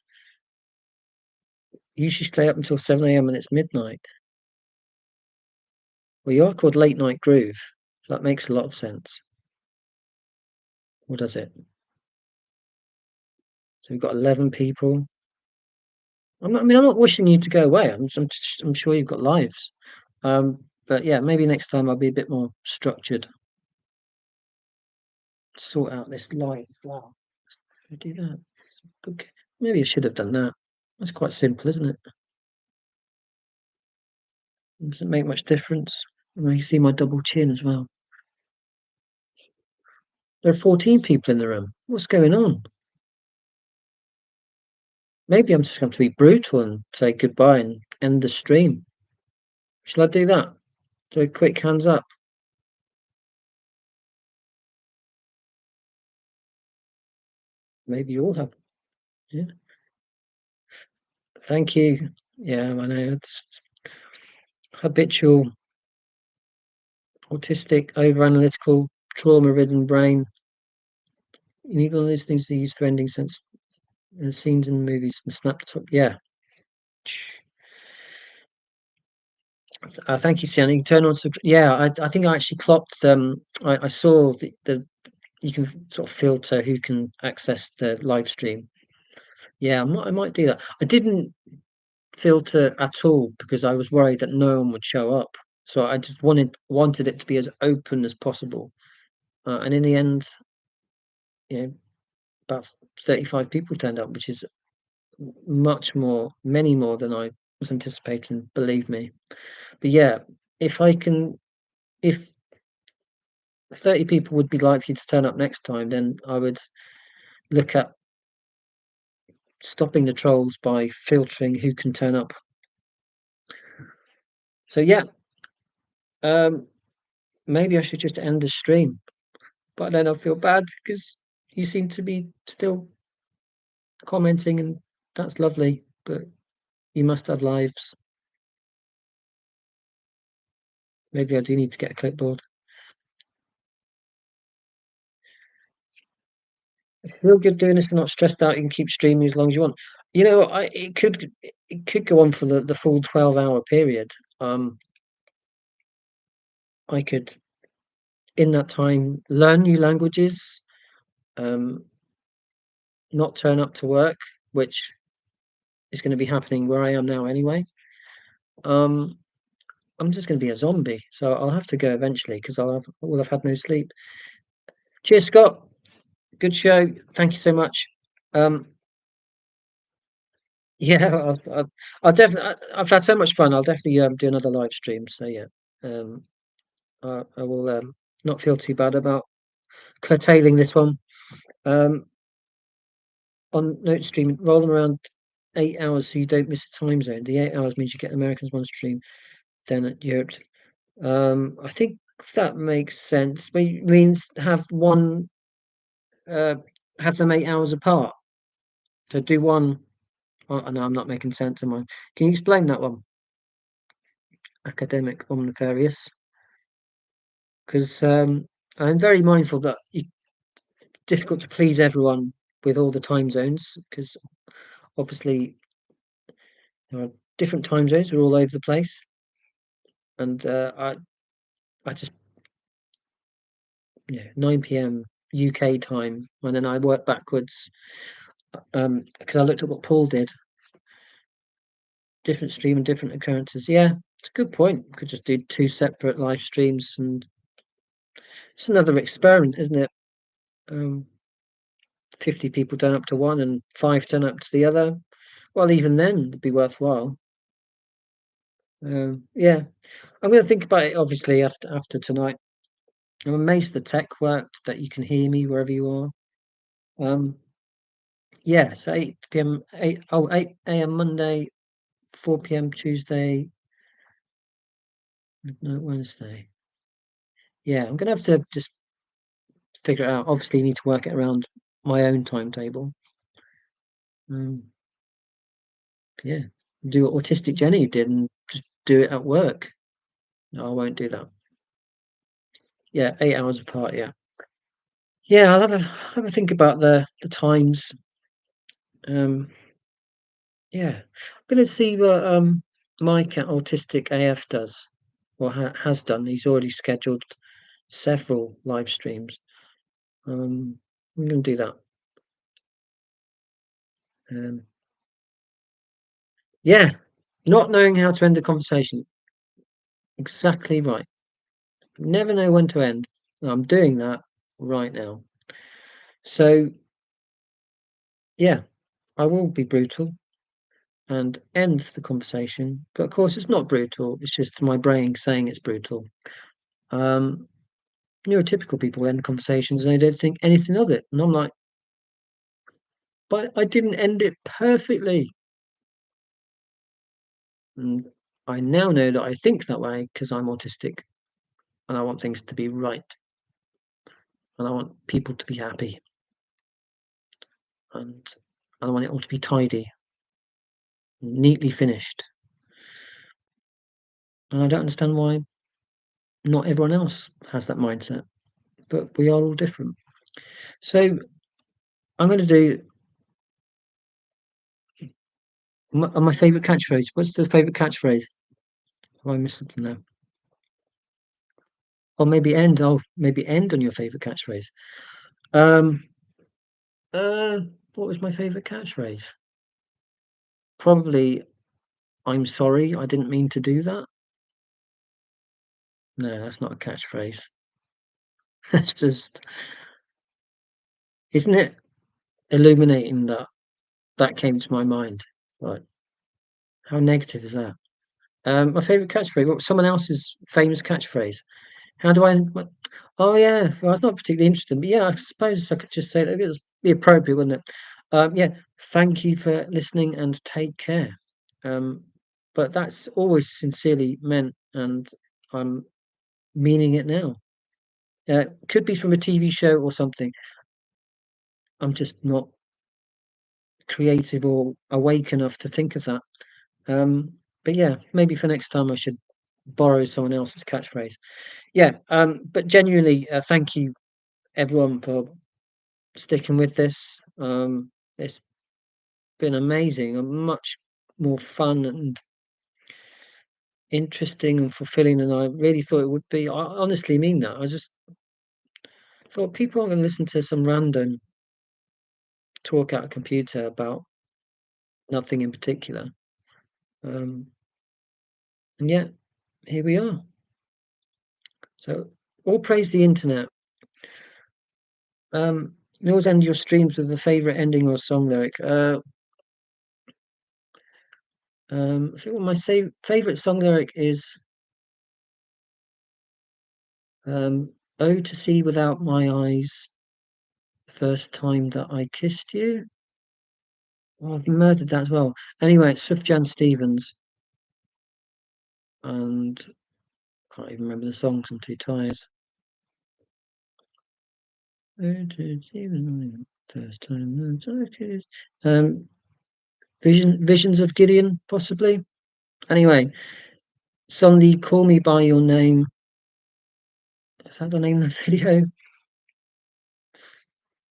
You usually stay up until 7 a.m. and it's midnight. Well, you are called Late Night Groove, so that makes a lot of sense. Or does it? So we've got 11 people. I'm not wishing you to go away. I'm sure you've got lives. But yeah, maybe next time I'll be a bit more structured. Sort out this live. Wow, I do that. Okay. Maybe I should have done that. That's quite simple, isn't it? Doesn't make much difference. And you see my double chin as well. There are 14 people in the room. What's going on? Maybe I'm just going to be brutal and say goodbye and end the stream. Shall I do that? Do a quick hands up. Maybe you all have. Yeah. Thank you. Yeah, I know it's habitual, autistic, over-analytical, trauma-ridden brain. You need one of those things to use for ending sense scenes in movies and snap the top. Yeah. Thank you, Sienna. You can turn on. Yeah, I think I actually clocked. I saw the you can sort of filter who can access the live stream. Yeah, I might do that. I didn't filter at all because I was worried that no one would show up. So I just wanted it to be as open as possible. And in the end, you know, about 35 people turned up, which is many more than I was anticipating, believe me. But yeah, if I can, if 30 people would be likely to turn up next time, then I would look at stopping the trolls by filtering who can turn up. So yeah, um, maybe I should just end the stream, but then I feel bad because you seem to be still commenting, and that's lovely, but you must have lives. Maybe I do need to get a clipboard. Feel good doing this and not stressed out. You can keep streaming as long as you want. You know, it could go on for the full 12-hour period. I could in that time learn new languages, um, not turn up to work, which is going to be happening where I am now anyway. Um, I'm just going to be a zombie, so I'll have to go eventually because will have had no sleep. Cheers, Scott. Good show. Thank you so much. Um, yeah, I'll definitely. I've had so much fun. I'll definitely do another live stream. So yeah, um, I will not feel too bad about curtailing this one. Um, on note stream, roll them around 8 hours so you don't miss a time zone. The 8 hours means you get Americans one stream, then at Europe. I think that makes sense. Means have one, uh, have them 8 hours apart. So do one. Oh, no, I'm not making sense. Am I? Can you explain that one? Academic omnifarious. Because I'm very mindful that it's difficult to please everyone with all the time zones. Because obviously there are different time zones. We're all over the place, and I just 9 p.m. UK time, and then I work backwards. Because I looked at what Paul did, different stream and different occurrences. Yeah, it's a good point. Could just do two separate live streams, and it's another experiment, isn't it? 50 people turn up to one and 5 turn up to the other. Well, even then, it'd be worthwhile. Yeah, I'm going to think about it. Obviously, after tonight, I'm amazed the tech worked. That you can hear me wherever you are. Yeah, so 8 p.m. 8 a.m. Monday, 4 p.m. Tuesday, midnight Wednesday. Yeah, I'm gonna have to just figure it out. Obviously, you need to work it around my own timetable. Yeah, do what Autistic Jenny did and just do it at work. No, I won't do that. Yeah, 8 hours apart, yeah. Yeah, I'll have a think about the times. Yeah. I'm gonna see what, Mike at Autistic AF does or has done. He's already scheduled several live streams. I'm gonna do that. Um, yeah, not knowing how to end a conversation. Exactly right. Never know when to end. I'm doing that right now. So, yeah, I will be brutal and end the conversation, but of course it's not brutal. It's just my brain saying it's brutal. Um, Neurotypical people end conversations and they don't think anything of it, and I'm like, but I didn't end it perfectly. And I now know that I think that way because I'm autistic and I want things to be right and I want people to be happy and I want it all to be tidy, neatly finished. And I don't understand why not everyone else has that mindset, but we are all different. So I'm going to do my favorite catchphrase. What's the favorite catchphrase? Have I missed something now? Or maybe end. Oh, maybe end on your favorite catchphrase. Um, uh, what was my favorite catchphrase? Probably, I'm sorry, I didn't mean to do that. No, that's not a catchphrase. That's just, isn't it illuminating that that came to my mind? Like, how negative is that? My favorite catchphrase. What someone else's famous catchphrase? How do I? Oh yeah, well, it's not particularly interesting, but yeah, I suppose I could just say that it'd be appropriate, wouldn't it? Yeah, thank you for listening and take care. Um, but that's always sincerely meant, and I'm meaning it now. Could be from a TV show or something. I'm just not creative or awake enough to think of that. But yeah, maybe for next time I should borrow someone else's catchphrase. Yeah, but genuinely, thank you everyone for sticking with this. It's been amazing and much more fun and interesting and fulfilling than I really thought it would be. I honestly mean that. I just thought people aren't going to listen to some random talk at a computer about nothing in particular. Um, and yet, here we are. So, all praise the internet. You always end your streams with a favorite ending or song lyric. I think my favorite song lyric is "Oh, to see without my eyes, the first time that I kissed you." Oh, I've murdered that as well. Anyway, it's Sufjan Stevens, and can't even remember the songs. I'm too tired. Oh, to see without first time that I kissed. Visions of Gideon, possibly. Anyway, suddenly call me by your name. Is that the name of the video?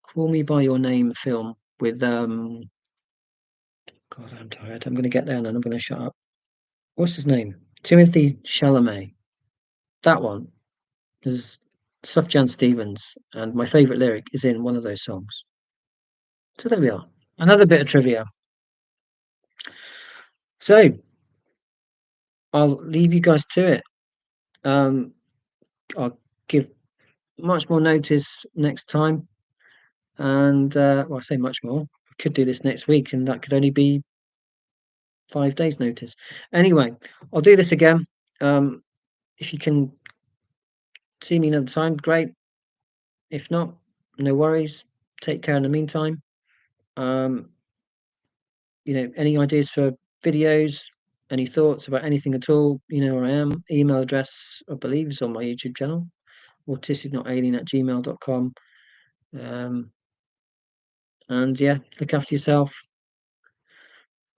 Call Me by Your Name film with God, I'm tired. I'm gonna get there and then I'm gonna shut up. What's his name? Timothy Chalamet. That one is Sufjan Stevens, and my favourite lyric is in one of those songs. So there we are. Another bit of trivia. So I'll leave you guys to it. Um, I'll give much more notice next time, and well, I say much more. I could do this next week, and that could only be 5 days notice. Anyway, I'll do this again. If you can see me another time, great. If not, no worries. Take care in the meantime. Um, any ideas for videos, any thoughts about anything at all, you know where I am. Email address, I believe, is on my YouTube channel, autisticnotalien@gmail.com. And yeah, look after yourself.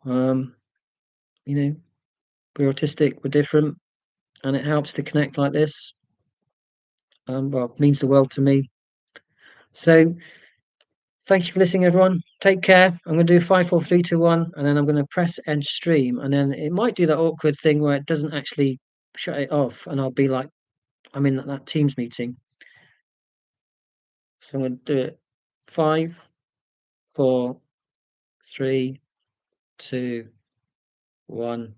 Um, you know, we're autistic, we're different, and it helps to connect like this. Well, it means the world to me. So thank you for listening, everyone. Take care. I'm going to do 5, 4, 3, 2, 1, and then I'm going to press end stream, and then it might do that awkward thing where it doesn't actually shut it off, and I'll be like, I'm in that Teams meeting. So I'm going to do it. 5, 4, 3, 2, 1.